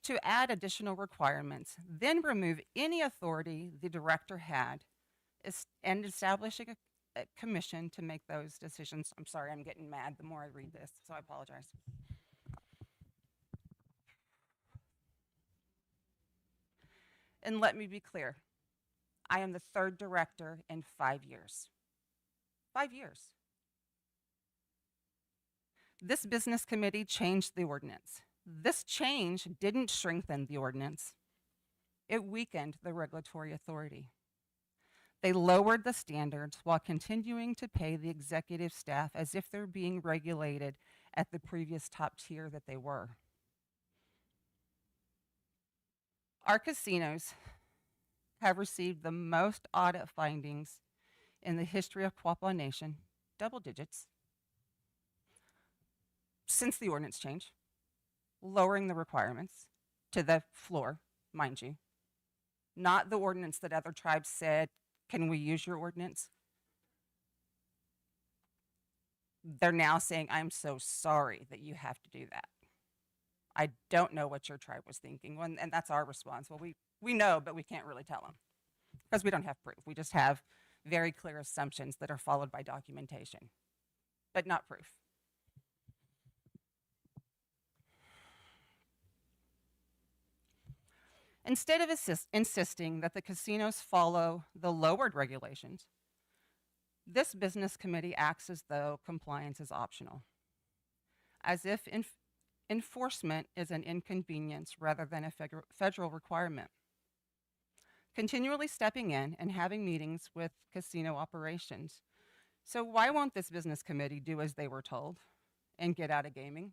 to add additional requirements, then remove any authority the director had and establish a commission to make those decisions. I'm sorry, I'm getting mad the more I read this, so I apologize. And let me be clear, I am the 3rd director in 5 years. 5 years. This business committee changed the ordinance. This change didn't strengthen the ordinance. It weakened the regulatory authority. They lowered the standards while continuing to pay the executive staff as if they're being regulated at the previous top tier that they were. Our casinos have received the most audit findings in the history of Quapaw Nation, double digits, since the ordinance change, lowering the requirements to the floor, mind you, not the ordinance that other tribes said, can we use your ordinance? They're now saying, I'm so sorry that you have to do that. I don't know what your tribe was thinking, and that's our response. Well, we know, but we can't really tell them because we don't have proof. We just have very clear assumptions that are followed by documentation, but not proof. Instead of insisting that the casinos follow the lowered regulations, this business committee acts as though compliance is optional, as if enforcement is an inconvenience rather than a federal requirement. Continually stepping in and having meetings with casino operations. So why won't this business committee do as they were told and get out of gaming?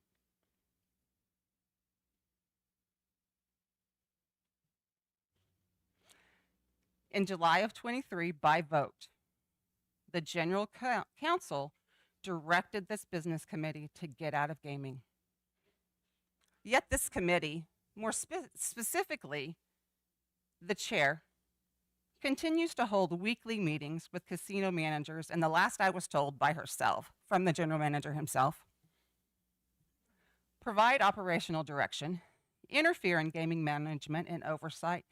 In July of 23, by vote, the General Counsel directed this business committee to get out of gaming. Yet this committee, more specifically the chair, continues to hold weekly meetings with casino managers, and the last I was told by herself, from the general manager himself, provide operational direction, interfere in gaming management and oversight,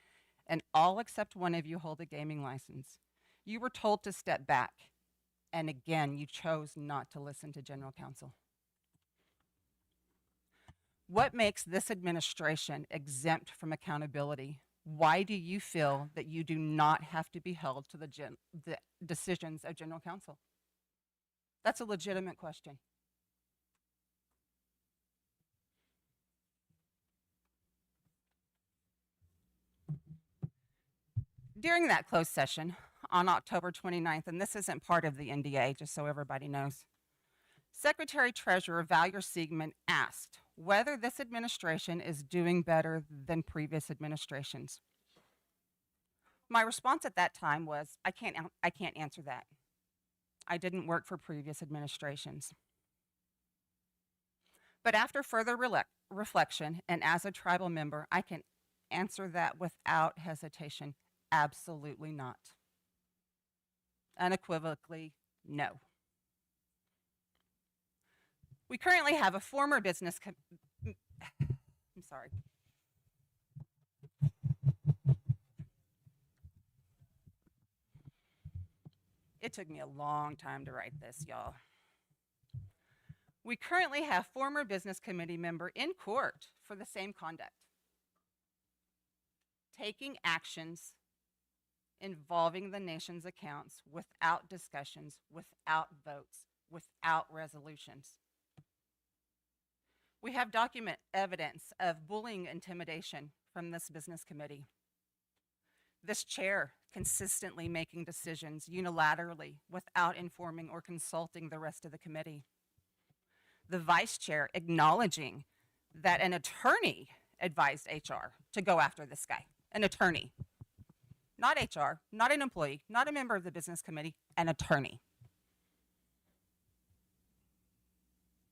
and all except one of you hold a gaming license. You were told to step back, and again, you chose not to listen to General Counsel. What makes this administration exempt from accountability? Why do you feel that you do not have to be held to the decisions of General Counsel? That's a legitimate question. During that closed session on October 29th, and this isn't part of the NDA, just so everybody knows, Secretary Treasurer Valier Siegman asked whether this administration is doing better than previous administrations. My response at that time was, I can't answer that. I didn't work for previous administrations. But after further reflection, and as a tribal member, I can answer that without hesitation. Absolutely not. Unequivocally, no. We currently have a former business, I'm sorry. It took me a long time to write this, y'all. We currently have former business committee member in court for the same conduct, taking actions involving the nation's accounts without discussions, without votes, without resolutions. We have document evidence of bullying intimidation from this business committee. This chair consistently making decisions unilaterally without informing or consulting the rest of the committee. The vice chair acknowledging that an attorney advised HR to go after this guy. An attorney. Not HR, not an employee, not a member of the business committee, an attorney.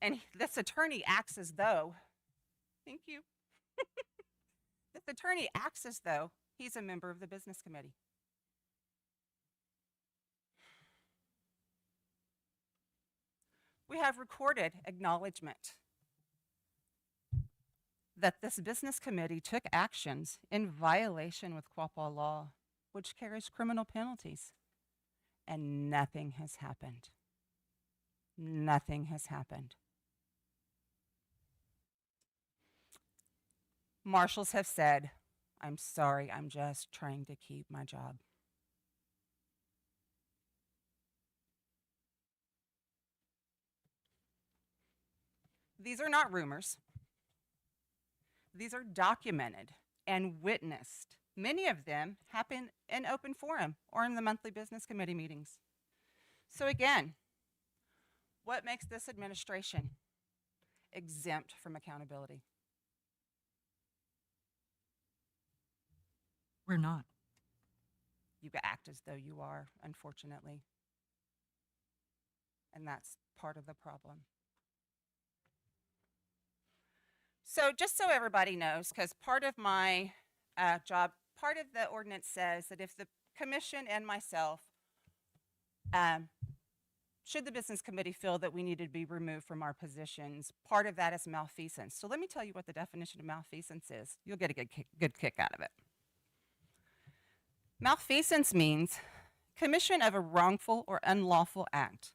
And this attorney acts as though, thank you. This attorney acts as though he's a member of the business committee. We have recorded acknowledgement that this business committee took actions in violation with Quapaw law, which carries criminal penalties, and nothing has happened. Nothing has happened. Marshals have said, "I'm sorry, I'm just trying to keep my job." These are not rumors. These are documented and witnessed. Many of them happen in open forum or in the monthly business committee meetings. So again, what makes this administration exempt from accountability? We're not. You act as though you are, unfortunately. And that's part of the problem. So just so everybody knows, because part of my job, part of the ordinance says that if the commission and myself, should the business committee feel that we need to be removed from our positions, part of that is malfeasance. So let me tell you what the definition of malfeasance is. You'll get a good kick out of it. Malfeasance means commission of a wrongful or unlawful act,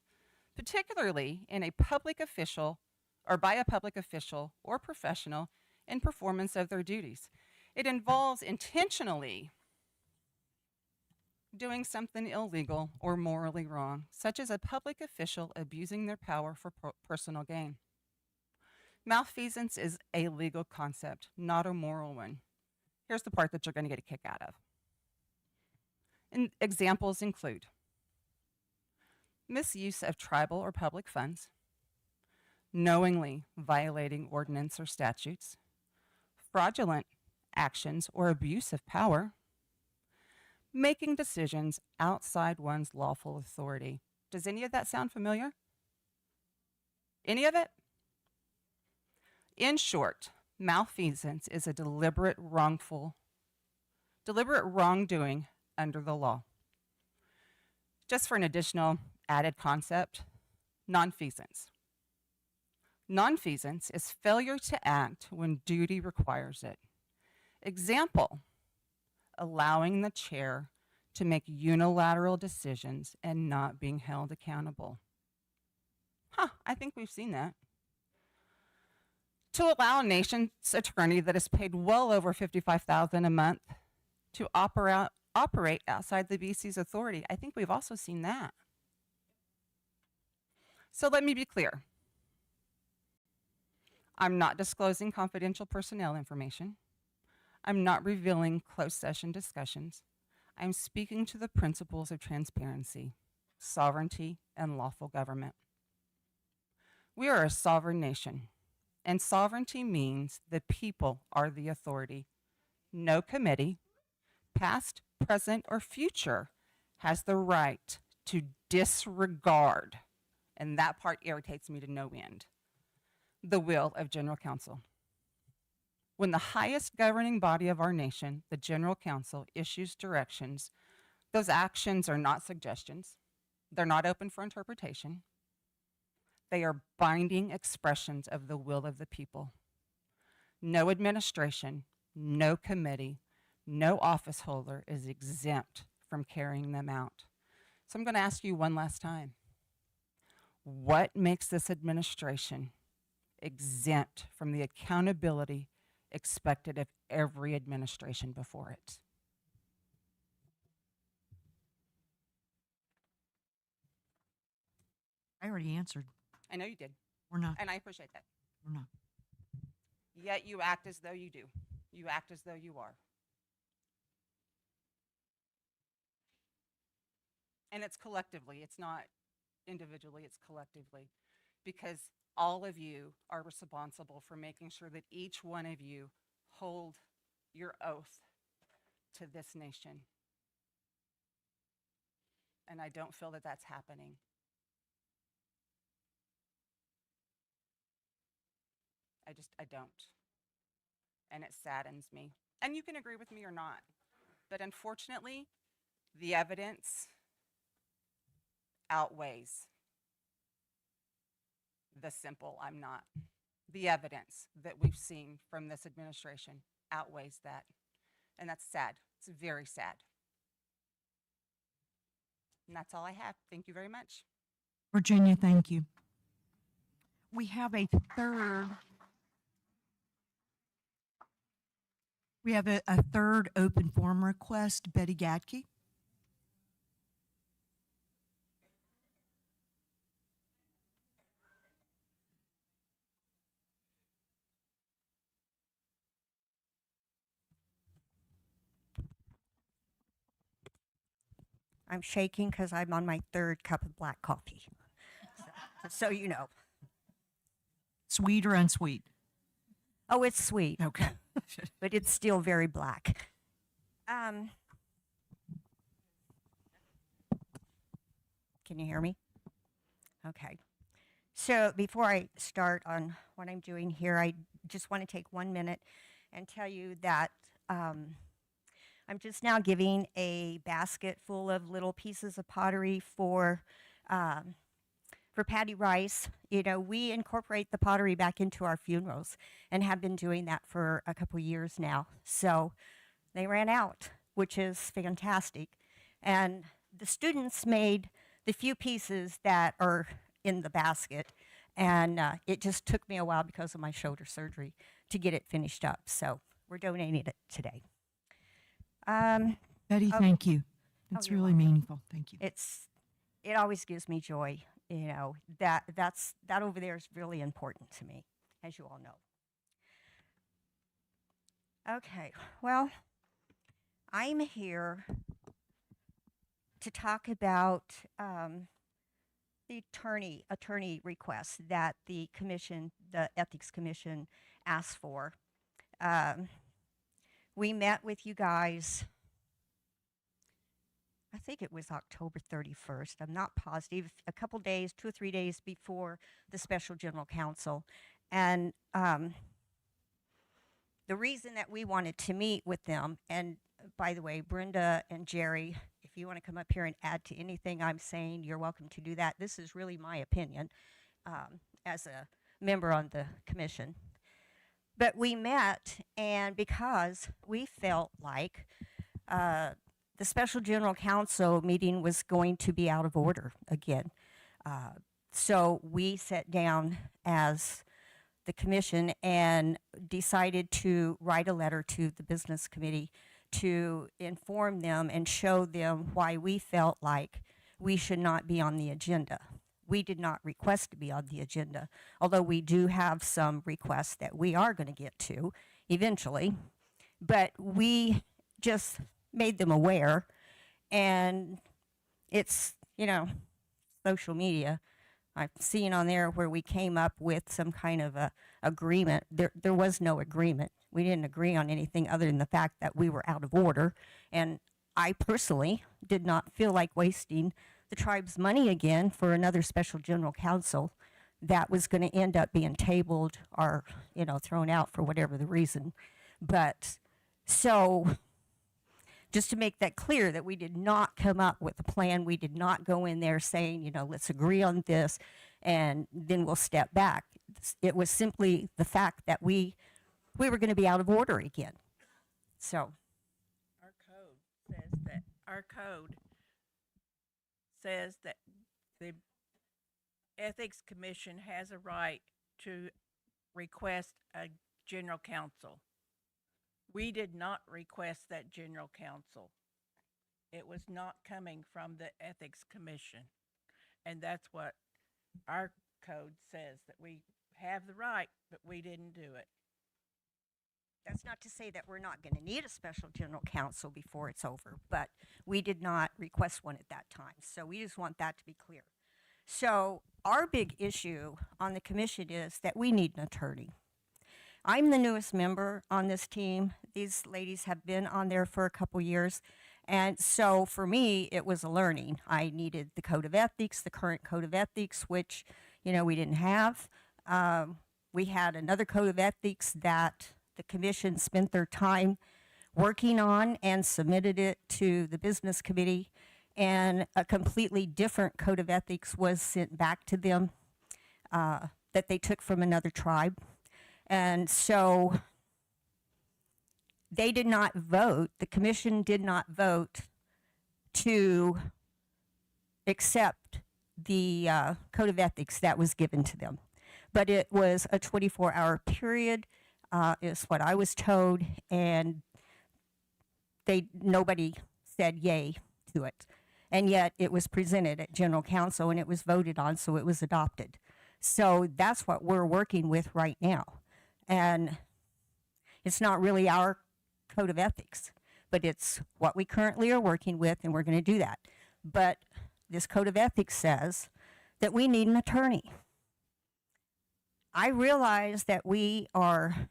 particularly in a public official or by a public official or professional in performance of their duties. It involves intentionally doing something illegal or morally wrong, such as a public official abusing their power for personal gain. Malfeasance is a legal concept, not a moral one. Here's the part that you're going to get a kick out of. And examples include misuse of tribal or public funds, knowingly violating ordinance or statutes, fraudulent actions or abuse of power, making decisions outside one's lawful authority. Does any of that sound familiar? Any of it? In short, malfeasance is a deliberate wrongdoing under the law. Just for an additional added concept, nonfeasance. Nonfeasance is failure to act when duty requires it. Example, allowing the chair to make unilateral decisions and not being held accountable. I think we've seen that. To allow a nation's attorney that is paid well over $55,000 a month to operate outside the BC's authority. I think we've also seen that. So let me be clear. I'm not disclosing confidential personnel information. I'm not revealing closed session discussions. I'm speaking to the principles of transparency, sovereignty, and lawful government. We are a sovereign nation, and sovereignty means the people are the authority. No committee, past, present, or future, has the right to disregard, and that part irritates me to no end, the will of General Counsel. When the highest governing body of our nation, the General Counsel, issues directions, those actions are not suggestions. They're not open for interpretation. They are binding expressions of the will of the people. No administration, no committee, no office holder is exempt from carrying them out. So I'm going to ask you one last time. What makes this administration exempt from the accountability expected of every administration before it? I already answered. I know you did. We're not. And I appreciate that. We're not. Yet you act as though you do. You act as though you are. And it's collectively, it's not individually, it's collectively. Because all of you are responsible for making sure that each one of you hold your oath to this nation. And I don't feel that that's happening. I don't. And it saddens me. And you can agree with me or not. But unfortunately, the evidence outweighs the simple I'm not. The evidence that we've seen from this administration outweighs that. And that's sad. It's very sad. And that's all I have. Thank you very much. Virginia, thank you. We have a third. We have a third open forum request, Betty Gadke. I'm shaking because I'm on my third cup of black coffee. So you know. Sweet or unsweet? Oh, it's sweet. Okay. But it's still very black. Can you hear me? Okay. So before I start on what I'm doing here, I just want to take 1 minute and tell you that I'm just now giving a basket full of little pieces of pottery for Patty Rice. You know, we incorporate the pottery back into our funerals and have been doing that for a couple years now. So they ran out, which is fantastic. And the students made the few pieces that are in the basket. And it just took me a while because of my shoulder surgery to get it finished up. So we're donating it today. Betty, thank you. It's really meaningful. Thank you. It always gives me joy. You know, that over there is really important to me, as you all know. Okay, well, I'm here to talk about the attorney request that the commission, the Ethics Commission, asked for. We met with you guys, I think it was October 31st. I'm not positive. A couple days, 2 or 3 days before the special general counsel. And the reason that we wanted to meet with them, and by the way, Brenda and Jerry, if you want to come up here and add to anything I'm saying, you're welcome to do that. This is really my opinion as a member on the commission. But we met, and because we felt like the special general counsel meeting was going to be out of order again. So we sat down as the commission and decided to write a letter to the business committee to inform them and show them why we felt like we should not be on the agenda. We did not request to be on the agenda, although we do have some requests that we are going to get to eventually. But we just made them aware, and it's, you know, social media. I've seen on there where we came up with some kind of a agreement. There was no agreement. We didn't agree on anything other than the fact that we were out of order, and I personally did not feel like wasting the tribe's money again for another special general counsel that was going to end up being tabled or, you know, thrown out for whatever the reason. But so just to make that clear, that we did not come up with a plan. We did not go in there saying, you know, let's agree on this and then we'll step back. It was simply the fact that we were going to be out of order again. So our code says that the Ethics Commission has a right to request a general counsel. We did not request that general counsel. It was not coming from the Ethics Commission. And that's what our code says, that we have the right, but we didn't do it. That's not to say that we're not going to need a special general counsel before it's over, but we did not request one at that time. So we just want that to be clear. So our big issue on the commission is that we need an attorney. I'm the newest member on this team. These ladies have been on there for a couple years. And so for me, it was a learning. I needed the code of ethics, the current code of ethics, which, you know, we didn't have. We had another code of ethics that the commission spent their time working on and submitted it to the business committee. And a completely different code of ethics was sent back to them that they took from another tribe. And so they did not vote, the commission did not vote to accept the code of ethics that was given to them. But it was a 24-hour period, is what I was told, and nobody said yay to it. And yet it was presented at General Council and it was voted on, so it was adopted. So that's what we're working with right now. And it's not really our code of ethics, but it's what we currently are working with, and we're going to do that. But this code of ethics says that we need an attorney. I realize that we are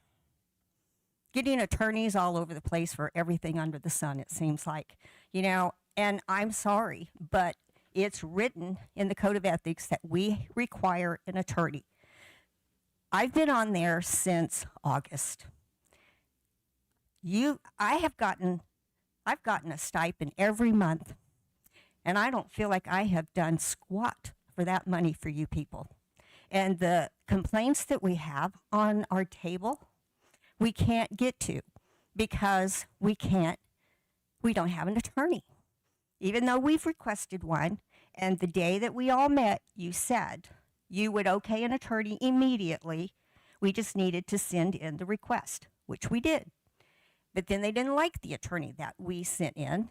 getting attorneys all over the place for everything under the sun, it seems like, you know, and I'm sorry, but it's written in the code of ethics that we require an attorney. I've been on there since August. I've gotten a stipend every month, and I don't feel like I have done squat for that money for you people. And the complaints that we have on our table, we can't get to because we don't have an attorney. Even though we've requested one, and the day that we all met, you said you would okay an attorney immediately. We just needed to send in the request, which we did. But then they didn't like the attorney that we sent in,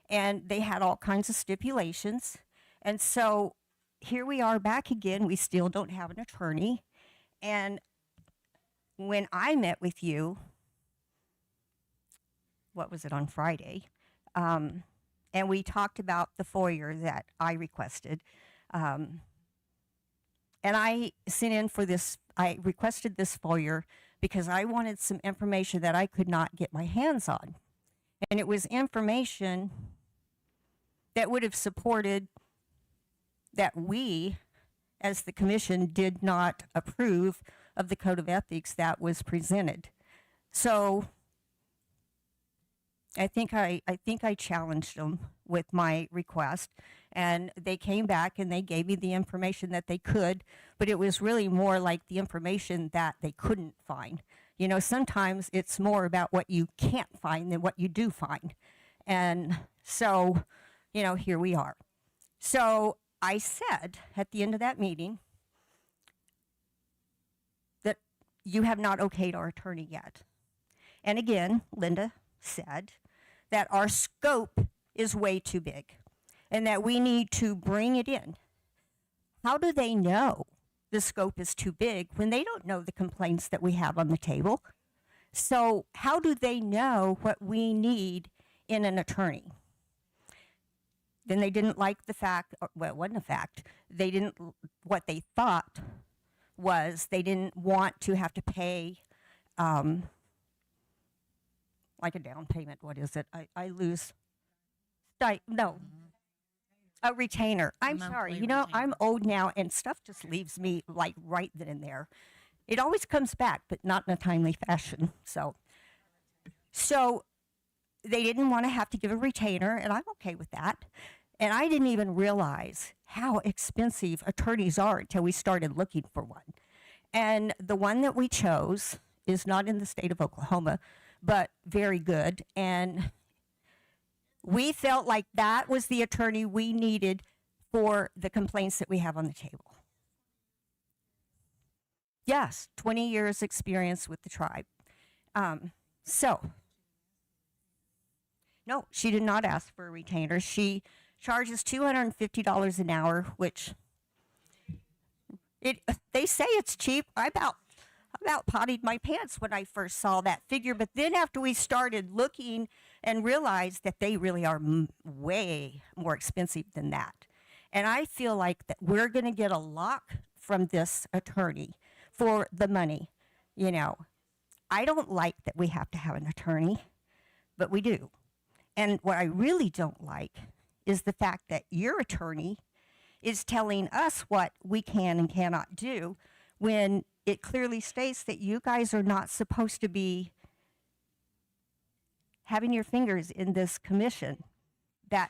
and they had all kinds of stipulations. And so here we are back again. We still don't have an attorney. And when I met with you, what was it, on Friday? And we talked about the FOIA that I requested. And I sent in for this, I requested this FOIA because I wanted some information that I could not get my hands on. And it was information that would have supported that we, as the commission, did not approve of the code of ethics that was presented. So I think I challenged them with my request, and they came back and they gave me the information that they could, but it was really more like the information that they couldn't find. You know, sometimes it's more about what you can't find than what you do find. And so, you know, here we are. So I said at the end of that meeting that you have not okayed our attorney yet. And again, Linda said that our scope is way too big and that we need to bring it in. How do they know the scope is too big when they don't know the complaints that we have on the table? So how do they know what we need in an attorney? Then they didn't like the fact, well, it wasn't a fact, what they thought was they didn't want to have to pay like a down payment. What is it? I lose. A retainer. I'm sorry. You know, I'm old now, and stuff just leaves me like right then and there. It always comes back, but not in a timely fashion. So they didn't want to have to give a retainer, and I'm okay with that. And I didn't even realize how expensive attorneys are until we started looking for one. And the one that we chose is not in the state of Oklahoma, but very good. And we felt like that was the attorney we needed for the complaints that we have on the table. Yes, 20 years experience with the tribe. No, she did not ask for a retainer. She charges $250 an hour, which they say it's cheap. I about potted my pants when I first saw that figure, but then after we started looking and realized that they really are way more expensive than that. And I feel like that we're going to get a lot from this attorney for the money. You know, I don't like that we have to have an attorney, but we do. And what I really don't like is the fact that your attorney is telling us what we can and cannot do when it clearly states that you guys are not supposed to be having your fingers in this commission. That,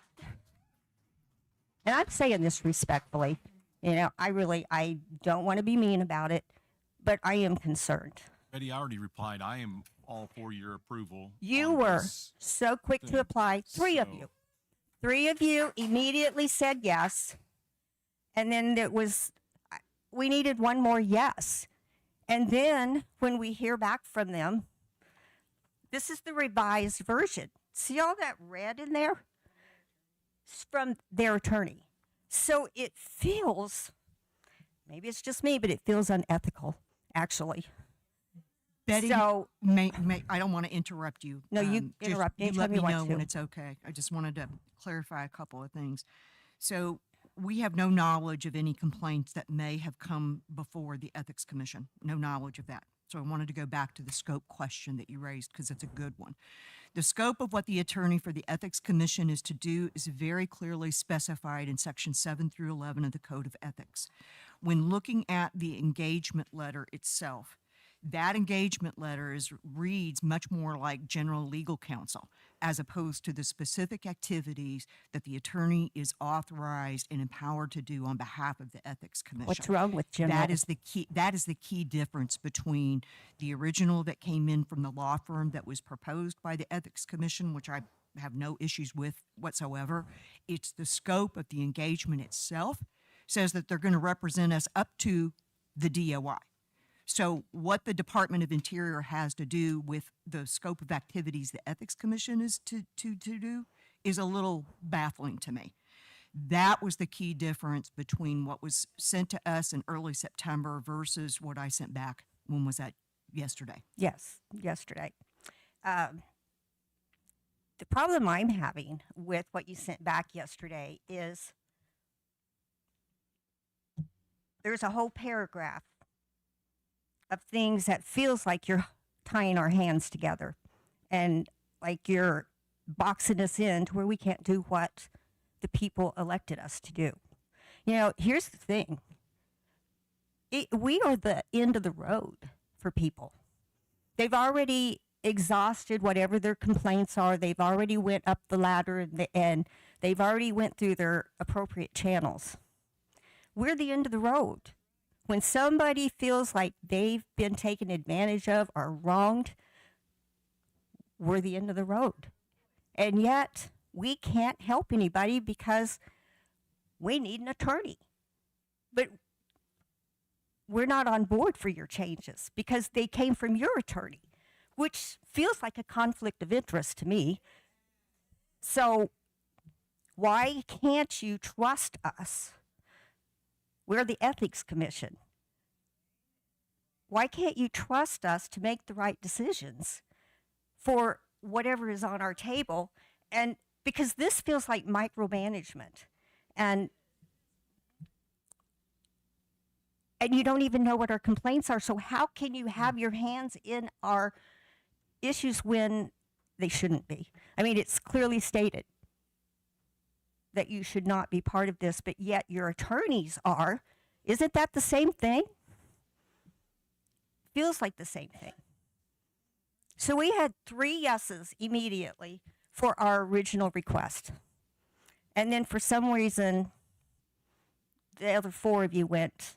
and I'm saying this respectfully, you know, I don't want to be mean about it, but I am concerned. Betty, I already replied. I am all for your approval. You on were this so quick thing. to apply. Three of So- you. 3 of you immediately said yes. And then we needed one more yes. And then when we hear back from them, this is the revised version. See all that red in there? It's from their attorney. So it feels, maybe it's just me, but it feels unethical, actually. Betty, So- I don't want to interrupt you. No, you just interrupt you anytime let me you want know to. when it's okay. I just wanted to clarify a couple of things. So we have no knowledge of any complaints that may have come before the Ethics Commission. No knowledge of that. So I wanted to go back to the scope question that you raised because it's a good one. The scope of what the attorney for the Ethics Commission is to do is very clearly specified in Section 7 through 11 of the Code of Ethics. When looking at the engagement letter itself, that engagement letter reads much more like general legal counsel as opposed to the specific activities that the attorney is authorized and empowered to do on behalf of the Ethics Commission. What's wrong with general? That is the key difference between the original that came in from the law firm that was proposed by the Ethics Commission, which I have no issues with whatsoever. It's the scope of the engagement itself says that they're going to represent us up to the DOI. So what the Department of Interior has to do with the scope of activities the Ethics Commission is to do is a little baffling to me. That was the key difference between what was sent to us in early September versus what I sent back. When was that? Yesterday. Yes, yesterday. The problem I'm having with what you sent back yesterday is there's a whole paragraph of things that feels like you're tying our hands together and like you're boxing us in to where we can't do what the people elected us to do. You know, here's the thing. We are the end of the road for people. They've already exhausted whatever their complaints are. They've already went up the ladder and they've already went through their appropriate channels. We're the end of the road. When somebody feels like they've been taken advantage of or wronged, we're the end of the road. And yet, we can't help anybody because we need an attorney. But we're not on board for your changes because they came from your attorney, which feels like a conflict of interest to me. So why can't you trust us? We're the Ethics Commission. Why can't you trust us to make the right decisions for whatever is on our table? And because this feels like micromanagement, and you don't even know what our complaints are. So how can you have your hands in our issues when they shouldn't be? I mean, it's clearly stated that you should not be part of this, but yet your attorneys are. Isn't that the same thing? Feels like the same thing. So we had 3 yeses immediately for our original request. And then for some reason, the other 4 of you went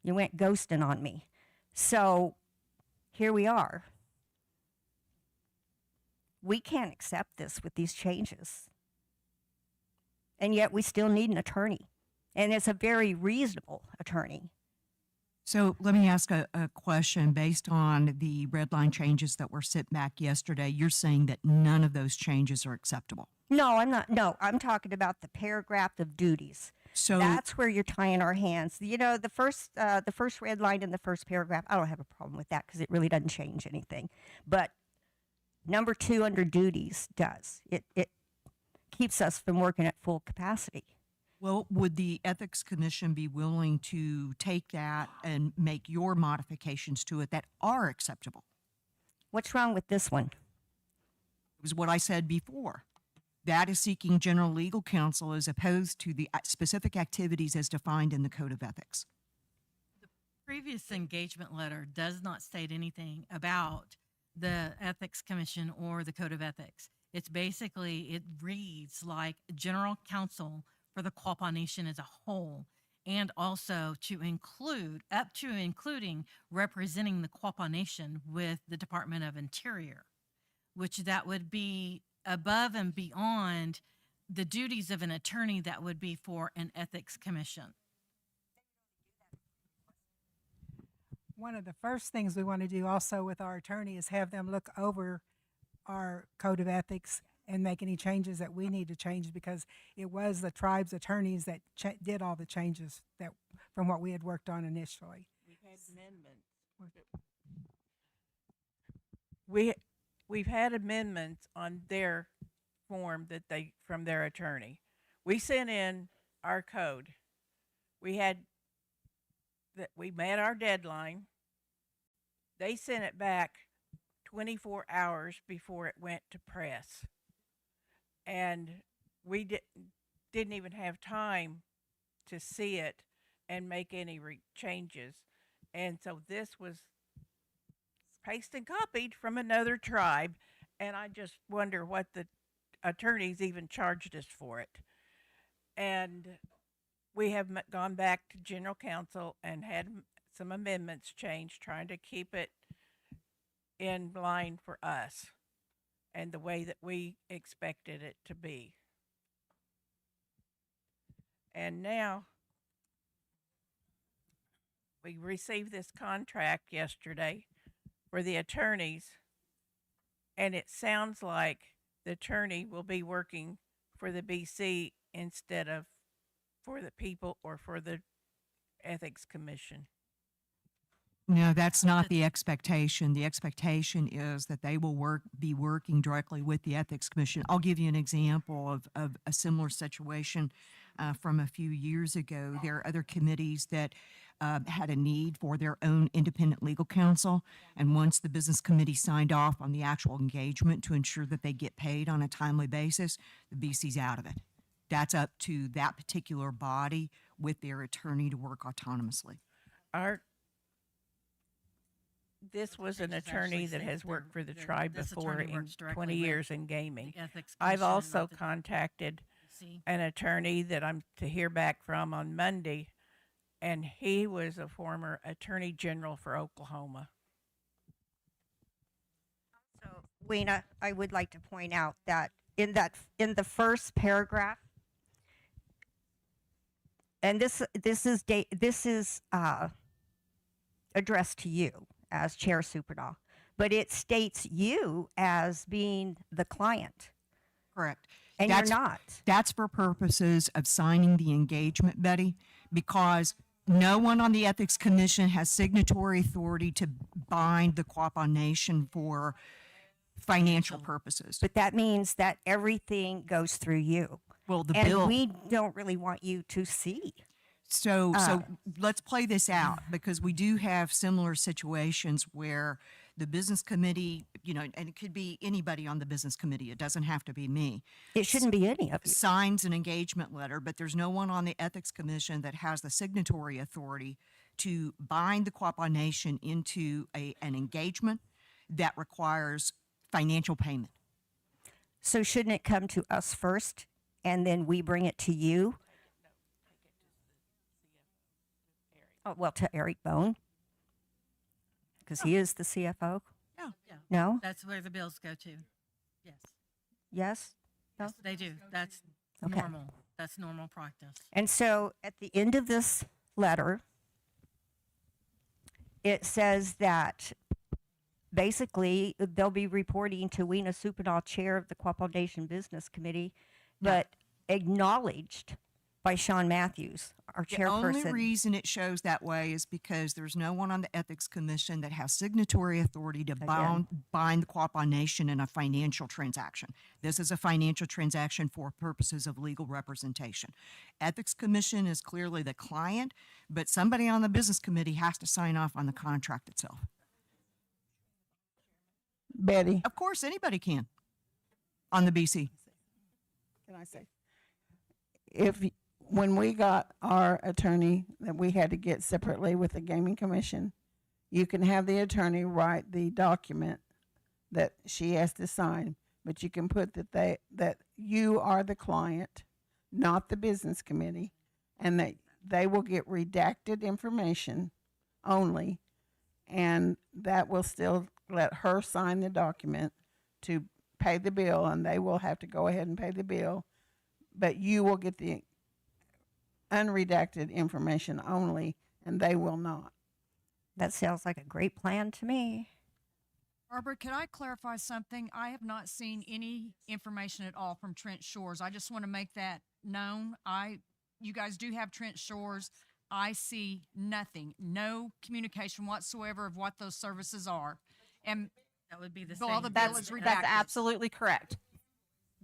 ghosting on me. So here we are. We can't accept this with these changes. and yet we still need an attorney. And it's a very reasonable attorney. So let me ask a question based on the red line changes that were sent back yesterday. You're saying that none of those changes are acceptable. No, I'm not. No, I'm talking about the paragraph of duties. So That's where you're tying our hands. You know, the first red line in the first paragraph, I don't have a problem with that because it really doesn't change anything. But number 2 under duties does. It keeps us from working at full capacity. well, would the Ethics Commission be willing to take that and make your modifications to it that are acceptable? What's wrong with this one? It was what I said before. That is seeking general legal counsel as opposed to the specific activities as defined in the Code of Ethics. Previous engagement letter does not state anything about the Ethics Commission or the Code of Ethics. It's basically, it reads like general counsel for the Quapaw Nation as a whole, and also to include, up to including representing the Quapaw Nation with the Department of Interior, which that would be above and beyond the duties of an attorney that would be for an Ethics Commission. One of the first things we want to do also with our attorney is have them look over our code of ethics and make any changes that we need to change, because it was the tribe's attorneys that did all the changes that from what we had worked on initially. We've had amendments. We've had amendments on their form that they from their attorney. We sent in our code. We met our deadline. They sent it back 24 hours before it went to press. And we didn't even have time to see it and make any changes. And so this was pasted and copied from another tribe, and I just wonder what the attorneys even charged us for it. And we have gone back to general counsel and had some amendments changed, trying to keep it in line for us and the way that we expected it to be. And now we received this contract yesterday for the attorneys, and it sounds like the attorney will be working for the BC instead of for the people or for the Ethics Commission. No, that's not the expectation. The expectation is that they will be working directly with the Ethics Commission. I'll give you an example of a similar situation from a few years ago. There are other committees that had a need for their own independent legal counsel, and once the business committee signed off on the actual engagement to ensure that they get paid on a timely basis, the BC's out of it. That's up to that particular body with their attorney to work autonomously. This was an attorney that has worked for the tribe before in 20 years in gaming. I've also contacted an attorney that I'm to hear back from on Monday, and he was a former attorney general for Oklahoma. So, Wena, I would like to point out that in the first paragraph, and this is addressed to you as Chair Superdaw, but it states you as being the client. Correct. And you're not. That's for purposes of signing the engagement, Betty, because no one on the Ethics Commission has signatory authority to bind the Quapaw Nation for financial purposes. But that means that everything goes through you. Well, the and bill. We don't really want you to see. So let's play this out, because we do have similar situations where the business committee, and it could be anybody on the business committee. It doesn't have to be me. It shouldn't be any of you. Signs an engagement letter, but there's no one on the Ethics Commission that has the signatory authority to bind the Quapaw Nation into an engagement that requires financial payment. So shouldn't it come to us first, and then we bring it to you? Oh, well, to Eric Bone, because he is the CFO. Yeah. No? That's where the bills go to. Yes. Yes? No? Yes, they do. That's Okay. normal. That's normal practice. And so at the end of this letter, it says that basically they'll be reporting to Weena Supinall, chair of the Quapaw Nation Business Committee, but acknowledged by Sean Matthews, our The chairperson. only reason it shows that way is because there's no one on the Ethics Commission that has signatory authority to bind the Quapaw Nation in a financial transaction. This is a financial transaction for purposes of legal representation. Ethics Commission is clearly the client, but somebody on the business committee has to sign off on the contract itself. Betty, Of course, anybody can on the BC. can I say? When we got our attorney that we had to get separately with the Gaming Commission, you can have the attorney write the document that she has to sign, but you can put that you are the client, not the business committee, and that they will get redacted information only, and that will still let her sign the document to pay the bill, and they will have to go ahead and pay the bill, but you will get the unredacted information only, and they will not. That sounds like a great plan to me. Barbara, could I clarify something? I have not seen any information at all from Trent Shores. I just want to make that known. You guys do have Trent Shores. I see nothing, no communication whatsoever of what those services are. And That would be the well, same. the bill is redacted. That's absolutely correct.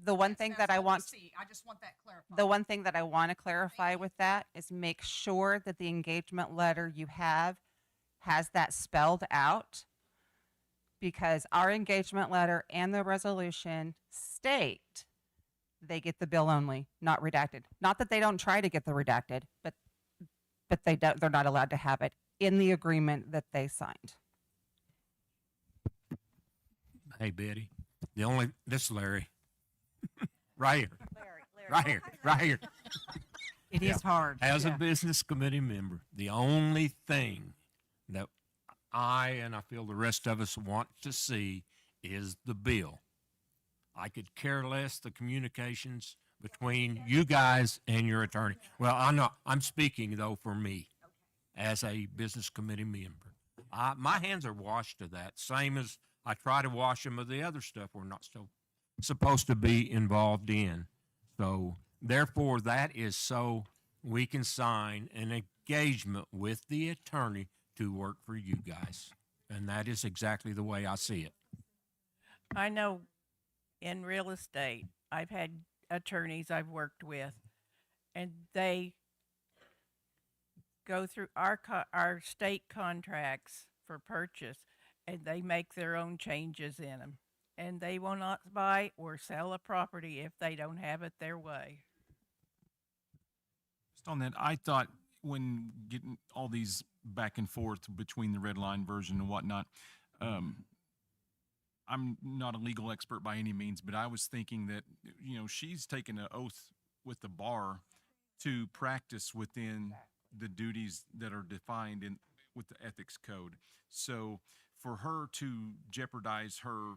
The one thing that I want, I just want that clarified. the one thing that I want to clarify with that is make sure that the engagement letter you have has that spelled out, because our engagement letter and the resolution state they get the bill only, not redacted. Not that they don't try to get the redacted, but they're not allowed to have it in the agreement that they signed. Hey, Betty, this is Larry. Right here. Right here, right here. It is hard. As a business committee member, the only thing that I and I feel the rest of us want to see is the bill. I could care less the communications between you guys and your attorney. Well, I'm speaking though for me as a business committee member. My hands are washed to that, same as I try to wash them of the other stuff we're not supposed to be involved in. So therefore, that is so we can sign an engagement with the attorney to work for you guys. And that is exactly the way I see it. I know in real estate, I've had attorneys I've worked with, and they go through our state contracts for purchase, and they make their own changes in them. And they will not buy or sell a property if they don't have it their way. Just on that, I thought when getting all these back and forth between the red line version and whatnot, I'm not a legal expert by any means, but I was thinking that, she's taken an oath with the bar to practice within the duties that are defined with the ethics code. So for her to jeopardize her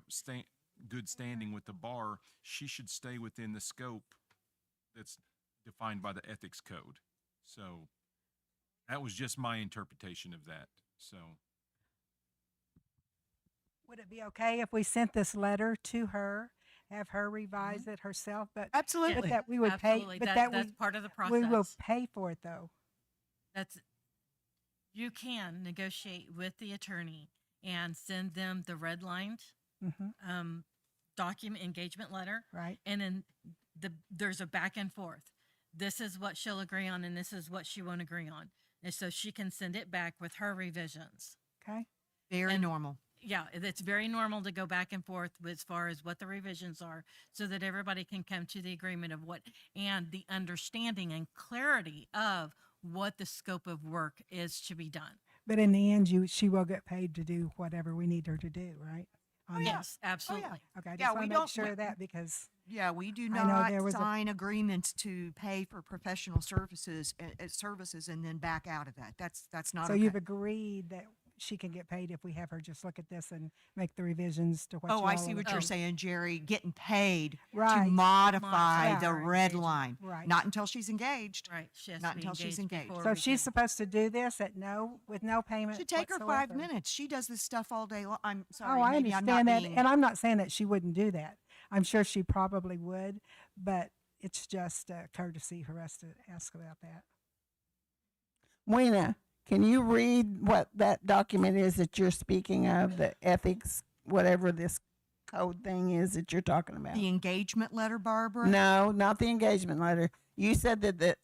good standing with the bar, she should stay within the scope that's defined by the ethics code. So that was just my interpretation of that. So Would it be okay if we sent this letter to her, have her revise it herself? But Absolutely. But that we would pay. Absolutely. But That's part of the process. we will pay for it though. You can negotiate with the attorney and send them the redlined document engagement letter. Right. And then there's a back and forth. This is what she'll agree on, and this is what she won't agree on. And so she can send it back with her revisions. Okay. Very normal. Yeah, it's very normal to go back and forth as far as what the revisions are, so that everybody can come to the agreement of what and the understanding and clarity of what the scope of work is to be done. But in the end, she will get paid to do whatever we need her to do, right? On that. Yes, absolutely. Okay. I just Yeah, want we to don't- make sure of that because Yeah, we do I know not there was a- sign agreements to pay for professional services and then back out of that. That's not so okay. you've agreed that she can get paid if we have her just look at this and make the revisions to what. Oh, you I all see are what looking you're for. saying, Jerry, getting paid to Right. modify Yeah. the red line. Right. Not until she's engaged. Right, she has Not to be until she's engaged. before So we she's can- supposed to do this with no payment. Should take her 5 whatsoever. minutes. She does this stuff all day long. I'm sorry. Oh, I maybe I'm understand not that, being, and I'm not saying that she wouldn't do that. I'm sure she probably would, but it's just a courtesy for us to ask about that. Weena, can you read what that document is that you're speaking of, the ethics, whatever this code thing is that you're talking about? the engagement letter, Barbara. No, not the engagement letter. You said that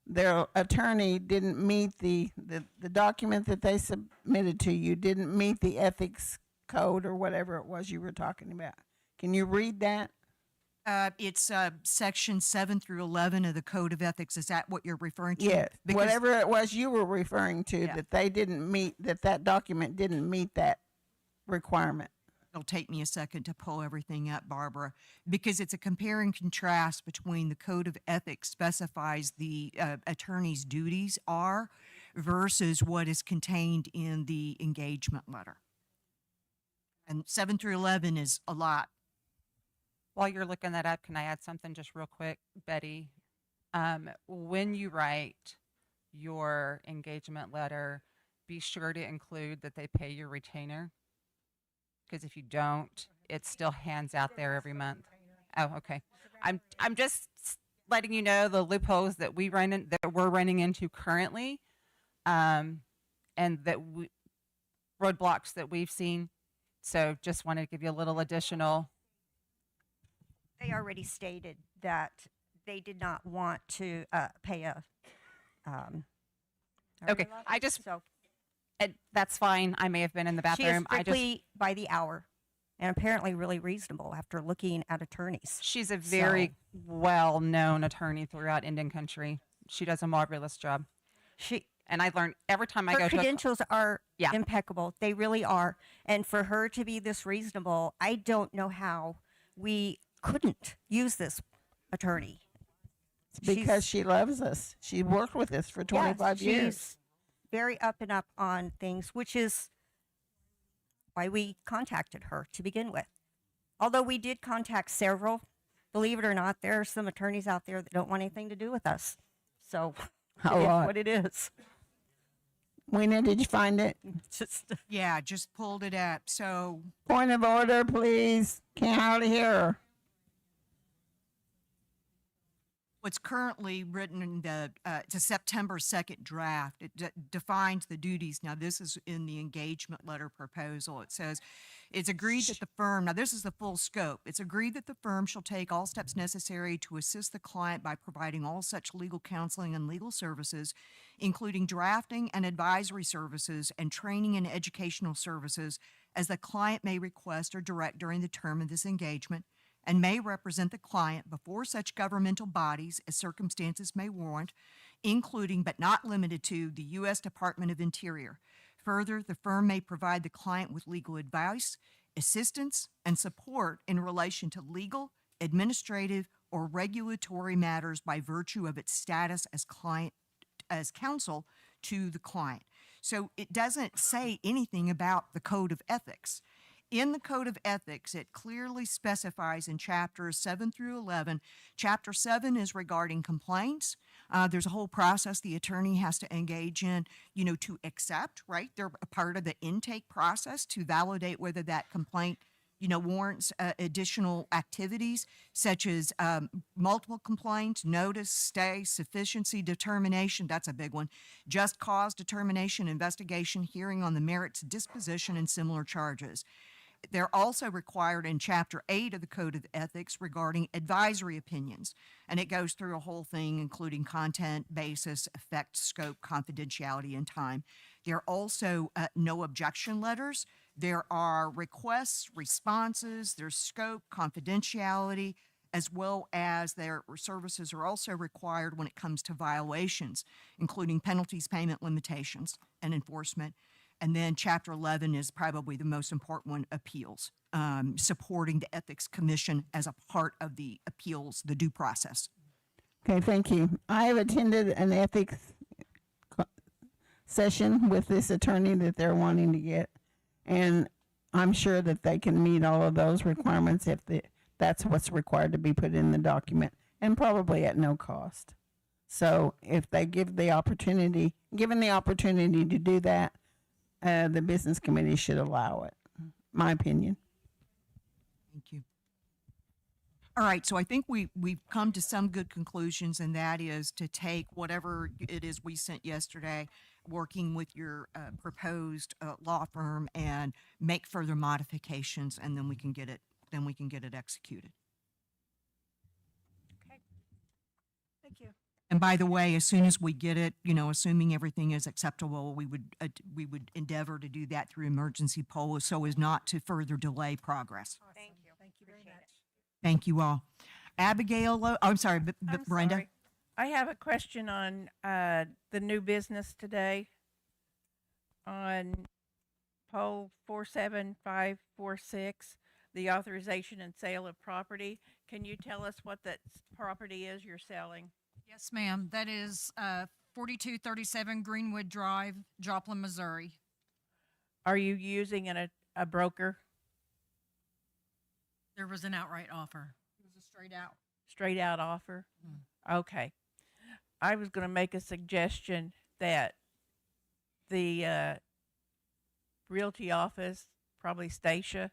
their attorney didn't meet the document that they submitted to you didn't meet the ethics code or whatever it was you were talking about. Can you read that? It's section 7 through 11 of the Code of Ethics. Is that what you're referring to? Yes. Because Whatever it was you were referring to, Yeah. that they didn't meet, that document didn't meet that requirement. it'll take me a second to pull everything up, Barbara, because it's a compare and contrast between the Code of Ethics specifies the attorney's duties are versus what is contained in the engagement letter. And 7 through 11 is a lot. While you're looking that up, can I add something just real quick, Betty? When you write your engagement letter, be sure to include that they pay your retainer. Because if you don't, it still hands out there every month. Oh, okay. I'm just letting you know the loopholes that we're running into currently, and that roadblocks that we've seen. So just wanted to give you a little additional. They already stated that they did not want to pay a. Okay, I just. That's fine. I may have been in the She is bathroom. strictly by the hour, and apparently really reasonable after looking at attorneys. She's a very well-known attorney throughout Indian country. She does a marvelous job. And I learn every time I Her go to. credentials are impeccable. They really are. And for her to be this reasonable, I don't know how we couldn't use this attorney. Because she loves us. She worked with us for 25 years. She's very up and up on things, which is why we contacted her to begin with. Although we did contact several, believe it or not, there are some attorneys out there that don't want anything to do with us. So it is what it is. Weena, did you find it? Yeah, just pulled it up. So Point of order, please. Can't hardly hear her. what's currently written in the, it's a September 2nd draft. It defines the duties. Now, this is in the engagement letter proposal. It says, it's agreed that the firm, now this is the full scope. It's agreed that the firm shall take all steps necessary to assist the client by providing all such legal counseling and legal services, including drafting and advisory services and training and educational services as the client may request or direct during the term of this engagement, and may represent the client before such governmental bodies as circumstances may warrant, including but not limited to the U.S. Department of Interior. Further, the firm may provide the client with legal advice, assistance, and support in relation to legal, administrative, or regulatory matters by virtue of its status as counsel to the client. So it doesn't say anything about the Code of Ethics. In the Code of Ethics, it clearly specifies in chapters 7 through 11. Chapter 7 is regarding complaints. There's a whole process the attorney has to engage in, to accept, right? They're a part of the intake process to validate whether that complaint, warrants additional activities such as multiple complaints, notice, stay, sufficiency determination. That's a big one. Just cause determination, investigation, hearing on the merits, disposition, and similar charges. They're also required in Chapter 8 of the Code of Ethics regarding advisory opinions. And it goes through a whole thing, including content, basis, effect, scope, confidentiality, and time. There are also no objection letters. There are requests, responses, there's scope, confidentiality, as well as their services are also required when it comes to violations, including penalties, payment limitations, and enforcement. And then Chapter 11 is probably the most important one, appeals, supporting the Ethics Commission as a part of the appeals, the due process. Okay, thank you. I have attended an ethics session with this attorney that they're wanting to get. And I'm sure that they can meet all of those requirements if that's what's required to be put in the document, and probably at no cost. So if they given the opportunity to do that, the business committee should allow it. My opinion. Thank you. All right, so I think we've come to some good conclusions, and that is to take whatever it is we sent yesterday, working with your proposed law firm, and make further modifications, and then we can get it executed. Okay. Thank you. And by the way, as soon as we get it, assuming everything is acceptable, we would endeavor to do that through emergency poll so as not to further delay progress. Awesome. Thank you very much. Thank you all. Abigail, I'm sorry, Brenda. Sorry. I have a question on the new business today. On poll 47546, the authorization and sale of property. Can you tell us what that property is you're selling? Yes, ma'am. That is 4237 Greenwood Drive, Joplin, Missouri. Are you using a broker? There was an outright offer. It was a Straight out offer? Okay. I was going to make a suggestion that the realty office, probably Stacia,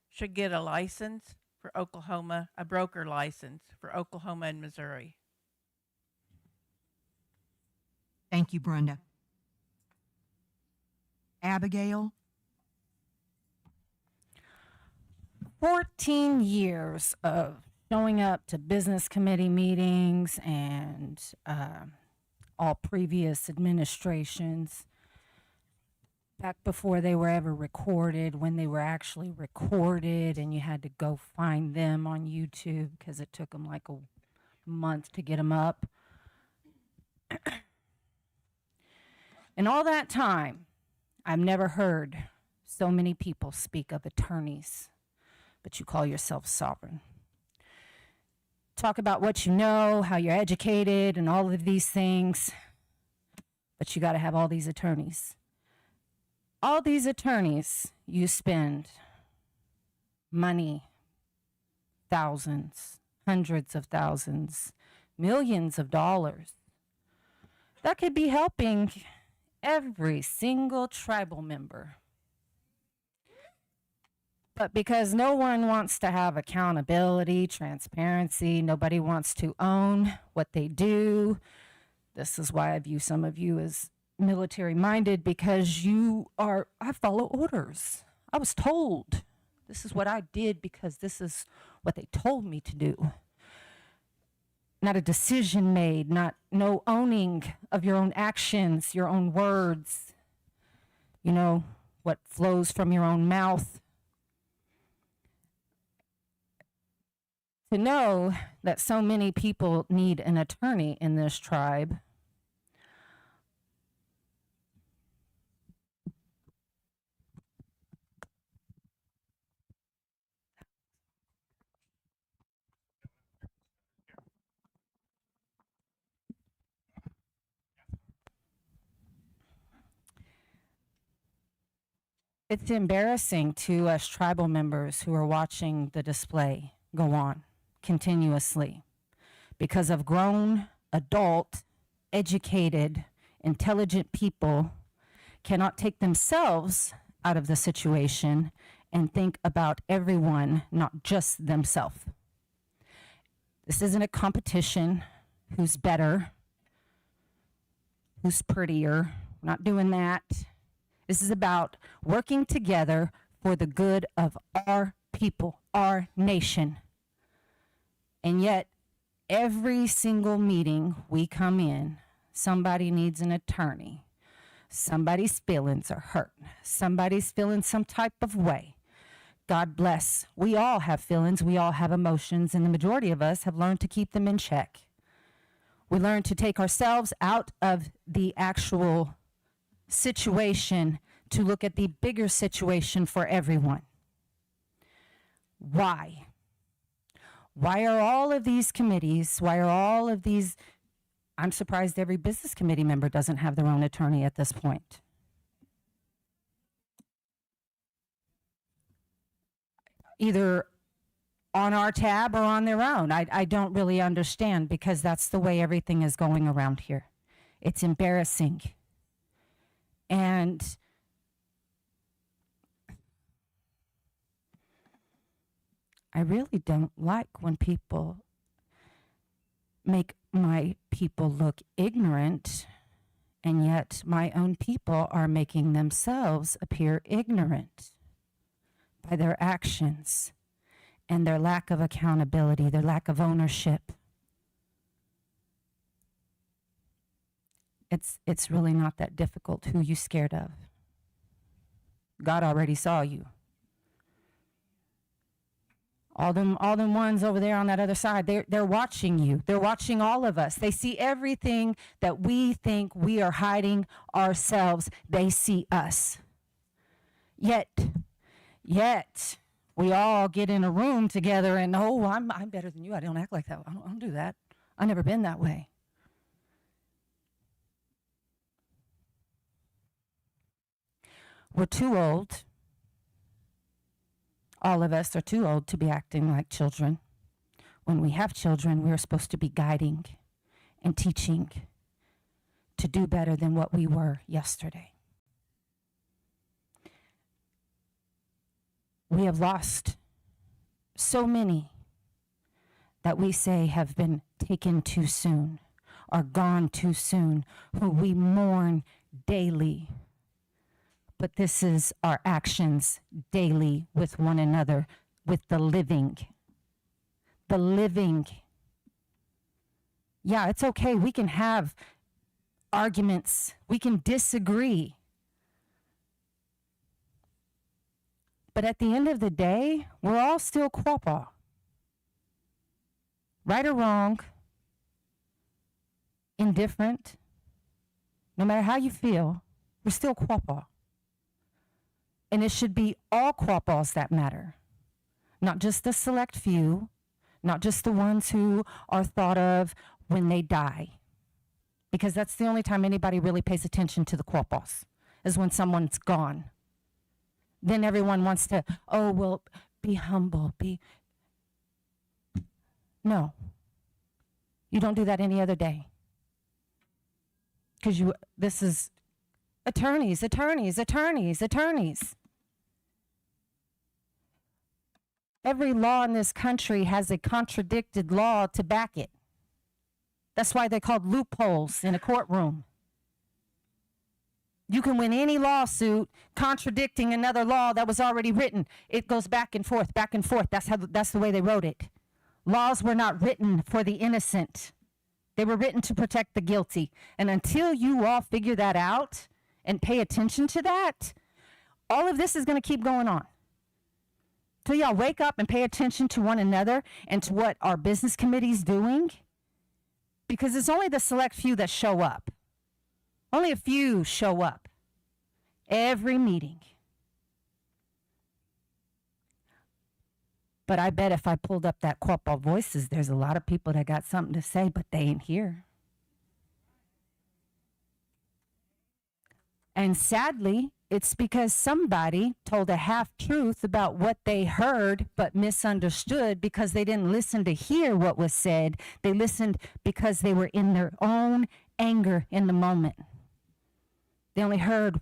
should get a license for Oklahoma, a broker license for Oklahoma and Missouri. Thank you, Brenda. Abigail? 14 years of showing up to business committee meetings and all previous administrations, back before they were ever recorded, when they were actually recorded and you had to go find them on YouTube because it took them like a month to get them up. In all that time, I've never heard so many people speak of attorneys, but you call yourself sovereign. Talk about what you know, how you're educated, and all of these things, but you got to have all these attorneys. All these attorneys, you spend money, thousands, hundreds of thousands, millions of dollars. That could be helping every single tribal member. But because no one wants to have accountability, transparency, nobody wants to own what they do. This is why I view some of you as military minded, because I follow orders. I was told this is what I did because this is what they told me to do. Not a decision made, no owning of your own actions, your own words, what flows from your own mouth. To know that so many people need an attorney in this tribe, it's embarrassing to us tribal members who are watching the display go on continuously because of grown, adult, educated, intelligent people cannot take themselves out of the situation and think about everyone, not just themselves. This isn't a competition. Who's better? Who's prettier? We're not doing that. This is about working together for the good of our people, our nation. And yet, every single meeting we come in, somebody needs an attorney. Somebody's feelings are hurt. Somebody's feeling some type of way. God bless. We all have feelings. We all have emotions. And the majority of us have learned to keep them in check. We learn to take ourselves out of the actual situation to look at the bigger situation for everyone. Why? Why are all of these committees, why are all of these I'm surprised every business committee member doesn't have their own attorney at this point. Either on our tab or on their own. I don't really understand, because that's the way everything is going around here. It's embarrassing. And I really don't like when people make my people look ignorant, and yet my own people are making themselves appear ignorant by their actions and their lack of accountability, their lack of ownership. It's really not that difficult. Who you scared of? God already saw you. All them ones over there on that other side, they're watching you. They're watching all of us. They see everything that we think we are hiding ourselves. They see us. Yet, we all get in a room together and, oh, I'm better than you. I don't act like that. I don't do that. I've never been that way. We're too old. All of us are too old to be acting like children. When we have children, we're supposed to be guiding and teaching to do better than what we were yesterday. We have lost so many that we say have been taken too soon, or gone too soon, who we mourn daily. But this is our actions daily with one another, with the living. The living. Yeah, it's okay. We can have arguments. We can disagree. But at the end of the day, we're all still Quapaw. Right or wrong, indifferent, no matter how you feel, we're still Quapaw. And it should be all Quapaws that matter, not just the select few, not just the ones who are thought of when they die, because that's the only time anybody really pays attention to the Quapaws, is when someone's gone. Then everyone wants to, oh, well, be humble, No. You don't do that any other day. Because this is attorneys. Every law in this country has a contradicted law to back it. That's why they're called loopholes in a courtroom. You can win any lawsuit contradicting another law that was already written. It goes back and forth, back and forth. That's the way they wrote it. Laws were not written for the innocent. They were written to protect the guilty. And until you all figure that out and pay attention to that, all of this is going to keep going on. Till y'all wake up and pay attention to one another and to what our business committee's doing. Because it's only the select few that show up. Only a few show up every meeting. But I bet if I pulled up that Quapaw Voices, there's a lot of people that got something to say, but they ain't here. And sadly, it's because somebody told a half-truth about what they heard but misunderstood, because they didn't listen to hear what was said. They listened because they were in their own anger in the moment. They only heard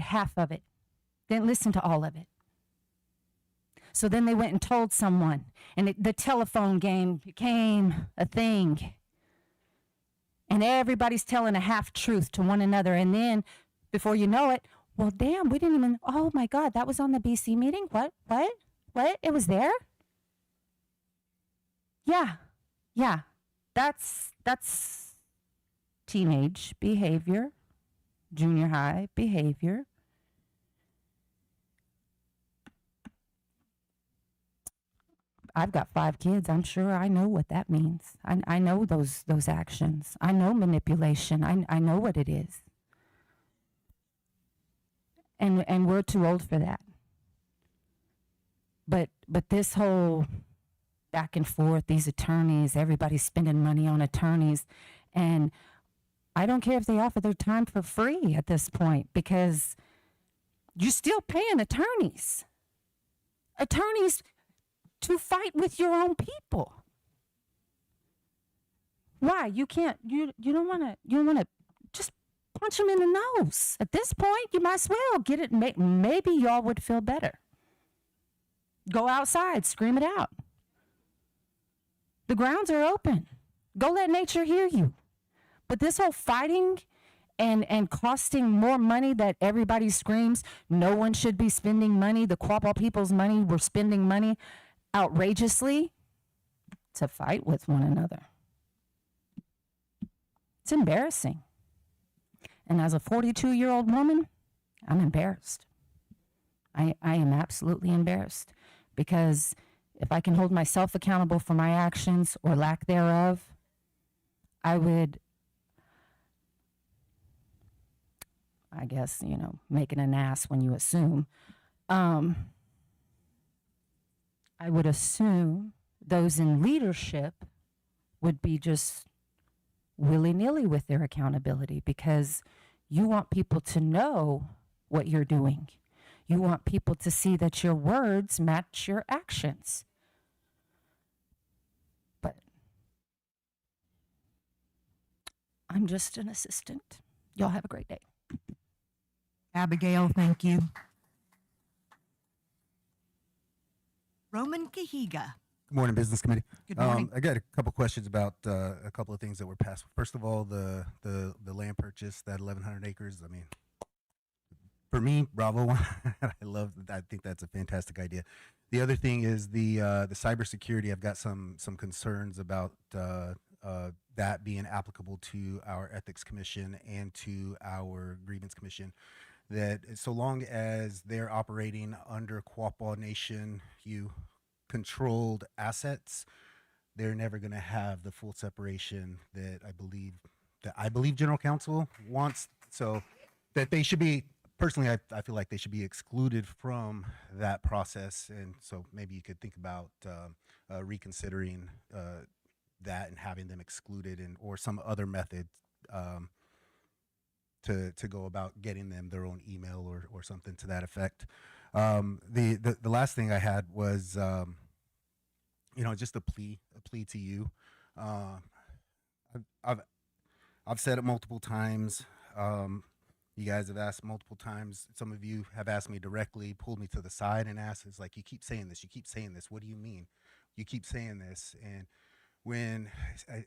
half of it. They didn't listen to all of it. So then they went and told someone, and the telephone game became a thing. And everybody's telling a half-truth to one another. And then, before you know it, well, damn, we didn't even, oh my God, that was on the BC meeting? What? It was there? Yeah. That's teenage behavior, junior high behavior. I've got 5 kids. I'm sure I know what that means. I know those actions. I know manipulation. I know what it is. And we're too old for that. But this whole back and forth, these attorneys, everybody's spending money on attorneys, And I don't care if they offer their time for free at this point, because you're still paying attorneys to fight with your own people. Why? You can't, you don't want to just punch them in the nose. At this point, you might as well get it. Maybe y'all would feel better. Go outside, scream it out. The grounds are open. Go let nature hear you. But this whole fighting and costing more money that everybody screams, no one should be spending money. The Quapaw people's money, we're spending money outrageously to fight with one another. It's embarrassing. And as a 42-year-old woman, I'm embarrassed. I am absolutely embarrassed, because if I can hold myself accountable for my actions or lack thereof, I would, I guess, making an ass when you assume. I would assume those in leadership would be just willy-nilly with their accountability, because you want people to know what you're doing. You want people to see that your words match your actions. But I'm just an assistant. Y'all have a great day. Abigail, thank you. Roman Kahiga. Good morning, Business Committee. Good morning. I got a couple questions about a couple of things that were passed. First of all, the land purchase, that 1,100 acres. I mean, for me, bravo. I think that's a fantastic idea. The other thing is the cybersecurity. I've got some concerns about that being applicable to our Ethics Commission and to our Grievance Commission. That so long as they're operating under Quapaw Nation, controlled assets, they're never going to have the full separation that I believe General Counsel wants. So that they should be, personally, I feel like they should be excluded from that process. And so maybe you could think about reconsidering that and having them excluded, or some other method to go about getting them their own email or something to that effect. The last thing I had was, just a plea to you. I've said it multiple times. You guys have asked multiple times. Some of you have asked me directly, pulled me to the side and asked, it's like, you keep saying this, what do you mean? You keep saying this. And when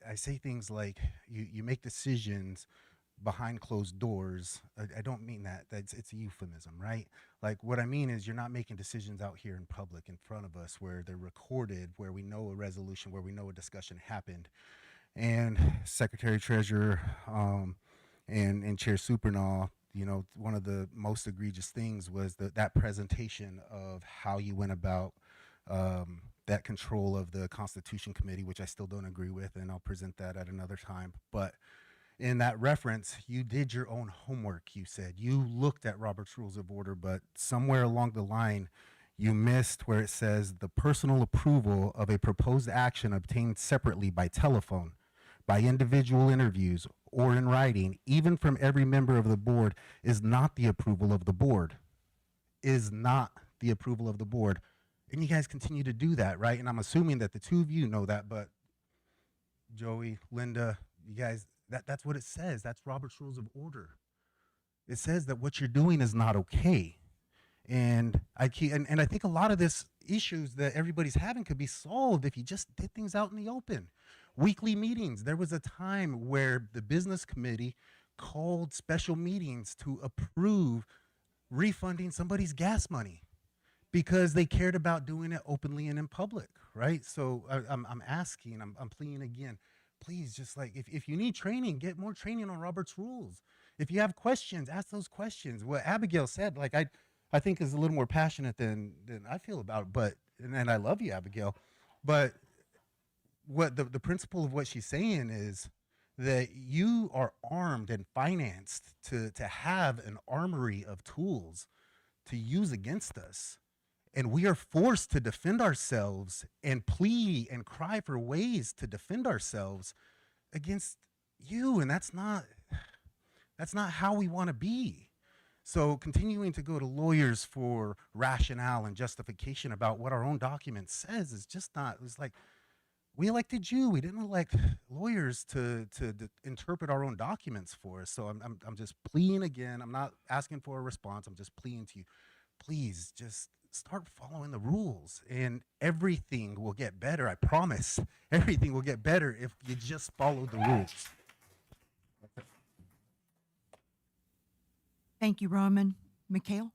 I say things like, you make decisions behind closed doors, I don't mean that. It's a euphemism, right? Like, what I mean is, you're not making decisions out here in public in front of us where they're recorded, where we know a resolution, where we know a discussion happened. And Secretary Treasurer and Chair Supernall, one of the most egregious things was that presentation of how you went about that control of the Constitution Committee, which I still don't agree with, and I'll present that at another time. But in that reference, you did your own homework, you said. You looked at Robert's Rules of Order, but somewhere along the line, you missed where it says the personal approval of a proposed action obtained separately by telephone, by individual interviews, or in writing, even from every member of the board, is not the approval of the board. Is not the approval of the board. And you guys continue to do that, right? And I'm assuming that the two of you know that, but Joey, Linda, you guys, that's what it says. That's Robert's Rules of Order. It says that what you're doing is not okay. And I think a lot of this issues that everybody's having could be solved if you just did things out in the open. Weekly meetings. There was a time where the business committee called special meetings to approve refunding somebody's gas money because they cared about doing it openly and in public, right? So I'm asking, I'm pleading again. Please, just like, if you need training, get more training on Robert's Rules. If you have questions, ask those questions. What Abigail said, like, I think is a little more passionate than I feel about it, but, and I love you, Abigail, but what the principle of what she's saying is that you are armed and financed to have an armory of tools to use against us. And we are forced to defend ourselves and plead and cry for ways to defend ourselves against you, and that's not how we want to be. So continuing to go to lawyers for rationale and justification about what our own document says is just not, it's like, we elected you. We didn't elect lawyers to interpret our own documents for us. So I'm just pleading again. I'm not asking for a response. I'm just pleading to you. Please just start following the rules and everything will get better. I promise. Everything will get better if you just follow the rules. Thank you, Roman. Mikhail?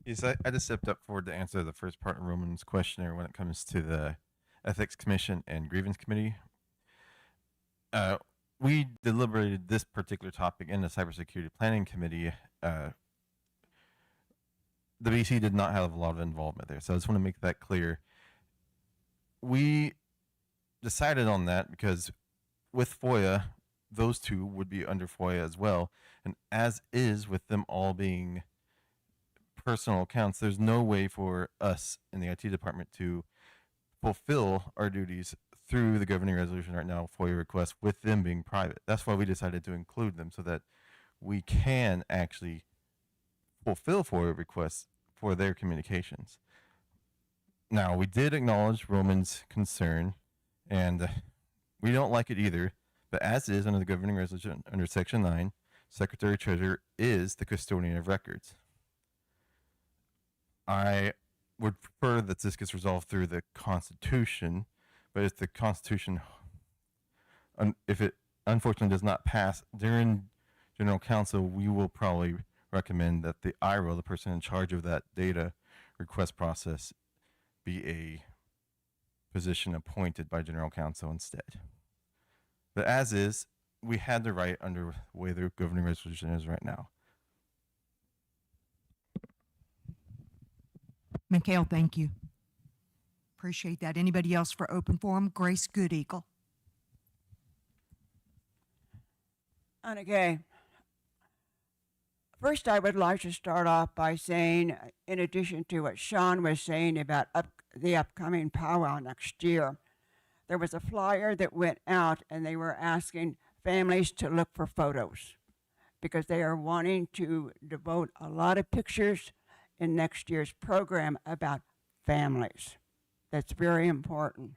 Yes, I just stepped up forward to answer the first part of Roman's questionnaire when it comes to the Ethics Commission and Grievance Committee. We deliberated this particular topic in the Cybersecurity Planning Committee. The BC did not have a lot of involvement there, so I just want to make that clear. We decided on that because with FOIA, those two would be under FOIA as well, and as is with them all being personal accounts, there's no way for us in the IT department to fulfill our duties through the governing resolution right now, FOIA requests, with them being private. That's why we decided to include them so that we can actually fulfill FOIA requests for their communications. Now, we did acknowledge Roman's concern, and we don't like it either, but as is under the governing resolution under Section 9, Secretary Treasurer is the custodian of records. I would prefer that this gets resolved through the Constitution, but if the Constitution, if it unfortunately does not pass during General Counsel, we will probably recommend that the IRO, the person in charge of that data request process, be a position appointed by General Counsel instead. But as is, we had the right under the way the governing resolution is right now. Mikhail, thank you. Appreciate that. Anybody else for open forum? Grace Good Eagle. And again, first I would like to start off by saying, in addition to what Sean was saying about the upcoming powwow next year, there was a flyer that went out and they were asking families to look for photos because they are wanting to devote a lot of pictures in next year's program about families. That's very important.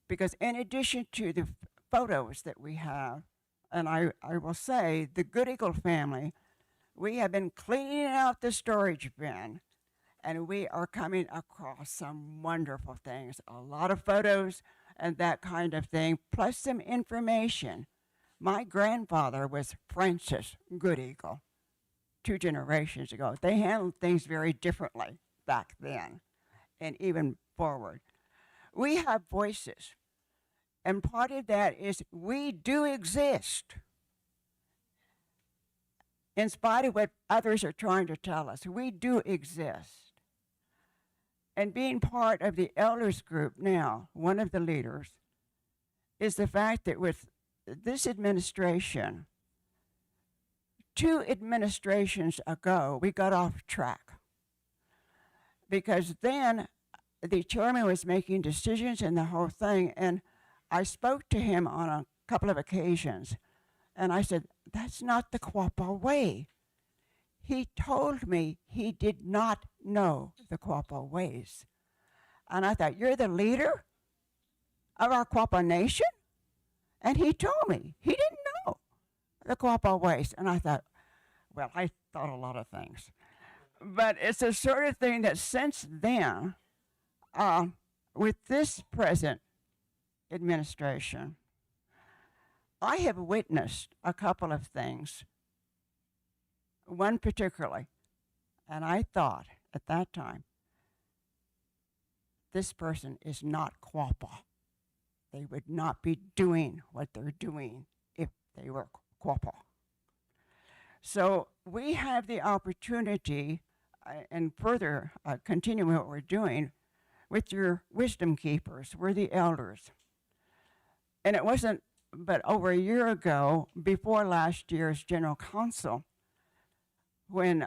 Because in addition to the photos that we have, and I will say, the Good Eagle family, we have been cleaning out the storage bin, and we are coming across some wonderful things. A lot of photos and that kind of thing, plus some information. My grandfather was Francis Good Eagle 2 generations ago. They handled things very differently back then and even forward. We have voices, and part of that is we do exist. In spite of what others are trying to tell us, we do exist. And being part of the elders group now, one of the leaders, is the fact that with this administration, 2 administrations ago, we got off track. Because then the chairman was making decisions and the whole thing, and I spoke to him on a couple of occasions, and I said, that's not the Quapaw way. He told me he did not know the Quapaw ways. And I thought, you're the leader of our Quapaw nation? And he told me he didn't know the Quapaw ways. And I thought, well, I thought a lot of things. But it's the sort of thing that since then, with this present administration, I have witnessed a couple of things. One particularly, and I thought at that time, this person is not Quapaw. They would not be doing what they're doing if they were Quapaw. So we have the opportunity, and further continue what we're doing with your wisdom keepers. We're the elders. And it wasn't but over a year ago, before last year's General Council, when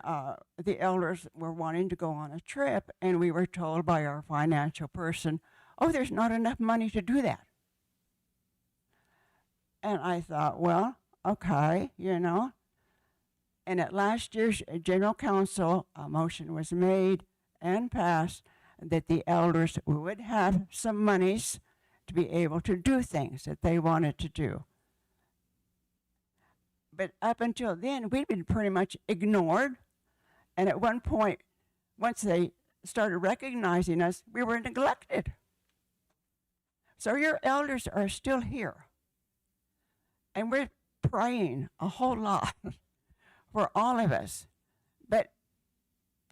the elders were wanting to go on a trip, and we were told by our financial person, oh, there's not enough money to do that. And I thought, well, okay, you know. And at last year's general council, a motion was made and passed that the elders would have some monies to be able to do things that they wanted to do. But up until then, we'd been pretty much ignored. And at one point, once they started recognizing us, we were neglected. So your elders are still here. And we're praying a whole lot for all of us. But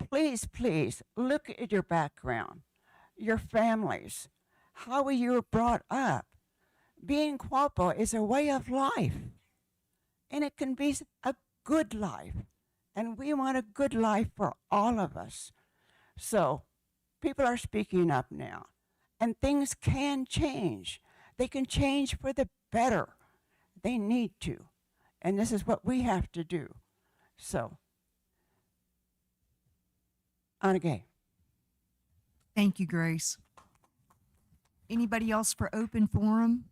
please, please look at your background, your families, how you were brought up. Being Quapaw is a way of life, and it can be a good life. And we want a good life for all of us. So people are speaking up now, and things can change. They can change for the better. They need to. And this is what we have to do. So, on again. Thank you, Grace. Anybody else for open forum?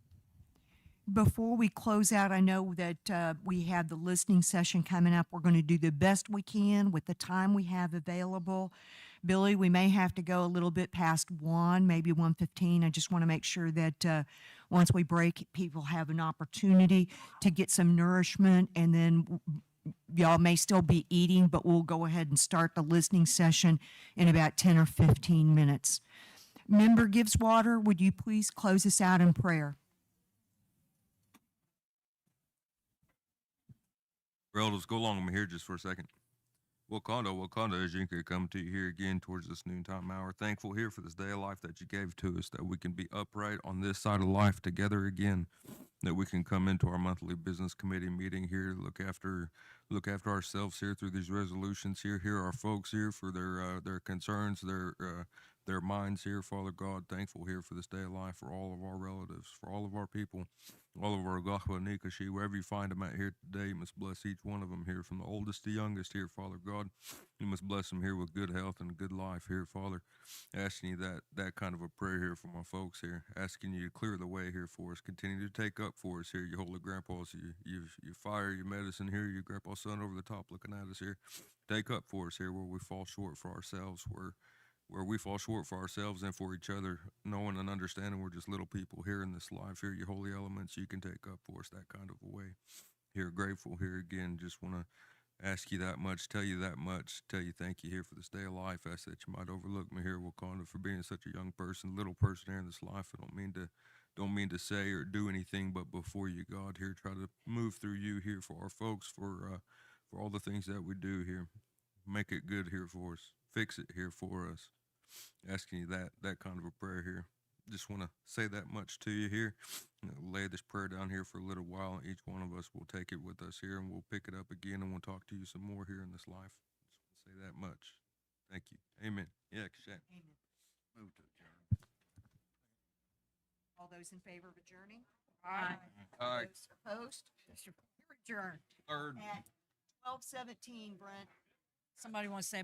Before we close out, I know that we have the listening session coming up. We're going to do the best we can with the time we have available. Billy, we may have to go a little bit past 1, maybe 1:15. I just want to make sure that once we break, people have an opportunity to get some nourishment, and then y'all may still be eating, but we'll go ahead and start the listening session in about 10 or 15 minutes. Member Gibbswater, would you please close us out in prayer? Elders, go along with me here just for a second. Wakanda, as you can come to you here again towards this noontime hour. Thankful here for this day of life that you gave to us, that we can be upright on this side of life together again, that we can come into our monthly business committee meeting here, look after ourselves here through these resolutions here, hear our folks here for their concerns, their minds here, Father God. Thankful here for this day of life, for all of our relatives, for all of our people, all of our Uga'xpa and Nikashi, wherever you find them at here today, you must bless each one of them here, from the oldest to youngest here, Father God. You must bless them here with good health and good life here, Father. Asking you that kind of a prayer here for my folks here, asking you to clear the way here for us, continue to take up for us here, you holy grandpas, you fire your medicine here, you grandpa's son over the top looking at us here. Take up for us here where we fall short for ourselves, where we fall short for ourselves and for each other, knowing and understanding we're just little people here in this life here, your holy elements, you can take up for us that kind of a way. Here, grateful here again, just want to ask you that much, tell you that much, tell you thank you here for this day of life. Ask that you might overlook me here, Wakanda, for being such a young person, little person here in this life. I don't mean to say or do anything but before you, God, here, try to move through you here for our folks, for all the things that we do here. Make it good here for us. Fix it here for us. Asking you that kind of a prayer here. Just want to say that much to you here. Lay this prayer down here for a little while. Each one of us will take it with us here, and we'll pick it up again, and we'll talk to you some more here in this life. Just want to say that much. Thank you. Amen. Yeah, Kashan. Amen. Move to adjourn. All those in favor of adjourning? Aye. Aye. Those opposed? You're adjourned Third. at 12:17, Brent. Somebody want to say